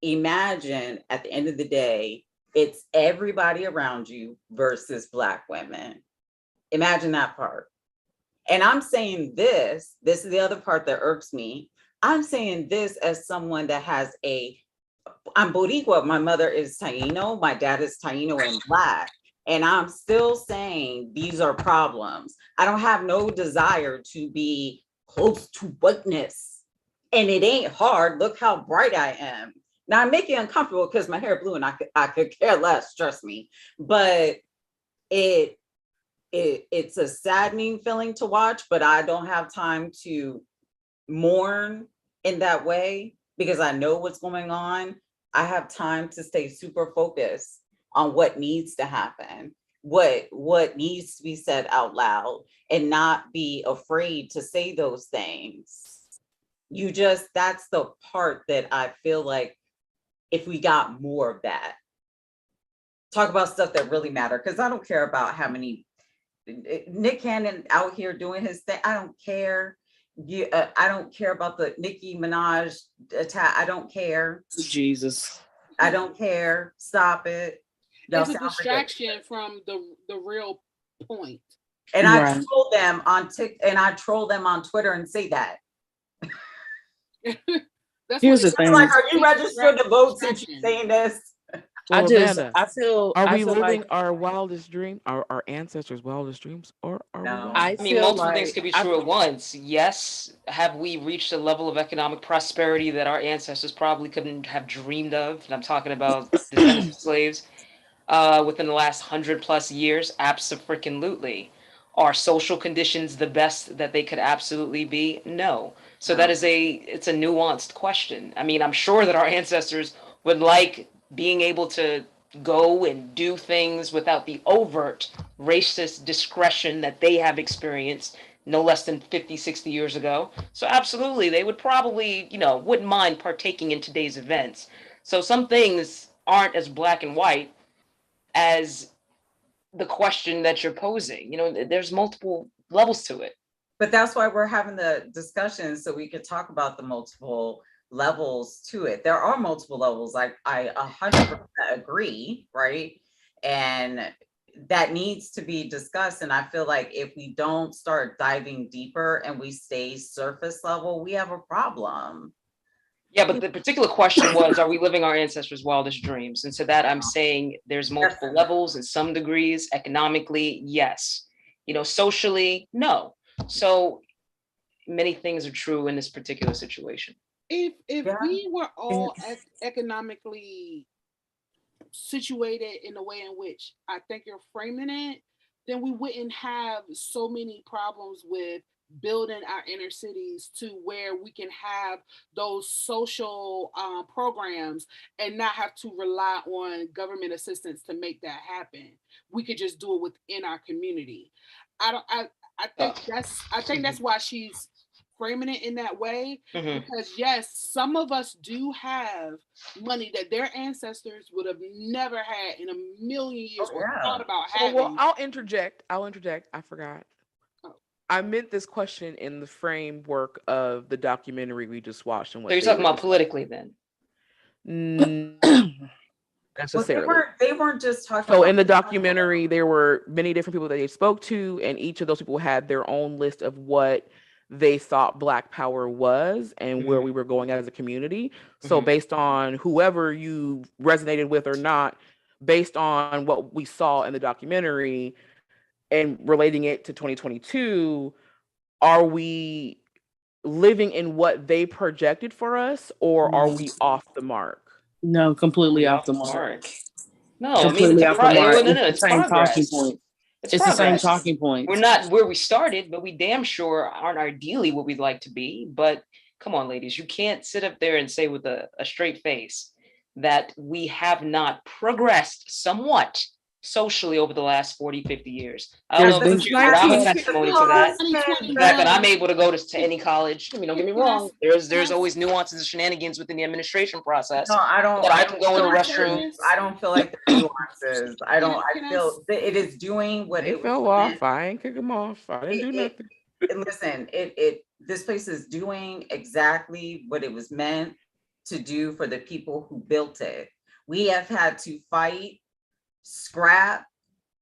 Imagine at the end of the day, it's everybody around you versus Black women. Imagine that part. And I'm saying this is the other part that irks me. I'm saying this as someone that has I'm Boricua, my mother is Taino, my dad is Taino and Black. And I'm still saying these are problems. I don't have no desire to be close to whiteness. And it ain't hard. Look how bright I am. Now I make you uncomfortable because my hair blue and I could care less, trust me. But it's a saddening feeling to watch, but I don't have time to mourn in that way because I know what's going on. I have time to stay super focused on what needs to happen, what needs to be said out loud, and not be afraid to say those things. That's the part that I feel like if we got more of that, talk about stuff that really matter. Because I don't care about how many Nick Cannon out here doing his thing. I don't care. I don't care about the Nicki Minaj attack. I don't care. Jesus. I don't care. Stop it. It's a distraction from the real point. And I troll them on troll them on Twitter and say that. Here's the thing. Like, are you registered to vote since you're saying this? Well, Amanda, are we living like our wildest dream, our ancestors' wildest dreams, or are no? I mean, multiple things could be true at once. Yes, have we reached a level of economic prosperity that our ancestors probably couldn't have dreamed of? And I'm talking about descendants of slaves within the last 100+ years. Abso-freaking-lutely. Are social conditions the best that they could absolutely be? No. So that is it's a nuanced question. I mean, I'm sure that our ancestors would like being able to go and do things without the overt racist discretion that they have experienced no less than 50, 60 years ago. So absolutely, they would probably, wouldn't mind partaking in today's events. So some things aren't as black and white as the question that you're posing. There's multiple levels to it. But that's why we're having the discussion, so we could talk about the multiple levels to it. There are multiple levels. I 100% agree, right? And that needs to be discussed. And I feel like if we don't start diving deeper and we stay surface level, we have a problem. Yeah, but the particular question was, are we living our ancestors' wildest dreams? And to that, I'm saying there's multiple levels in some degrees. Economically, yes. Socially, no. So many things are true in this particular situation. If we were all economically situated in the way in which I think you're framing it, then we wouldn't have so many problems with building our inner cities to where we can have those social programs and not have to rely on government assistance to make that happen. We could just do it within our community. I think that's why she's framing it in that way, because yes, some of us do have money that their ancestors would have never had in a million years or thought about having. Well, I'll interject. I forgot. I meant this question in the framework of the documentary we just watched. And what So you're talking about politically then? Necessarily. Well, they weren't just talking So about in the documentary, there were many different people that they spoke to, and each of those people had their own list of what they thought Black Power was and where we were going as a community. So based on whoever you resonated with or not, based on what we saw in the documentary and relating it to 2022, are we living in what they projected for us, or are we off the mark? No, completely off the mark. No, completely off the mark. It's the same progress. talking point. It's the progress. same talking point. We're not where we started, but we damn sure aren't ideally what we'd like to be. But come on, ladies, you can't sit up there and say with a straight face that we have not progressed somewhat socially over the last 40, 50 years. I don't know if I'm a testimony to that. The fact that I'm able to go to any college. I mean, don't get me wrong. There's always nuances and shenanigans within the administration process. No, I don't. But I can go in the restroom. I don't feel like the nuances. I feel that it is doing what it fell off. I ain't kick them off. I didn't do nothing. Listen, this place is doing exactly what it was meant to do for the people who built it. We have had to fight, scrap,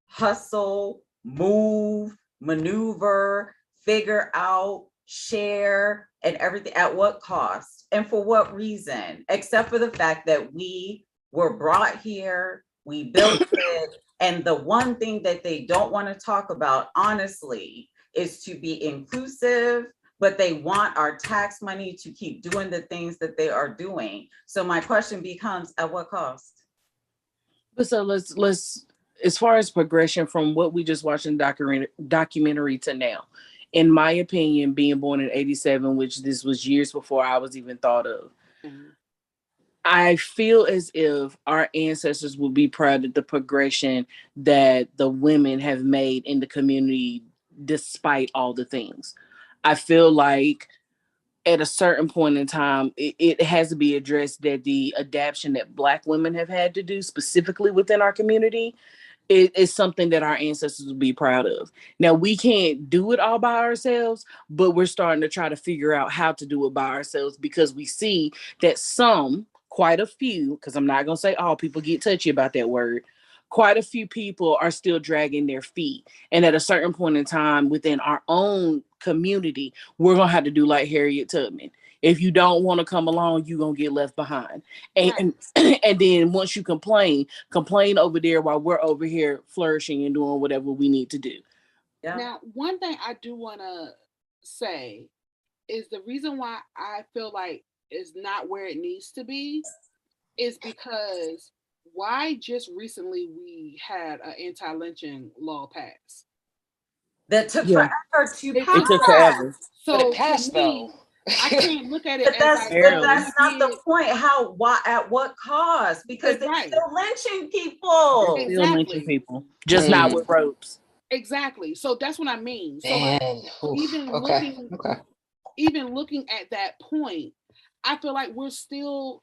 hustle, move, maneuver, figure out, share, and everything. At what cost and for what reason? Except for the fact that we were brought here, we built it, and the one thing that they don't want to talk about, honestly, is to be inclusive, but they want our tax money to keep doing the things that they are doing. So my question becomes, at what cost? So let's as far as progression from what we just watched in documentary to now, in my opinion, being born in 87, which this was years before I was even thought of, I feel as if our ancestors will be proud of the progression that the women have made in the community despite all the things. I feel like at a certain point in time, it has to be addressed that the adaptation that Black women have had to do specifically within our community is something that our ancestors will be proud of. Now, we can't do it all by ourselves, but we're starting to try to figure out how to do it by ourselves, because we see that quite a few, because I'm not going to say all, people get touchy about that word, quite a few people are still dragging their feet. And at a certain point in time within our own community, we're going to have to do like Harriet Tubman. If you don't want to come along, you're going to get left behind. And then once you complain over there while we're over here flourishing and doing whatever we need to do. Yeah. Now, one thing I do want to say is the reason why I feel like it's not where it needs to be is because why just recently we had an anti-lynching law passed? That took forever to pass. It took forever. So but it passed though. I can't look at it but that's not the point. At what cost? Because they're still lynching people. They're still lynching people. Just not with ropes. Exactly. So that's what I mean. So like, even looking at that point, I feel like we're still,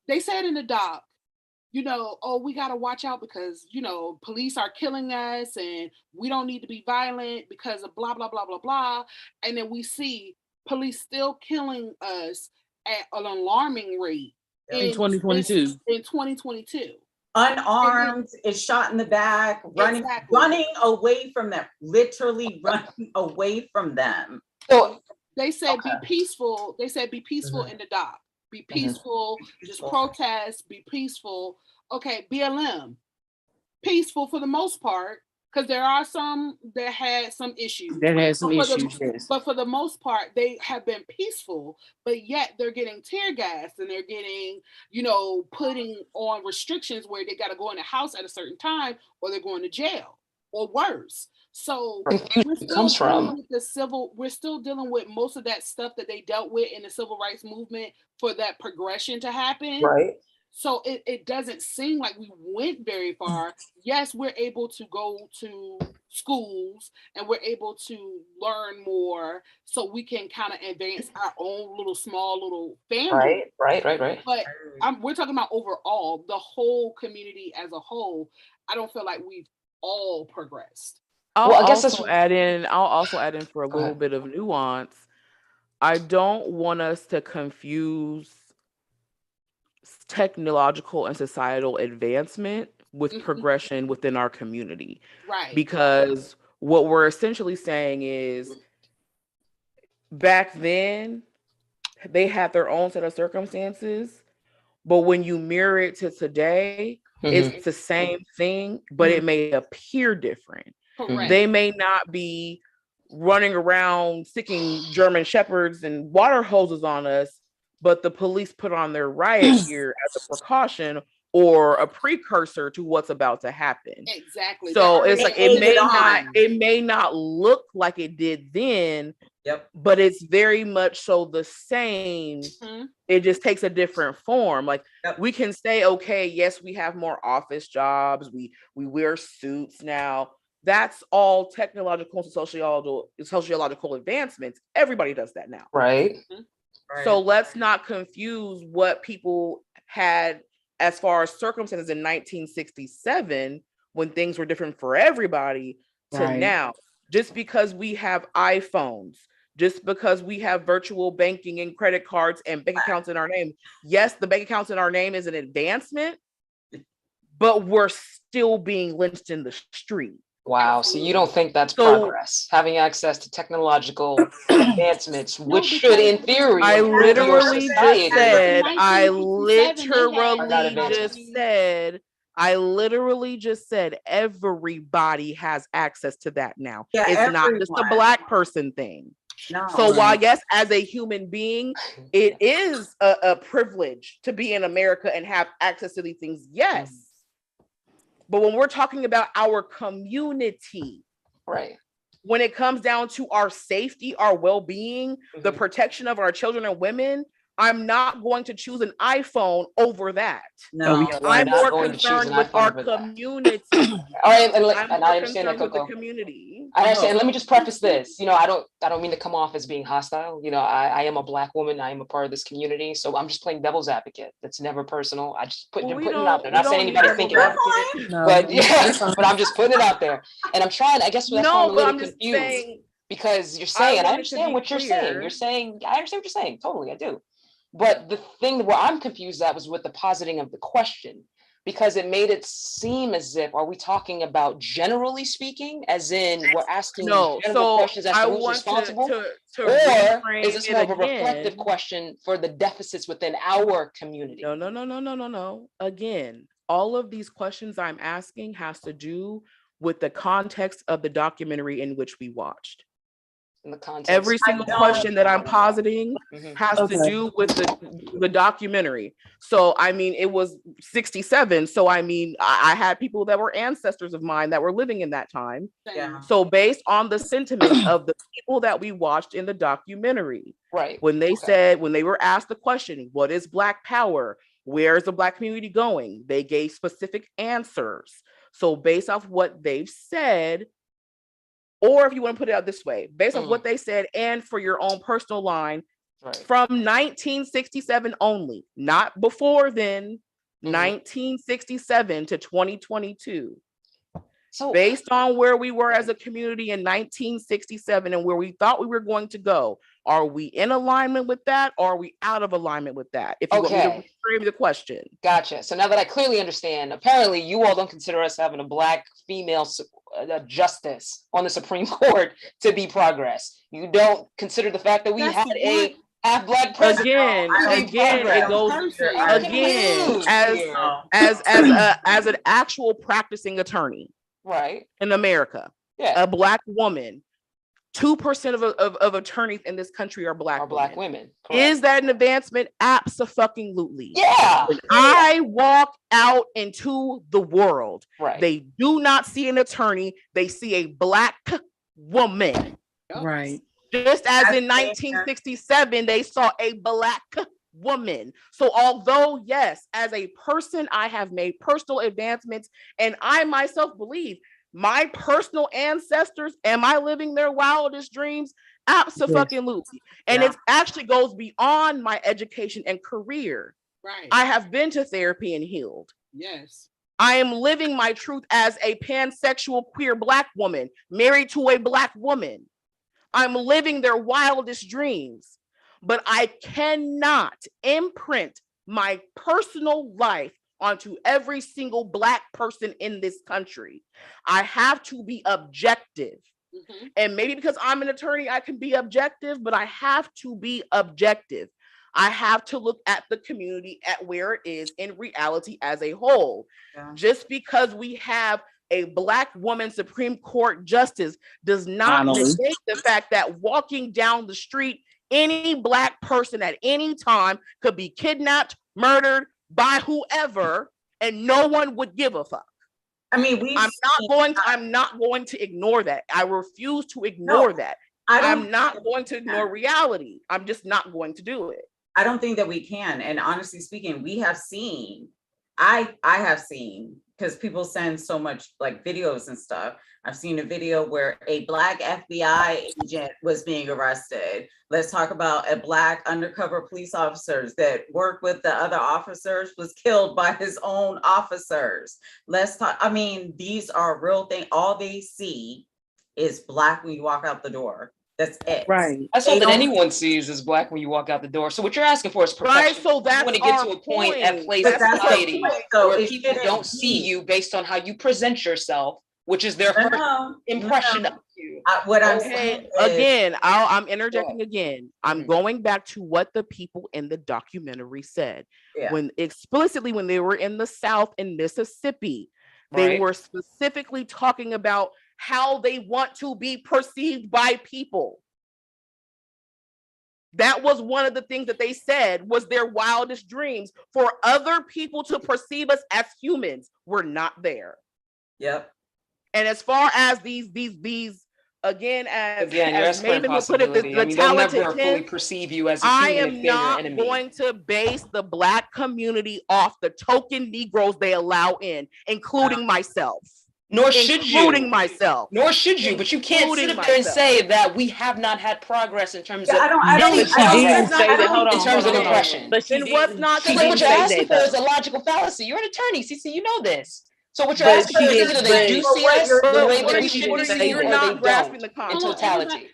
they said in the doc, we got to watch out because, police are killing us and we don't need to be violent because of blah, blah, blah, blah, blah. And then we see police still killing us at an alarming rate in 2022. Unarmed, is shot in the back, running away from them, literally running away from them. So they said be peaceful. They said be peaceful in the dock. Be peaceful, just protest, be peaceful. Okay, BLM, peaceful for the most part, because there are some that had some issues. Yes. But for the most part, they have been peaceful, but yet they're getting tear gassed and they're getting, putting on restrictions where they got to go in the house at a certain time or they're going to jail. or worse. So Confusion we're still comes dealing from. with we're still dealing with most of that stuff that they dealt with in the civil rights movement for that progression to happen. Right. So it doesn't seem like we went very far. Yes, we're able to go to schools and we're able to learn more so we can kind of advance our own small little family. Right. But we're talking about overall, the whole community as a whole. I don't feel like we've all progressed. I'll also add in for a little bit of nuance. I don't want us to confuse technological and societal advancement with progression within our community. Right. Because what we're essentially saying is back then they had their own set of circumstances, but when you mirror it to today, it's the same thing, but it may appear different. Correct. They may not be running around sticking German shepherds and water hoses on us, but the police put on their riot gear as a precaution or a precursor to what's about to happen. Exactly. So it's like it may not look like it did then, but it's very much so the same. It just takes a different form. Like we can say, okay, yes, we have more office jobs, we wear suits now. That's all technological and sociological advancements. Everybody does that now. Right. So let's not confuse what people had as far as circumstances in 1967 when things were different for everybody to now. Just because we have iPhones, just because we have virtual banking and credit cards and bank accounts in our name. Yes, the bank accounts in our name is an advancement, but we're still being lynched in the street. Wow. So you don't think that's progress? Having access to technological advancements, which should, in theory, I literally just said everybody has access to that now. Yeah, it's not just a Black person thing. No. So while yes, as a human being, it is a privilege to be in America and have access to these things. Yes. But when we're talking about our community, right? When it comes down to our safety, our well-being, the protection of our children and women, I'm not going to choose an iPhone over that. No, I'm more concerned with our community. All right, and I understand that, Coco. Community. I understand. Let me just preface this. I don't mean to come off as being hostile. I am a Black woman. I am a part of this community, so I'm just playing devil's advocate. That's never personal. I just putting it out there. Not saying anybody's thinking that, but I'm just putting it out there. And I'm trying. I guess that's why I'm a little confused because you're saying. I understand what you're saying. You're saying. I understand what you're saying. Totally, I do. But the thing where I'm confused at was with the positing of the question, because it made it seem as if, are we talking about generally speaking, as in we're asking general questions as to who's responsible, or is this more of a reflective question for the deficits within our community? No. Again, all of these questions I'm asking has to do with the context of the documentary in which we watched. In the context. Every single question that I'm positing has to do with the documentary. So, I mean, it was 67. So, I mean, I had people that were ancestors of mine that were living in that time. Yeah. So, based on the sentiment of the people that we watched in the documentary, right? When they said, when they were asked the question, what is Black power? Where is the Black community going? They gave specific answers. So, based off what they've said, or if you want to put it out this way, based on what they said, and for your own personal line, from 1967 only, not before then, 1967 to 2022. So based on where we were as a community in 1967 and where we thought we were going to go, are we in alignment with that, or are we out of alignment with that? If you want me to reframe the question. Gotcha. So now that I clearly understand, apparently you all don't consider us having a Black female justice on the Supreme Court to be progress. You don't consider the fact that we had a half-Black president. Again, it goes as an actual practicing attorney, right, in America, a Black woman. 2% of attorneys in this country are black women. Is that an advancement? Absolutely. Yeah. When I walk out into the world, right, they do not see an attorney, they see a black woman. Right. Just as in 1967, they saw a black woman. So although, yes, as a person, I have made personal advancements, and I myself believe my personal ancestors, am I living their wildest dreams? Absolutely. And it actually goes beyond my education and career. Right. I have been to therapy and healed. Yes. I am living my truth as a pansexual queer black woman, married to a black woman. I'm living their wildest dreams, but I cannot imprint my personal life onto every single black person in this country. I have to be objective. Mm-hmm. And maybe because I'm an attorney, I can be objective, but I have to be objective. I have to look at the community at where it is in reality as a whole. Yeah. Just because we have a black woman Supreme Court justice does not negate the fact that walking down the street, any black person at any time could be kidnapped, murdered by whoever, and no one would give a fuck. I mean, I'm not going to ignore that. I refuse to ignore that. I'm not going to ignore reality. I'm just not going to do it. I don't think that we can. And honestly speaking, we have seen, I have seen, because people send so much like videos and stuff. I've seen a video where a black FBI agent was being arrested. Let's talk about a black undercover police officer that worked with the other officers was killed by his own officers. Let's talk, I mean, these are real things. All they see is black when you walk out the door. That's it. Right. That's all that anyone sees is black when you walk out the door. So what you're asking for is protection. Right. So that's you want to get to a point at place in society where people don't see you based on how you present yourself, which is their first impression of you. What I'm saying again, I'm interjecting again. I'm going back to what the people in the documentary said. When explicitly when they were in the South in Mississippi, they were specifically talking about how they want to be perceived by people. That was one of the things that they said was their wildest dreams, for other people to perceive us as humans. We're not there. Yep. And as far as these again, as Maven would put it, the talented never fully perceive you as a human. I am not going to base the black community off the token Negroes they allow in, including myself. Nor should you. Including myself. Nor should you. But you can't sit up there and say that we have not had progress in terms of oppression. But then what's not? What you're asking for is a logical fallacy. You're an attorney, CC. You know this. So what you're asking for is either they do see us the way that we should see you, or they don't in totality.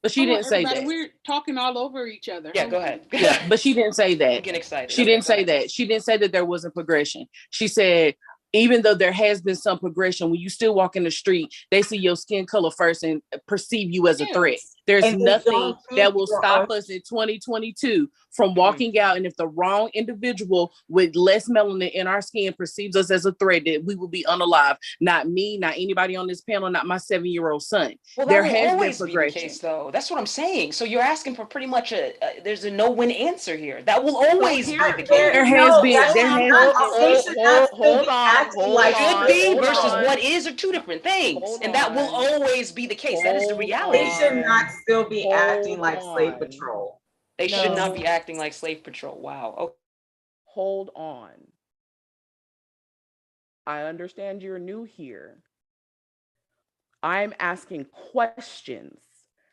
But she didn't say that. We're talking all over each other. Yeah, go ahead. Yeah, but she didn't say that. I'm getting excited. She didn't say that. She didn't say that there wasn't progression. She said, even though there has been some progression, when you still walk in the street, they see your skin color first and perceive you as a threat. There's nothing that will stop us in 2022 from walking out. And if the wrong individual with less melanin in our skin perceives us as a threat, that we will be unalive. Not me, not anybody on this panel, not my 7-year-old son. Well, there has been progression. Be the case, though. That's what I'm saying. So you're asking for pretty much there's a no-win answer here. That will always be the case. There has been. Hold on. Should be versus what is are two different things. And that will always be the case. That is the reality. They should not still be acting like slave patrol. They should not be acting like slave patrol. Wow. Okay. Hold on. I understand you're new here. I'm asking questions.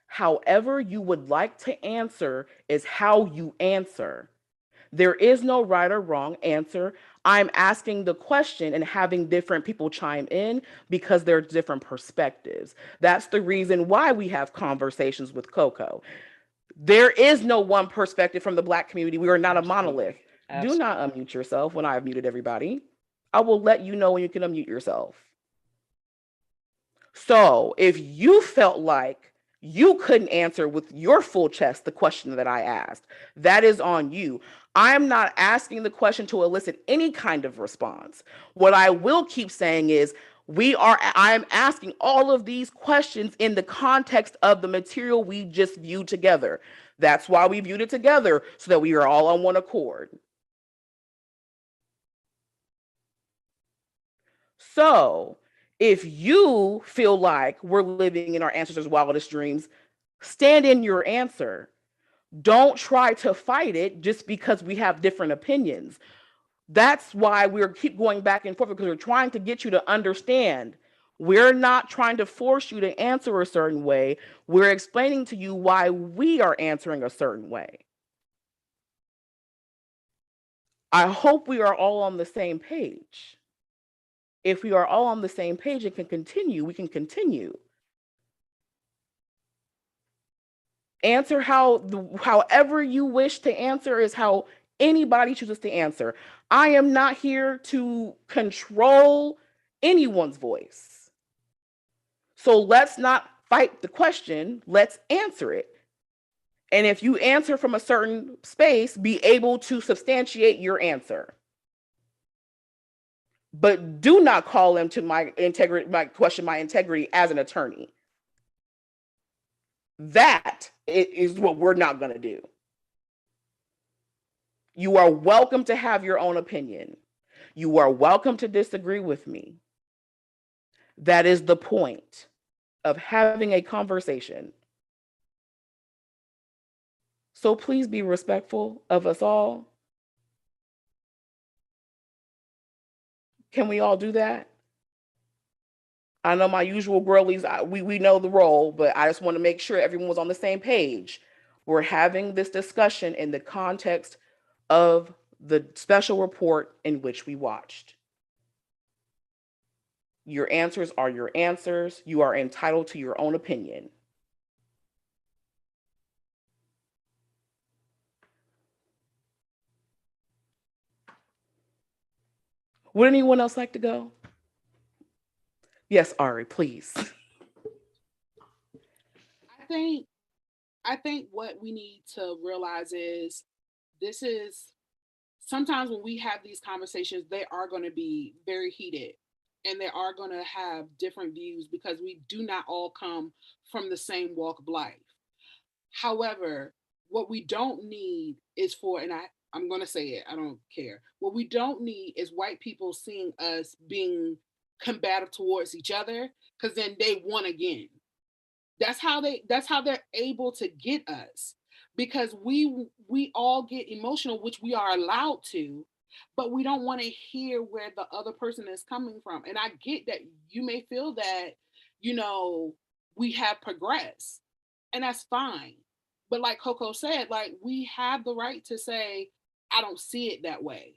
However you would like to answer is how you answer. There is no right or wrong answer. I'm asking the question and having different people chime in because there's different perspectives. That's the reason why we have conversations with Coco. There is no one perspective from the Black community. We are not a monolith. Absolutely. Do not unmute yourself when I have muted everybody. I will let you know when you can unmute yourself. So if you felt like you couldn't answer with your full chest the question that I asked, that is on you. I am not asking the question to elicit any kind of response. What I will keep saying is, I am asking all of these questions in the context of the material we just viewed together. That's why we viewed it together, so that we are all on one accord. So if you feel like we're living in our ancestors' wildest dreams, stand in your answer. Don't try to fight it just because we have different opinions. That's why we're keep going back and forth, because we're trying to get you to understand. We're not trying to force you to answer a certain way. We're explaining to you why we are answering a certain way. I hope we are all on the same page. If we are all on the same page and can continue, we can continue. Answer however you wish to answer is how anybody chooses to answer. I am not here to control anyone's voice. So let's not fight the question, let's answer it. And if you answer from a certain space, be able to substantiate your answer. But do not call into my question my integrity as an attorney. That is what we're not going to do. You are welcome to have your own opinion. You are welcome to disagree with me. That is the point of having a conversation. So please be respectful of us all. Can we all do that? I know my usual girlies, we know the role, but I just want to make sure everyone was on the same page. We're having this discussion in the context of the special report in which we watched. Your answers are your answers. You are entitled to your own opinion. Would anyone else like to go? Yes, Ari, please. I think what we need to realize is this is sometimes when we have these conversations, they are going to be very heated and they are going to have different views because we do not all come from the same walk of life. However, what we don't need is I'm going to say it, I don't care. What we don't need is white people seeing us being combative towards each other, because then they won again. That's how they're able to get us, because we all get emotional, which we are allowed to, but we don't want to hear where the other person is coming from. And I get that you may feel that, we have progressed, and that's fine. But like Coco said, like, we have the right to say, I don't see it that way.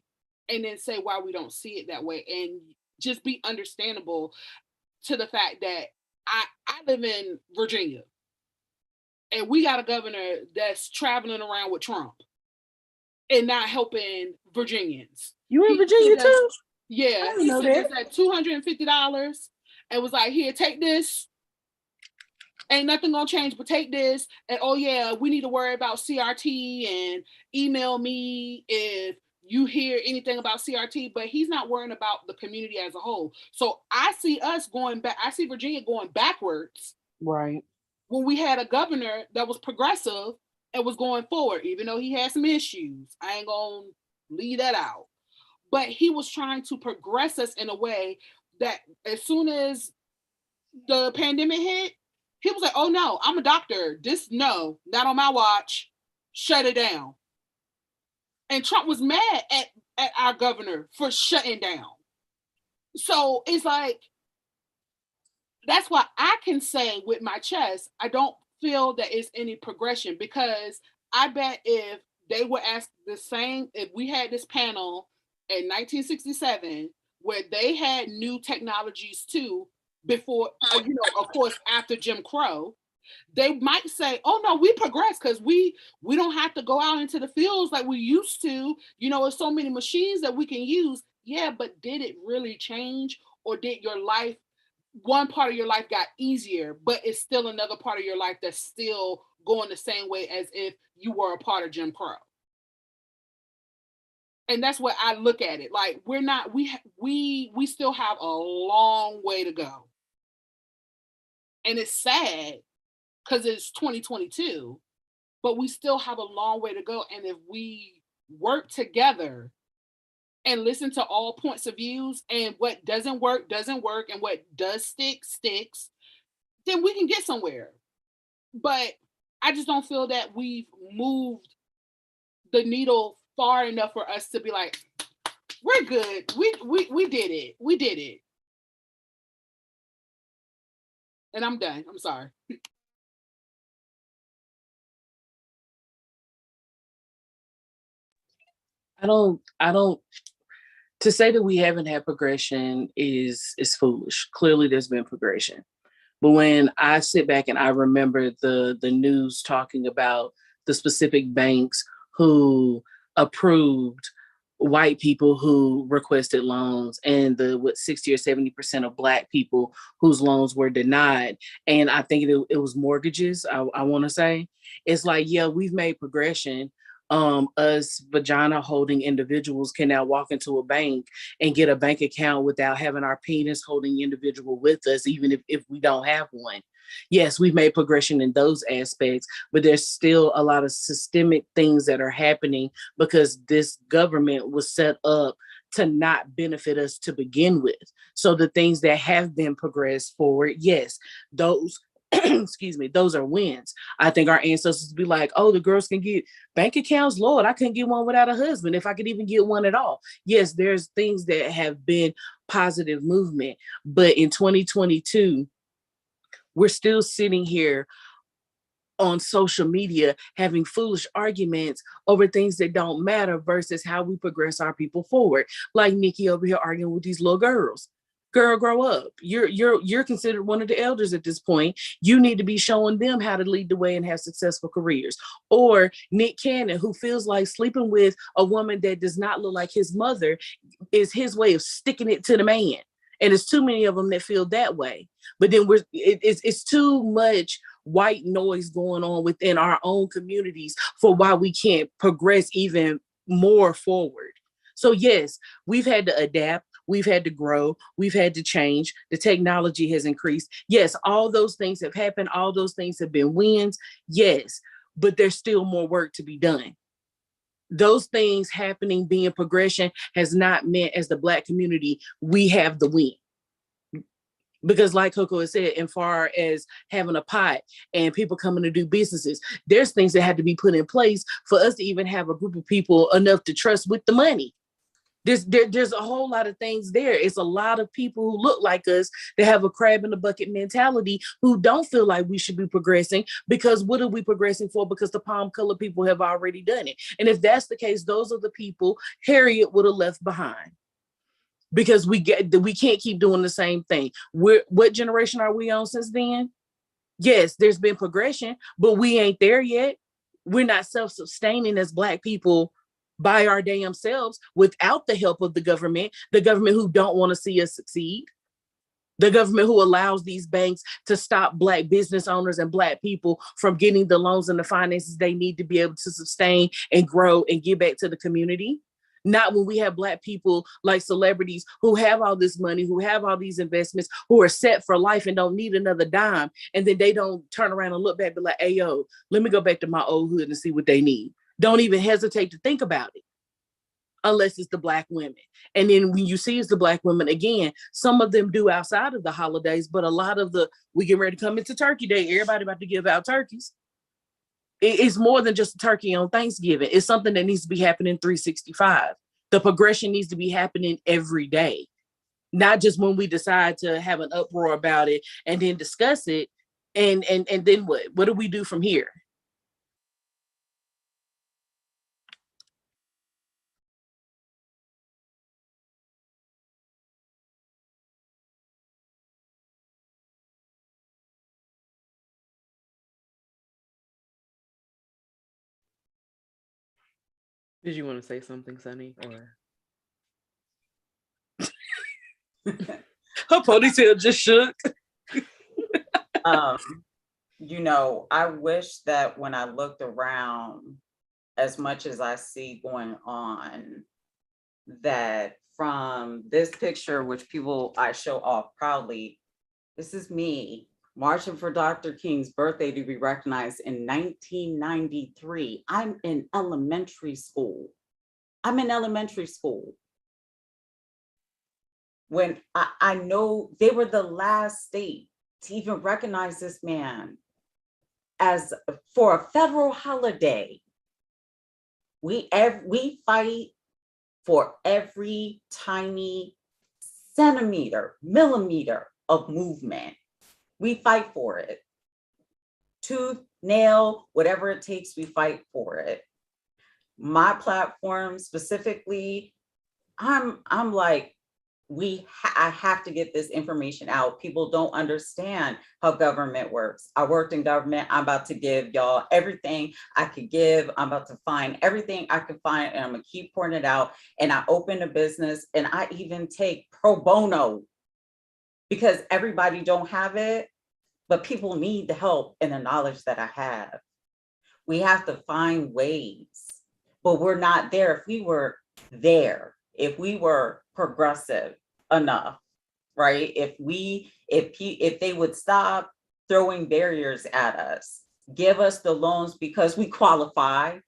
And then say why we don't see it that way. And just be understandable to the fact that I live in Virginia, and we got a governor that's traveling around with Trump and not helping Virginians. You in Virginia too? Yeah, he said it's at $250 and was like, here, take this. Ain't nothing gonna change, but take this. And oh yeah, we need to worry about CRT, and email me if you hear anything about CRT. But he's not worrying about the community as a whole. So I see us going back. I see Virginia going backwards. Right. When we had a governor that was progressive and was going forward, even though he had some issues. I ain't gonna leave that out. But he was trying to progress us in a way that as soon as the pandemic hit, he was like, oh no, I'm a doctor. No, not on my watch. Shut it down. And Trump was mad at our governor for shutting down. So it's like, that's why I can say with my chest, I don't feel that it's any progression, because I bet if they were asked the same, if we had this panel in 1967 where they had new technologies too, before, of course, after Jim Crow, they might say, oh no, we progressed because we don't have to go out into the fields like we used to. There's so many machines that we can use. Yeah, but did it really change? Or did your life, one part of your life got easier, but it's still another part of your life that's still going the same way as if you were a part of Jim Crow? And that's what I look at it. Like, we're not, we still have a long way to go. And it's sad because it's 2022, but we still have a long way to go. And if we work together and listen to all points of views, and what doesn't work, and what does stick, sticks, then we can get somewhere. But I just don't feel that we've moved the needle far enough for us to be like, we're good. We did it. We did it. And I'm done. I'm sorry. I don't to say that we haven't had progression is foolish. Clearly there's been progression. But when I sit back and I remember the news talking about the specific banks who approved white people who requested loans, and the 60 or 70% of Black people whose loans were denied, and I think it was mortgages, I want to say, it's like, yeah, we've made progression. Us vagina holding individuals can now walk into a bank and get a bank account without having our penis holding individual with us, even if we don't have one. Yes, we've made progression in those aspects, but there's still a lot of systemic things that are happening because this government was set up to not benefit us to begin with. So the things that have been progressed forward, yes, those excuse me, those are wins. I think our ancestors be like, oh, the girls can get bank accounts. Lord, I couldn't get one without a husband, if I could even get one at all. Yes, there's things that have been positive movement, but in 2022, we're still sitting here on social media having foolish arguments over things that don't matter versus how we progress our people forward. Like Nikki over here arguing with these little girls. Girl, grow up. You're considered one of the elders at this point. You need to be showing them how to lead the way and have successful careers. Or Nick Cannon, who feels like sleeping with a woman that does not look like his mother is his way of sticking it to the man. And there's too many of them that feel that way. But then it's too much white noise going on within our own communities for why we can't progress even more forward. So yes, we've had to adapt. We've had to grow. We've had to change. The technology has increased. Yes, all those things have happened. All those things have been wins. Yes, but there's still more work to be done. Those things happening, being progression, has not meant as the Black community, we have the win. Because like Coco has said, as far as having a pot and people coming to do businesses, there's things that had to be put in place for us to even have a group of people enough to trust with the money. There's a whole lot of things there. It's a lot of people who look like us that have a crab in the bucket mentality who don't feel like we should be progressing, because what are we progressing for? Because the palm colored people have already done it. And if that's the case, those are the people Harriet would have left behind. Because we can't keep doing the same thing. What generation are we on since then? Yes, there's been progression, but we ain't there yet. We're not self-sustaining as Black people by our damn selves without the help of the government who don't want to see us succeed, the government who allows these banks to stop Black business owners and Black people from getting the loans and the finances they need to be able to sustain and grow and give back to the community. Not when we have Black people like celebrities who have all this money, who have all these investments, who are set for life and don't need another dime. And then they don't turn around and look back and be like, hey, yo, let me go back to my old hood and see what they need. Don't even hesitate to think about it unless it's the Black women. And then when you see it's the Black women, again, some of them do outside of the holidays, but a lot of we get ready to come into Turkey Day. Everybody about to give out turkeys. It's more than just a turkey on Thanksgiving. It's something that needs to be happening 365. The progression needs to be happening every day, not just when we decide to have an uproar about it and then discuss it. And then what? What do we do from here? Did you want to say something, Sunny? Or her ponytail just shook. I wish that when I looked around, as much as I see going on that from this picture, which I show off proudly, this is me marching for Dr. King's birthday to be recognized in 1993. I'm in elementary school. When I know they were the last state to even recognize this man as for a federal holiday. We fight for every tiny centimeter, millimeter of movement. We fight for it. Tooth, nail, whatever it takes, we fight for it. My platform specifically, I'm like, I have to get this information out. People don't understand how government works. I worked in government. I'm about to give y'all everything I could give. I'm about to find everything I could find, and I'm gonna keep pouring it out. And I open a business, and I even take pro bono because everybody don't have it, but people need the help and the knowledge that I have. We have to find ways, but we're not there. If we were there, if we were progressive enough, right? If they would stop throwing barriers at us, give us the loans because we qualify,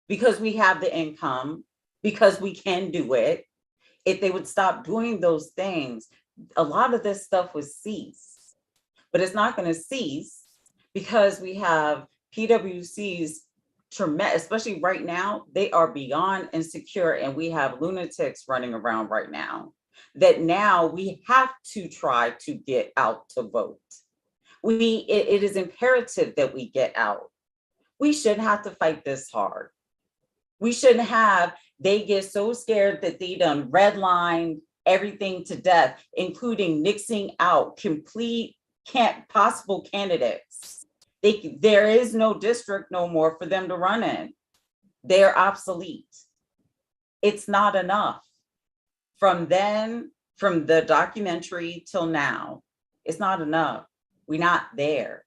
because we have the income, because we can do it. If they would stop doing those things, a lot of this stuff would cease. But it's not going to cease because we have PWCs, especially right now, they are beyond insecure, and we have lunatics running around right now that now we have to try to get out to vote. It is imperative that we get out. We shouldn't have to fight this hard. We shouldn't have, they get so scared that they done redlined everything to death, including nixing out complete possible candidates. There is no district no more for them to run in. They're obsolete. It's not enough. From the documentary till now, it's not enough. We're not there.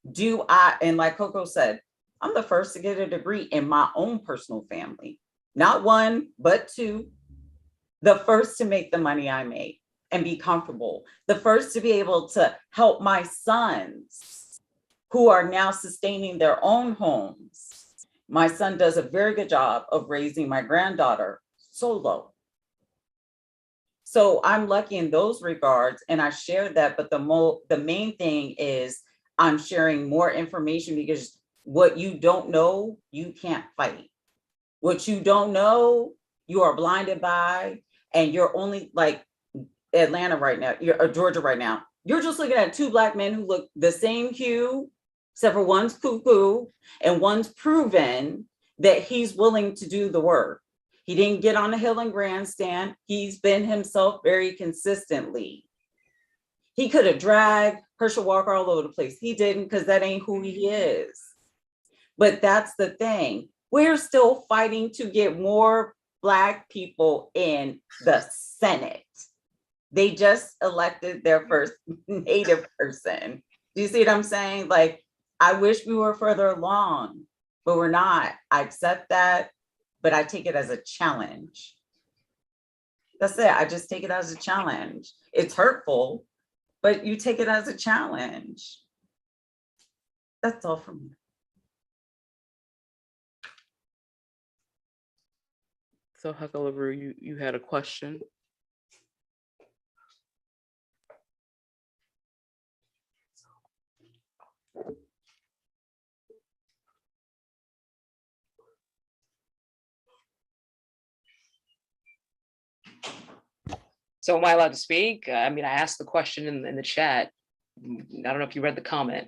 And like Coco said, I'm the first to get a degree in my own personal family. Not one, but two. The first to make the money I make and be comfortable. The first to be able to help my sons who are now sustaining their own homes. My son does a very good job of raising my granddaughter solo. So I'm lucky in those regards, and I share that, but the main thing is I'm sharing more information, because what you don't know, you can't fight. What you don't know, you are blinded by, and you're only like Atlanta right now, or Georgia right now. You're just looking at two Black men who look the same hue, except for one's cuckoo and one's proven that he's willing to do the work. He didn't get on the hill and grandstand. He's been himself very consistently. He could have dragged Herschel Walker all over the place. He didn't, because that ain't who he is. But that's the thing. We're still fighting to get more Black people in the Senate. They just elected their first Native person. Do you see what I'm saying? Like, I wish we were further along, but we're not. I accept that, but I take it as a challenge. That's it. I just take it as a challenge. It's hurtful, but you take it as a challenge. That's all from me. So Huckleberry, you had a question? So am I allowed to speak? I mean, I asked the question in the chat. I don't know if you read the comment.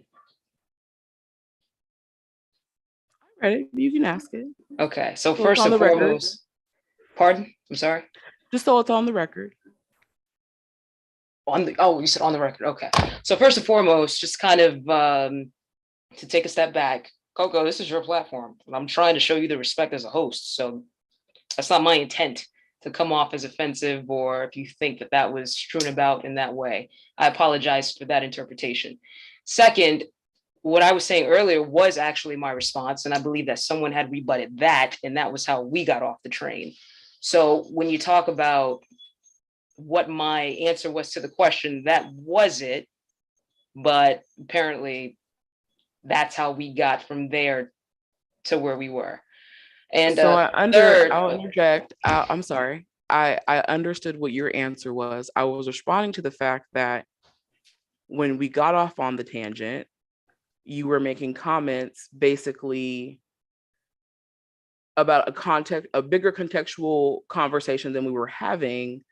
I read it. You can ask it. Okay, so first and foremost, pardon? I'm sorry? Just so it's on the record. Oh, you said on the record. Okay. So first and foremost, just kind of to take a step back, Coco, this is your platform. And I'm trying to show you the respect as a host. So that's not my intent to come off as offensive, or if you think that that was strewn about in that way. I apologize for that interpretation. Second, what I was saying earlier was actually my response, and I believe that someone had rebutted that, and that was how we got off the train. So when you talk about what my answer was to the question, that was it. But apparently that's how we got from there to where we were. And So third, I'll interject. I'm sorry. I understood what your answer was. I was responding to the fact that when we got off on the tangent, you were making comments basically about a bigger contextual conversation than we were having,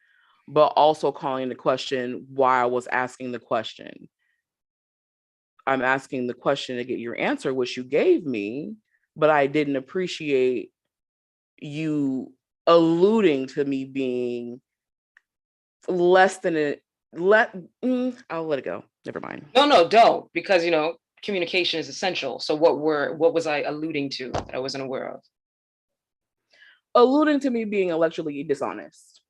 but also calling the question why I was asking the question. I'm asking the question to get your answer, which you gave me, but I didn't appreciate you alluding to me being less than I'll let it go. Never mind. No, don't, because communication is essential. So what was I alluding to that I wasn't aware of? Alluding to me being intellectually dishonest.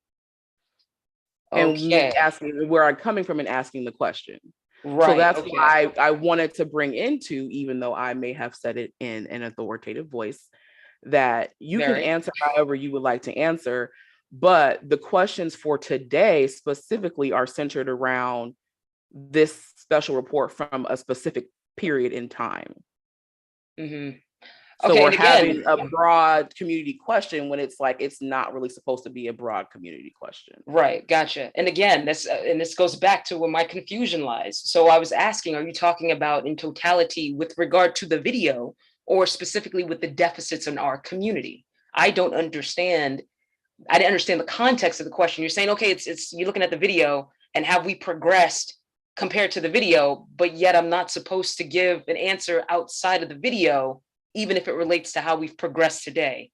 Okay. And me asking where I'm coming from and asking the question. Right. So that's why I wanted to bring into, even though I may have said it in an authoritative voice, that you can answer however you would like to answer, but the questions for today specifically are centered around this special report from a specific period in time. Mm-hmm. So we're having a broad community question when it's like it's not really supposed to be a broad community question. Right, gotcha. And again, this goes back to where my confusion lies. So I was asking, are you talking about in totality with regard to the video, or specifically with the deficits in our community? I didn't understand the context of the question. You're saying, okay, it's you're looking at the video and have we progressed compared to the video, but yet I'm not supposed to give an answer outside of the video, even if it relates to how we've progressed today.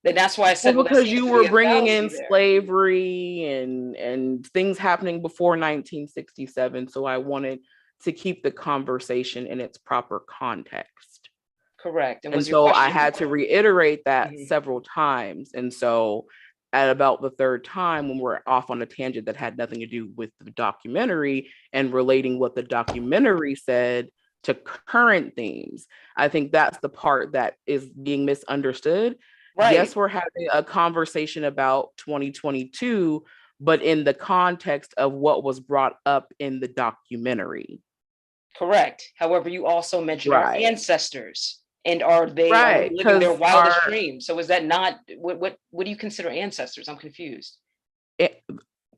Then that's why I said, because you were bringing in slavery and things happening before 1967. So I wanted to keep the conversation in its proper context. Correct. And so I had to reiterate that several times. And so at about the third time, when we're off on a tangent that had nothing to do with the documentary and relating what the documentary said to current themes, I think that's the part that is being misunderstood. Right. Yes, we're having a conversation about 2022, but in the context of what was brought up in the documentary. Correct. However, you also mentioned our ancestors, and are they living their wildest dreams? So is that not what do you consider ancestors? I'm confused.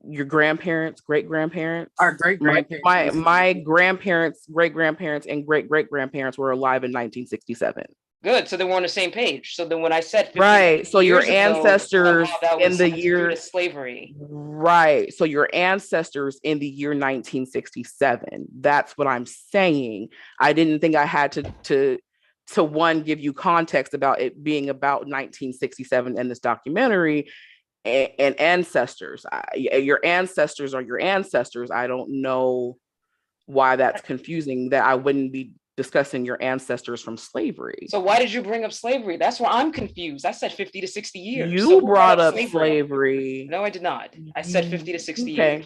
Your grandparents, great grandparents, our great grandparents, my grandparents, great grandparents, and great great grandparents were alive in 1967. Good. So then we're on the same page. So then when I said 50 right, so your ancestors in the year slavery. Right. So your ancestors in the year 1967. That's what I'm saying. I didn't think I had to one, give you context about it being about 1967 and this documentary and ancestors. Your ancestors are your ancestors. I don't know why that's confusing, that I wouldn't be discussing your ancestors from slavery. So why did you bring up slavery? That's where I'm confused. I said 50 to 60 years. You brought up slavery. No, I did not. I said 50 to 60 years.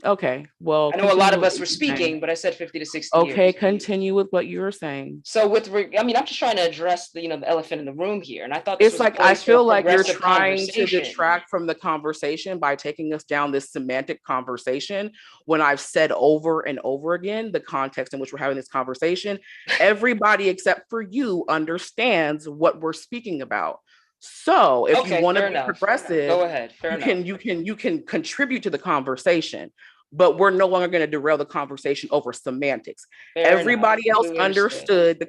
Okay, well, I know a lot of us were speaking, but I said 50 to 60 years. Okay, continue with what you were saying. So I'm just trying to address the elephant in the room here. And I thought it's like, I feel like you're trying to detract from the conversation by taking us down this semantic conversation when I've said over and over again the context in which we're having this conversation. Everybody except for you understands what we're speaking about. So if you want to be progressive, go ahead. You can contribute to the conversation, but we're no longer going to derail the conversation over semantics. Everybody else understood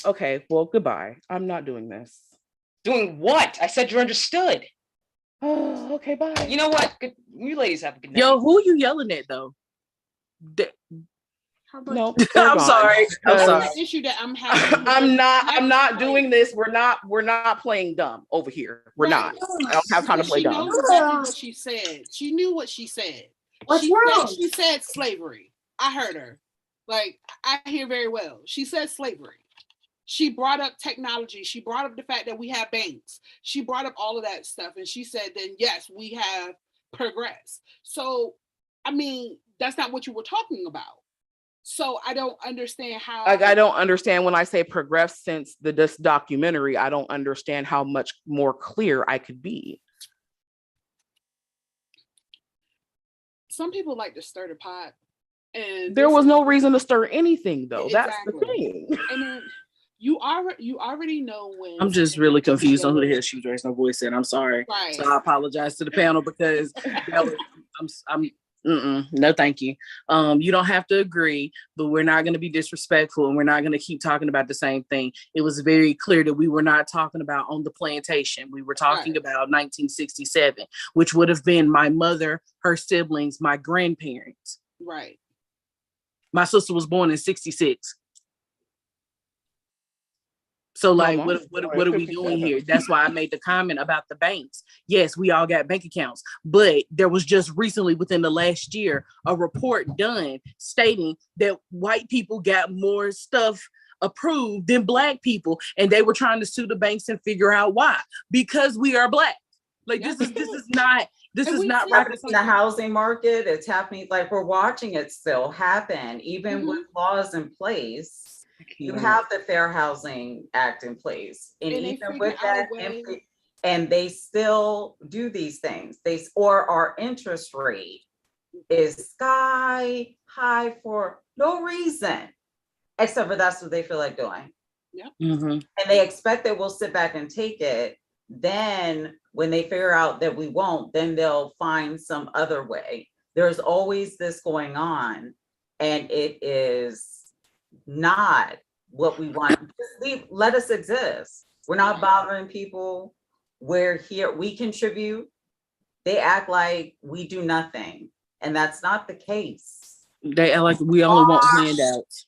okay, well, goodbye. I'm not doing this. Doing what? I said you're understood. Oh, okay, bye. You know what? You ladies have a good night. Yo, who you yelling at though? No, I'm sorry. Issue that I'm having. I'm not doing this. We're not playing dumb over here. We're not. I don't have time to play dumb. She knows exactly what she said. She knew what she said. She said slavery. I heard her. Like, I hear very well. She said slavery. She brought up technology. She brought up the fact that we have banks. She brought up all of that stuff. And she said, then yes, we have progressed. So, I mean, that's not what you were talking about. So I don't understand how. I don't understand when I say progress since this documentary. I don't understand how much more clear I could be. some people like to stir the pot. And there was no reason to stir anything, though. That's the thing. And then you already know when. I'm just really confused on who the hell She Raised No Voice said. I'm sorry. Right. So I apologize to the panel because that was, no, thank you. You don't have to agree, but we're not going to be disrespectful and we're not going to keep talking about the same thing. It was very clear that we were not talking about On the Plantation. We were talking about 1967, which would have been my mother, her siblings, my grandparents. Right. My sister was born in 66. So like, what are we doing here? That's why I made the comment about the banks. Yes, we all got bank accounts, but there was just recently within the last year, a report done stating that white people got more stuff approved than black people. And they were trying to sue the banks and figure out why, because we are black. Like this is not happening in the housing market. It's happening, like we're watching it still happen, even with laws in place. You have the Fair Housing Act in place, and even with that, and they still do these things. Or our interest rate is sky high for no reason, except for that's what they feel like doing. Yeah. And they expect that we'll sit back and take it. Then when they figure out that we won't, then they'll find some other way. There's always this going on, and it is not what we want. Just let us exist. We're not bothering people. We're here. We contribute. They act like we do nothing, and that's not the case. They act like we only want handouts.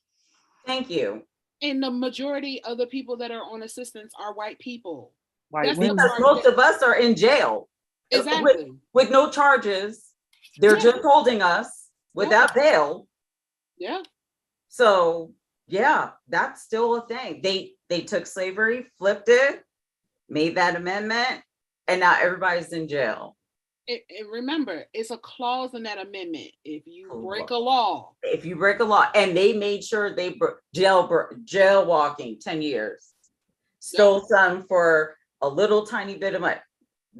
Thank you. And the majority of the people that are on assistance are white people. Because most of us are in jail. Exactly. With no charges. They're just holding us without bail. Yeah. So yeah, that's still a thing. They took slavery, flipped it, made that amendment, and now everybody's in jail. And remember, it's a clause in that amendment. If you break a law. If you break a law, and they made sure they jail walking 10 years. Stole some for a little tiny bit of money.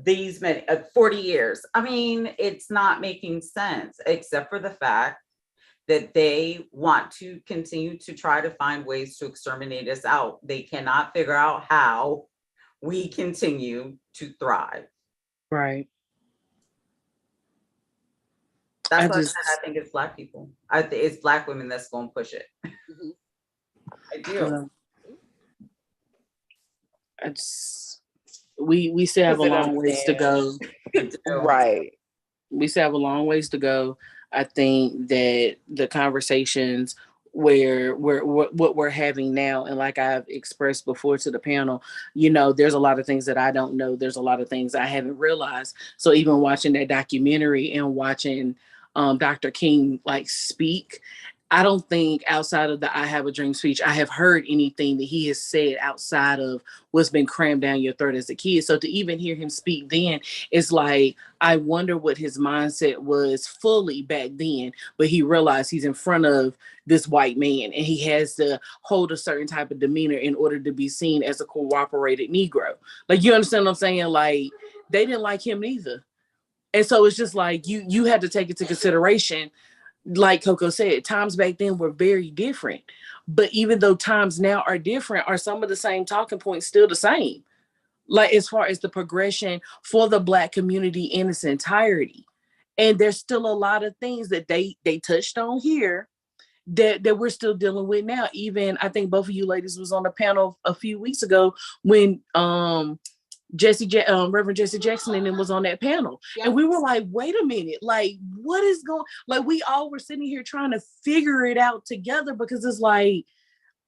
These many 40 years. I mean, it's not making sense, except for the fact that they want to continue to try to find ways to exterminate us out. They cannot figure out how we continue to thrive. Right. That's what I think it's Black people. I think it's Black women that's going to push it. I do. We still have a long ways to go. Right. We still have a long ways to go. I think that the conversations where what we're having now, and like I've expressed before to the panel, there's a lot of things that I don't know. There's a lot of things I haven't realized. So even watching that documentary and watching Dr. King speak, I don't think outside of the I Have a Dream speech, I have heard anything that he has said outside of what's been crammed down your throat as a kid. So to even hear him speak then, it's like, I wonder what his mindset was fully back then, but he realized he's in front of this white man and he has to hold a certain type of demeanor in order to be seen as a cooperated Negro. Like, you understand what I'm saying? Like, they didn't like him neither. And so it's just like, you had to take it to consideration. Like Coco said, times back then were very different. But even though times now are different, are some of the same talking points still the same? Like, as far as the progression for the Black community in its entirety. And there's still a lot of things that they touched on here that we're still dealing with now. Even, I think both of you ladies was on the panel a few weeks ago when Reverend Jesse Jackson and them was on that panel. Yep. And we were like, wait a minute, like, what is going, like, we all were sitting here trying to figure it out together, because it's like,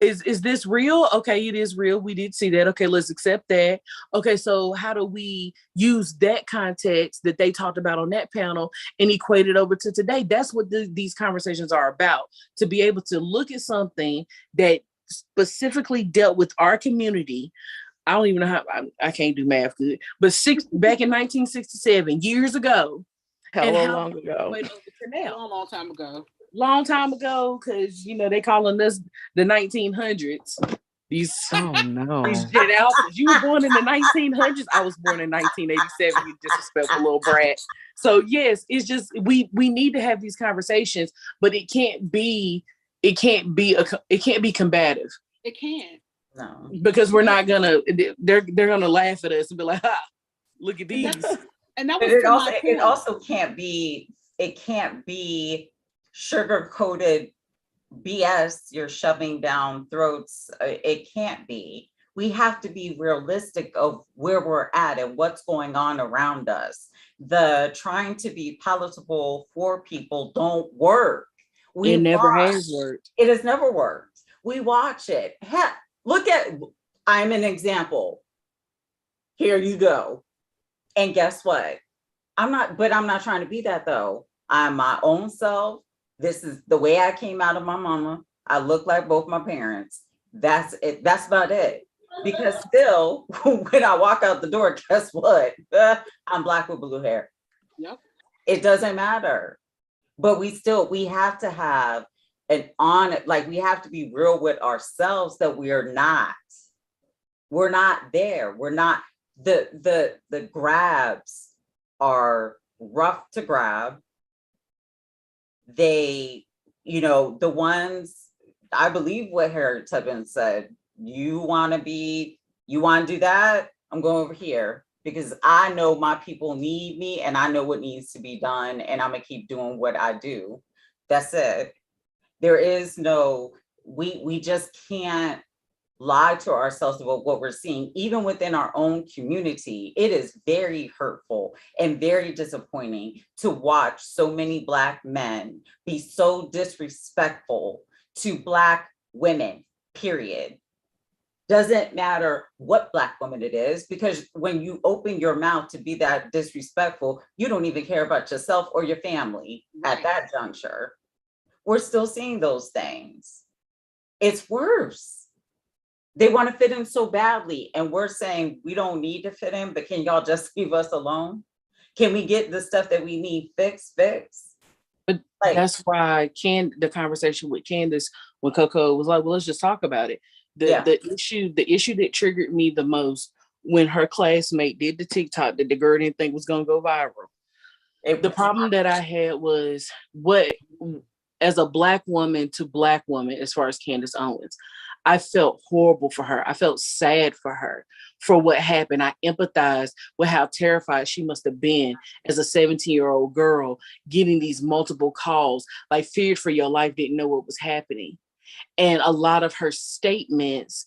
is this real? Okay, it is real. We did see that. Okay, let's accept that. Okay, so how do we use that context that they talked about on that panel and equate it over to today? That's what these conversations are about, to be able to look at something that specifically dealt with our community. I don't even know how, I can't do math good, but back in 1967, years ago. Long ago. Long time ago. Long time ago, because, they calling us the 1900s. Oh no. These Gen Alphas. You were born in the 1900s. I was born in 1987. You disrespectful little brat. So yes, it's just we need to have these conversations, but it can't be combative. It can't. No. Because we're not gonna. They're gonna laugh at us and be like, "Ha, look at these." And that But was it also can't be sugar coated BS you're shoving down throats. It can't be. We have to be realistic of where we're at and what's going on around us. The trying to be palatable for people don't work. It never has worked. It has never worked. We watch it. Heck, look at, I'm an example. Here you go. And guess what? I'm not trying to be that though. I'm my own self. This is the way I came out of my mama. I look like both my parents. That's it. That's about it. Because still, when I walk out the door, guess what? I'm Black with blue hair. Yep. It doesn't matter. But we have to have we have to be real with ourselves that we're not there. We're not, the grabs are rough to grab. They, the ones, I believe what Harriet Tubman said, you want to do that? I'm going over here because I know my people need me and I know what needs to be done and I'm gonna keep doing what I do. That's it. There is no, we just can't lie to ourselves about what we're seeing, even within our own community. It is very hurtful and very disappointing to watch so many Black men be so disrespectful to Black women, period. Doesn't matter what Black woman it is, because when you open your mouth to be that disrespectful, you don't even care about yourself or your family at that juncture. We're still seeing those things. It's worse. They want to fit in so badly, and we're saying we don't need to fit in, but can y'all just leave us alone? Can we get the stuff that we need fixed? But that's why the conversation with Candace, when Coco was like, well, let's just talk about it. The issue that triggered me the most when her classmate did the TikTok that the girl didn't think was gonna go viral. The problem that I had was as a Black woman to Black woman, as far as Candace Owens, I felt horrible for her. I felt sad for her for what happened. I empathized with how terrified she must have been as a 17-year-old girl getting these multiple calls, like feared for your life, didn't know what was happening. And a lot of her statements,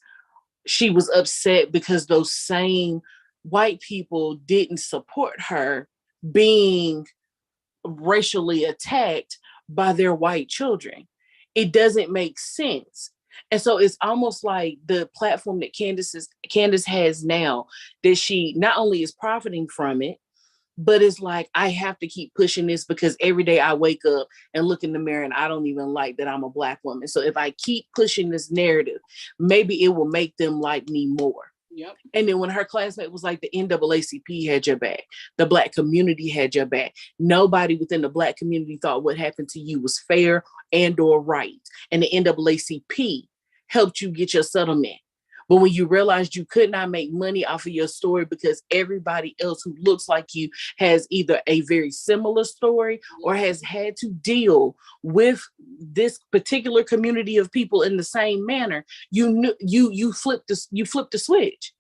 she was upset because those same white people didn't support her being racially attacked by their white children. It doesn't make sense. And so it's almost like the platform that Candace has now, that she not only is profiting from it, but it's like, I have to keep pushing this because every day I wake up and look in the mirror and I don't even like that I'm a Black woman. So if I keep pushing this narrative, maybe it will make them like me more. Yep. And then when her classmate was like, the NAACP had your back, the Black community had your back. Nobody within the Black community thought what happened to you was fair and or right. And the NAACP helped you get your settlement. But when you realized you could not make money off of your story because everybody else who looks like you has either a very similar story or has had to deal with this particular community of people in the same manner, you flipped the switch.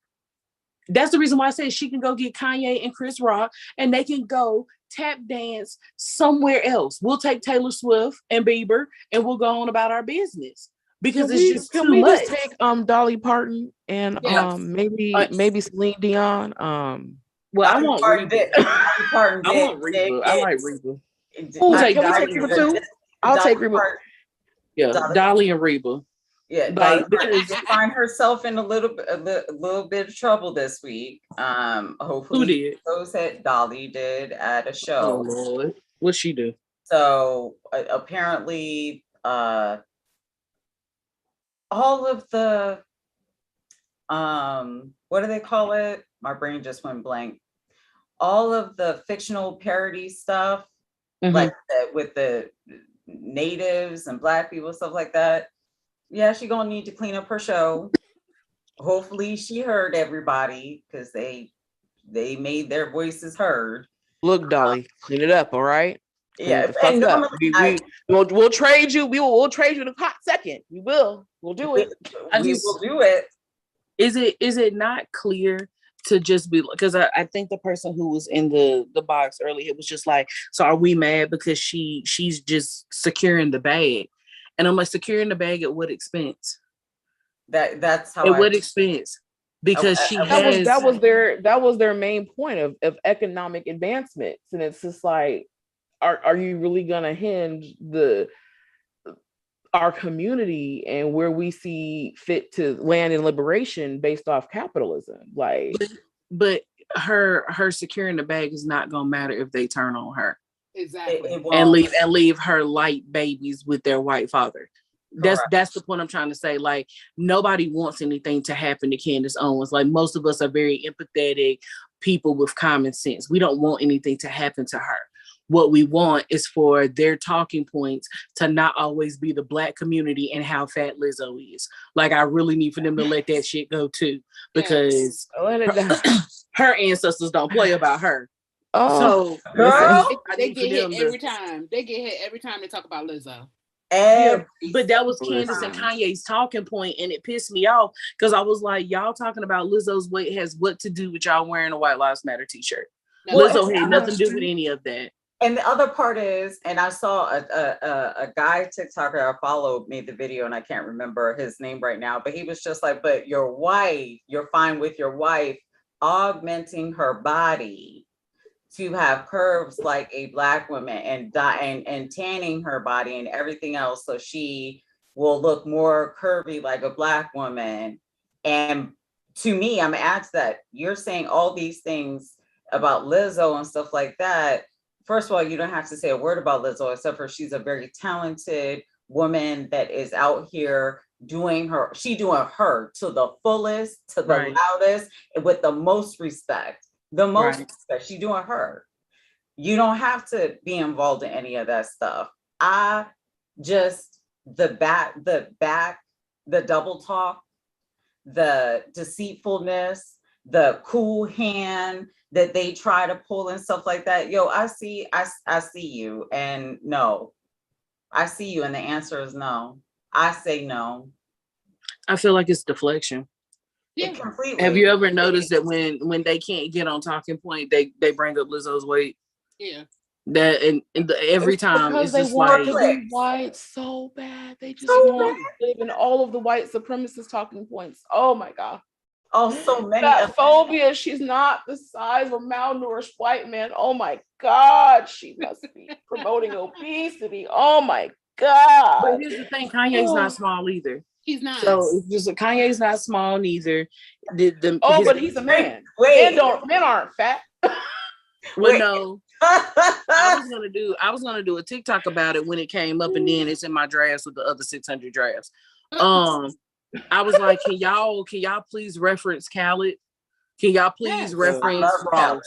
That's the reason why I say she can go get Kanye and Chris Rock and they can go tap dance somewhere else. We'll take Taylor Swift and Bieber and we'll go on about our business. Because it's just too much. Just take Dolly Parton and maybe Celine Dion. Well, I want Reba. I want Reba. I like Reba. Can we take Reba too? I'll take Reba. Yeah, Dolly and Reba. Yeah, Dolly find herself in a little bit of trouble this week. Hopefully, who did? Those that Dolly did at a show. Oh Lord, what'd she do? So apparently, all of the what do they call it? My brain just went blank. All of the fictional parody stuff, like with the natives and Black people, stuff like that. Yeah, she's gonna need to clean up her show hopefully she heard everybody because they made their voices heard. Look, Dolly, clean it up, all right? Clean Yeah, it the fuck and up. normally We'll trade you. We'll trade you in a hot second. We'll do it. We will do it. Is it not clear to just be, because I think the person who was in the box earlier, it was just like, so are we mad because she's just securing the bag? And I'm like, securing the bag at what expense? That's how. At what expense? Because that was their main point of economic advancements, and it's just like, are you really gonna hinge our community and where we see fit to land in liberation based off capitalism? Like, but her securing the bag is not gonna matter if they turn on her. Exactly. And leave her light babies with their white father. That's the point I'm trying to say. Like, nobody wants anything to happen to Candace Owens. Like, most of us are very empathetic people with common sense. We don't want anything to happen to her. What we want is for their talking points to not always be the Black community and how fat Lizzo is. Like, I really need for them to let that shit go too, because her ancestors don't play about her. Oh, so girl, I they need get for hit them every to- time. They get hit every time they talk about Lizzo. Yeah, but that was Candace and Kanye's talking point, and it pissed me off because I was like, y'all talking about Lizzo's weight has what to do with y'all wearing a White Lives Matter t-shirt? Lizzo had nothing to do with any of that. And the other part is, and I saw a guy TikToker I followed made the video, and I can't remember his name right now, but he was just like, but your wife, you're fine with your wife augmenting her body to have curves like a Black woman and tanning her body and everything else so she will look more curvy like a Black woman. And to me, I'm asked that you're saying all these things about Lizzo and stuff like that. First of all, you don't have to say a word about Lizzo except for she's a very talented woman that is out here doing her to the fullest, to the loudest, and with the most respect. The most respect. She's doing her. You don't have to be involved in any of that stuff. The double talk, the deceitfulness, the cool hand that they try to pull and stuff like that. Yo, I see you, and no. I see you, and the answer is no. I say no. I feel like it's deflection. Yeah, completely. Have you ever noticed that when they can't get on talking point, they bring up Lizzo's weight? Yeah. That every time because it's they just want like, to be white so bad. They just want to live in all of the white supremacist talking points. Oh my God. Oh, so many. That phobia. She's not the size of a malnourished white man. Oh my God. She must be promoting obesity. Oh my God. But here's the thing, Kanye's not small either. He's not. So it's just Kanye's not small neither. But he's a man. Men aren't fat. Well, no. I was gonna do a TikTok about it when it came up, and then it's in my drafts with the other 600 drafts. I was like, can y'all please reference Khaled? Can y'all please reference Ross?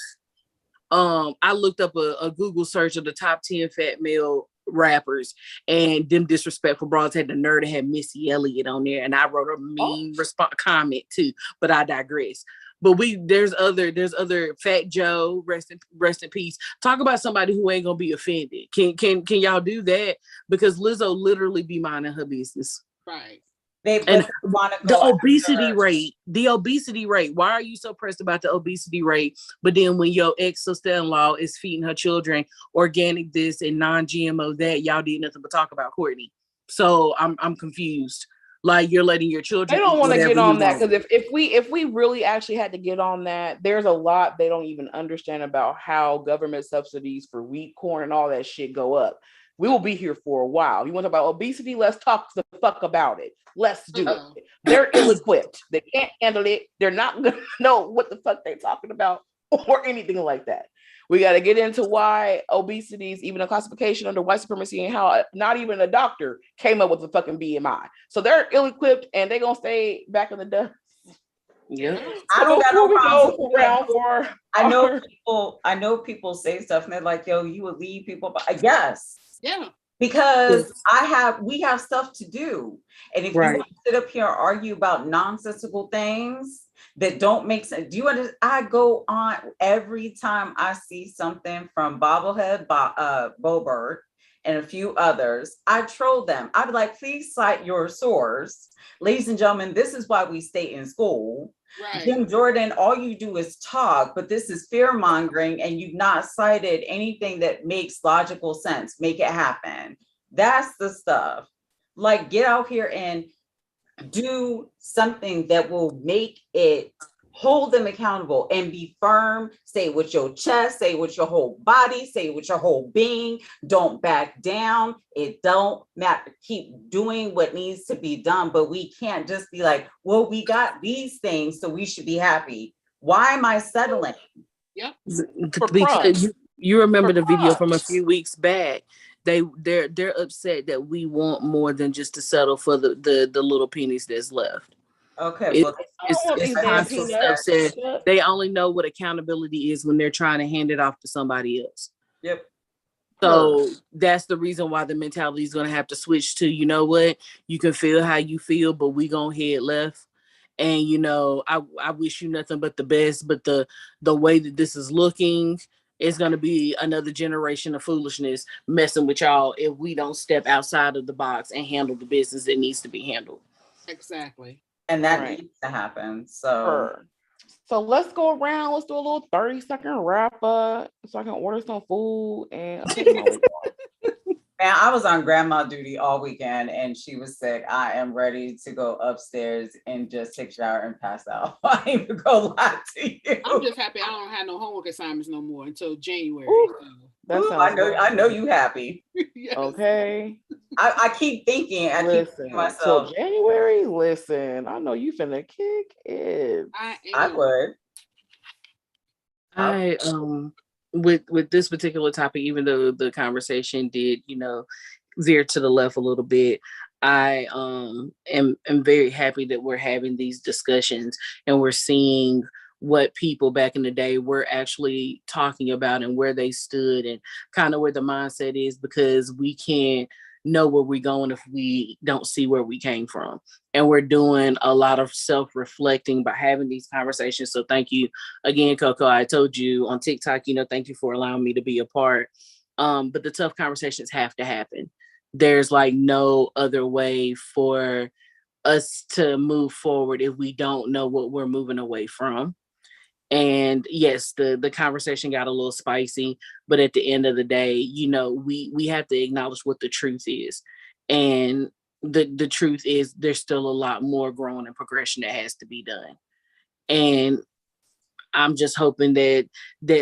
I looked up a Google search of the top 10 fat male rappers, and them disrespectful broads had the nerve to have Missy Elliott on there, and I wrote a mean comment too, but I digress. But there's other Fat Joe, rest in peace. Talk about somebody who ain't gonna be offended. Can y'all do that? Because Lizzo literally be minding her business. Right. The obesity rate. Why are you so pressed about the obesity rate? But then when your ex-sister-in-law is feeding her children organic this and non-GMO that, y'all did nothing but talk about Courtney. So I'm confused. Like, you're letting your children. They don't want to get on that, because if we really actually had to get on that, there's a lot they don't even understand about how government subsidies for wheat, corn, and all that shit go up. We will be here for a while. You want to talk about obesity? Let's talk the fuck about it. Let's do it. They're ill-equipped. They can't handle it. They're not gonna know what the fuck they're talking about or anything like that. We got to get into why obesity is even a classification under white supremacy, and how not even a doctor came up with the fucking BMI. So they're ill-equipped, and they're gonna stay back in the dust. Yeah, I don't got no problem. I know people say stuff and they're like, "Yo, you would lead people." But yes, yeah, because we have stuff to do. And if you Right. want to sit up here and argue about nonsensical things that don't make sense, do you understand? I go on every time I see something from Bobblehead, Bo Bird, and a few others, I troll them. I'd be like, please cite your source. Ladies and gentlemen, this is why we stay in school. Right. Jim Jordan, all you do is talk, but this is fear mongering, and you've not cited anything that makes logical sense. Make it happen. That's the stuff. Like, get out here and do something that will make it hold them accountable and be firm. Say it with your chest, say it with your whole body, say it with your whole being. Don't back down. It don't matter. Keep doing what needs to be done, but we can't just be like, well, we got these things, so we should be happy. Why am I settling? Yep. Because you remember the video from a few weeks back. They're upset that we want more than just to settle for the little pennies that's left. Okay, well, it's constant stuff said they only know what accountability is when they're trying to hand it off to somebody else. Yep. So that's the reason why the mentality is going to have to switch to, you know what, you can feel how you feel, but we gonna head left. And you know, I wish you nothing but the best, but the way that this is looking, it's going to be another generation of foolishness messing with y'all if we don't step outside of the box and handle the business that needs to be handled. Exactly. And that needs to happen. So let's go around. Let's do a little 30-second wrap up so I can order some food and Man, I was on grandma duty all weekend and she was sick. I am ready to go upstairs and just take a shower and pass out. I ain't even gonna lie to you. I'm just happy I don't have no homework assignments no more until January. I know you happy. Yes. Okay. I keep thinking, I keep thinking to myself. Till January, listen, I know you finna kick it. I would. I with this particular topic, even though the conversation did, you know, veer to the left a little bit, I am very happy that we're having these discussions and we're seeing what people back in the day were actually talking about and where they stood and kind of where the mindset is, because we can't know where we're going if we don't see where we came from. And we're doing a lot of self-reflecting by having these conversations. So thank you again, Coco. I told you on TikTok, you know, thank you for allowing me to be a part. But the tough conversations have to happen. There's like no other way for us to move forward if we don't know what we're moving away from. And yes, the conversation got a little spicy, but at the end of the day, you know, we have to acknowledge what the truth is. And the truth is there's still a lot more growing and progression that has to be done. And I'm just hoping that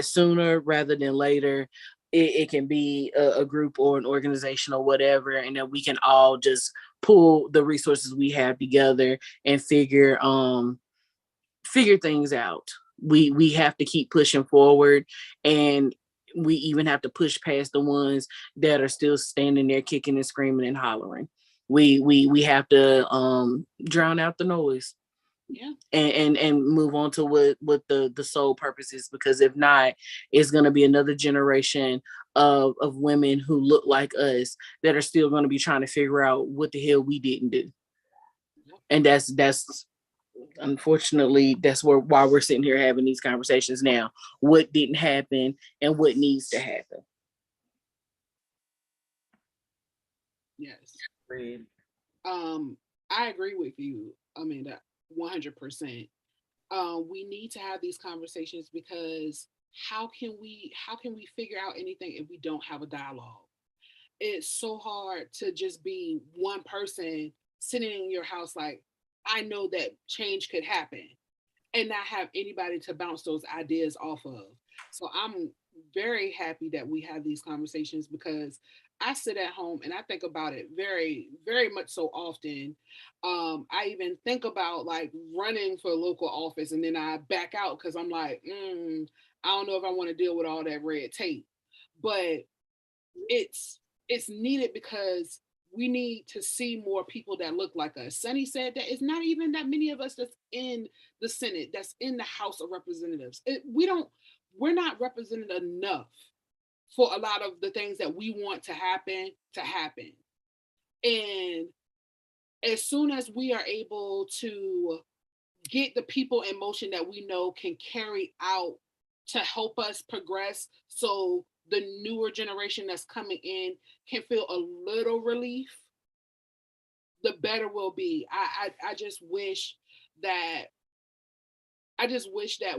sooner rather than later, it can be a group or an organization or whatever, and that we can all just pull the resources we have together and figure things out. We have to keep pushing forward, and we even have to push past the ones that are still standing there kicking and screaming and hollering. We have to drown out the noise. Yeah. And move on to what the sole purpose is, because if not, it's going to be another generation of women who look like us that are still going to be trying to figure out what the hell we didn't do. And that's unfortunately, that's why we're sitting here having these conversations now. What didn't happen and what needs to happen. Yes. Agreed. I agree with you, Amanda, 100%. We need to have these conversations, because how can we figure out anything if we don't have a dialogue? It's so hard to just be one person sitting in your house like, I know that change could happen, and not have anybody to bounce those ideas off of. So I'm very happy that we have these conversations, because I sit at home and I think about it very, very much so often. I even think about like running for local office, and then I back out because I'm like, I don't know if I want to deal with all that red tape. But it's needed, because we need to see more people that look like us. Sunny said that it's not even that many of us that's in the Senate, that's in the House of Representatives. We're not represented enough for a lot of the things that we want to happen. And as soon as we are able to get the people in motion that we know can carry out to help us progress, so the newer generation that's coming in can feel a little relief, the better we'll be. I just wish that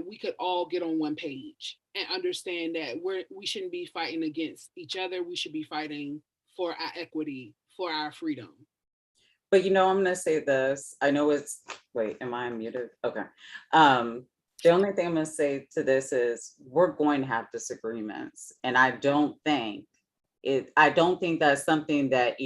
we could all get on one page and understand that we shouldn't be fighting against each other. We should be fighting for our equity, for our freedom. But I'm going to say this. I know wait, am I unmuted? Okay. The only thing I'm going to say to this is we're going to have disagreements. And I don't think that's something that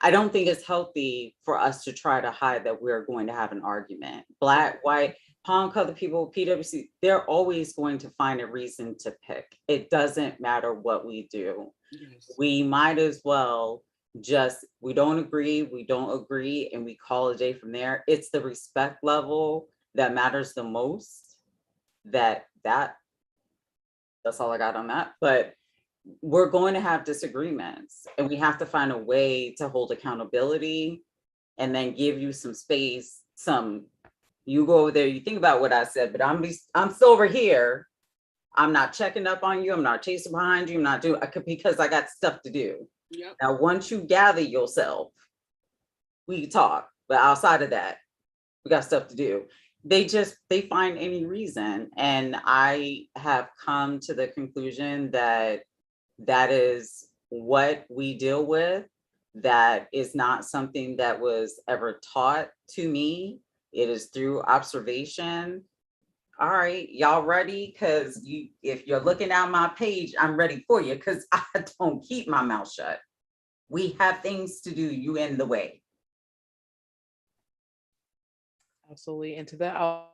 I don't think it's healthy for us to try to hide that we're going to have an argument. Black, white, palm color people, PWC, they're always going to find a reason to pick. It doesn't matter what we do. Yes. We might as well we don't agree, and we call a day from there. It's the respect level that matters the most. That's all I got on that. But we're going to have disagreements, and we have to find a way to hold accountability and then give you some space. You go over there, you think about what I said, but I'm still over here. I'm not checking up on you. I'm not chasing behind you. I'm not doing because I got stuff to do. Yep. Now, once you gather yourself, we talk, but outside of that, we got stuff to do. They find any reason. And I have come to the conclusion that is what we deal with. That is not something that was ever taught to me. It is through observation. All right, y'all ready? Because if you're looking at my page, I'm ready for you because I don't keep my mouth shut. We have things to do. You in the way. Absolutely. And to that,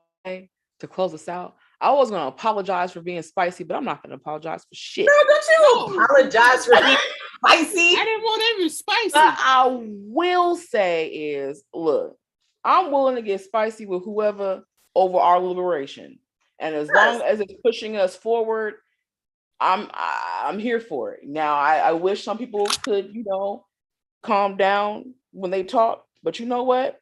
to close us out, I was going to apologize for being spicy, but I'm not going to apologize for shit. Girl, don't you apologize for being spicy? I didn't want every spicy. What I will say is, look, I'm willing to get spicy with whoever over our liberation. And as long as it's pushing us forward, I'm here for it. Now, I wish some people could, calm down when they talk, but you know what?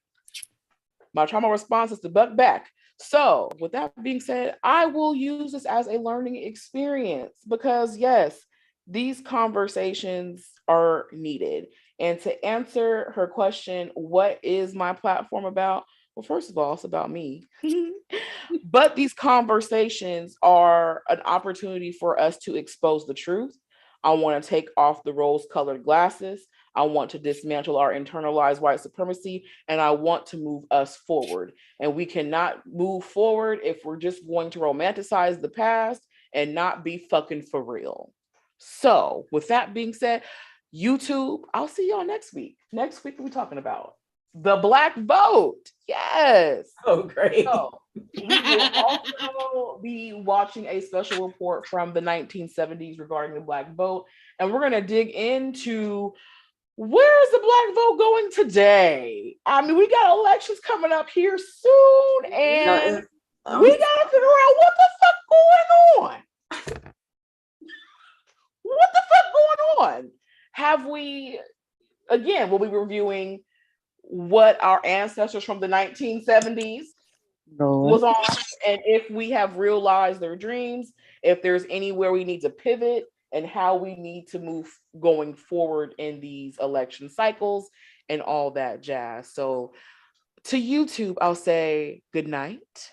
My trauma response is to buck back. So with that being said, I will use this as a learning experience because yes, these conversations are needed. And to answer her question, what is my platform about? Well, first of all, it's about me. But these conversations are an opportunity for us to expose the truth. I want to take off the rose-colored glasses. I want to dismantle our internalized white supremacy, and I want to move us forward. And we cannot move forward if we're just going to romanticize the past and not be fucking for real. So with that being said, YouTube, I'll see y'all next week. Next week, we're talking about the Black vote. Yes. Oh, great. So we will also be watching a special report from the 1970s regarding the Black vote. And we're going to dig into where's the Black vote going today? I mean, we got elections coming up here soon, and we got to figure out what the fuck going on. What the fuck going on? Have we, again, we'll be reviewing what our ancestors from the 1970s was on, and if we have realized their dreams, if there's anywhere we need to pivot, and how we need to move going forward in these election cycles and all that jazz. So to YouTube, I'll say good night.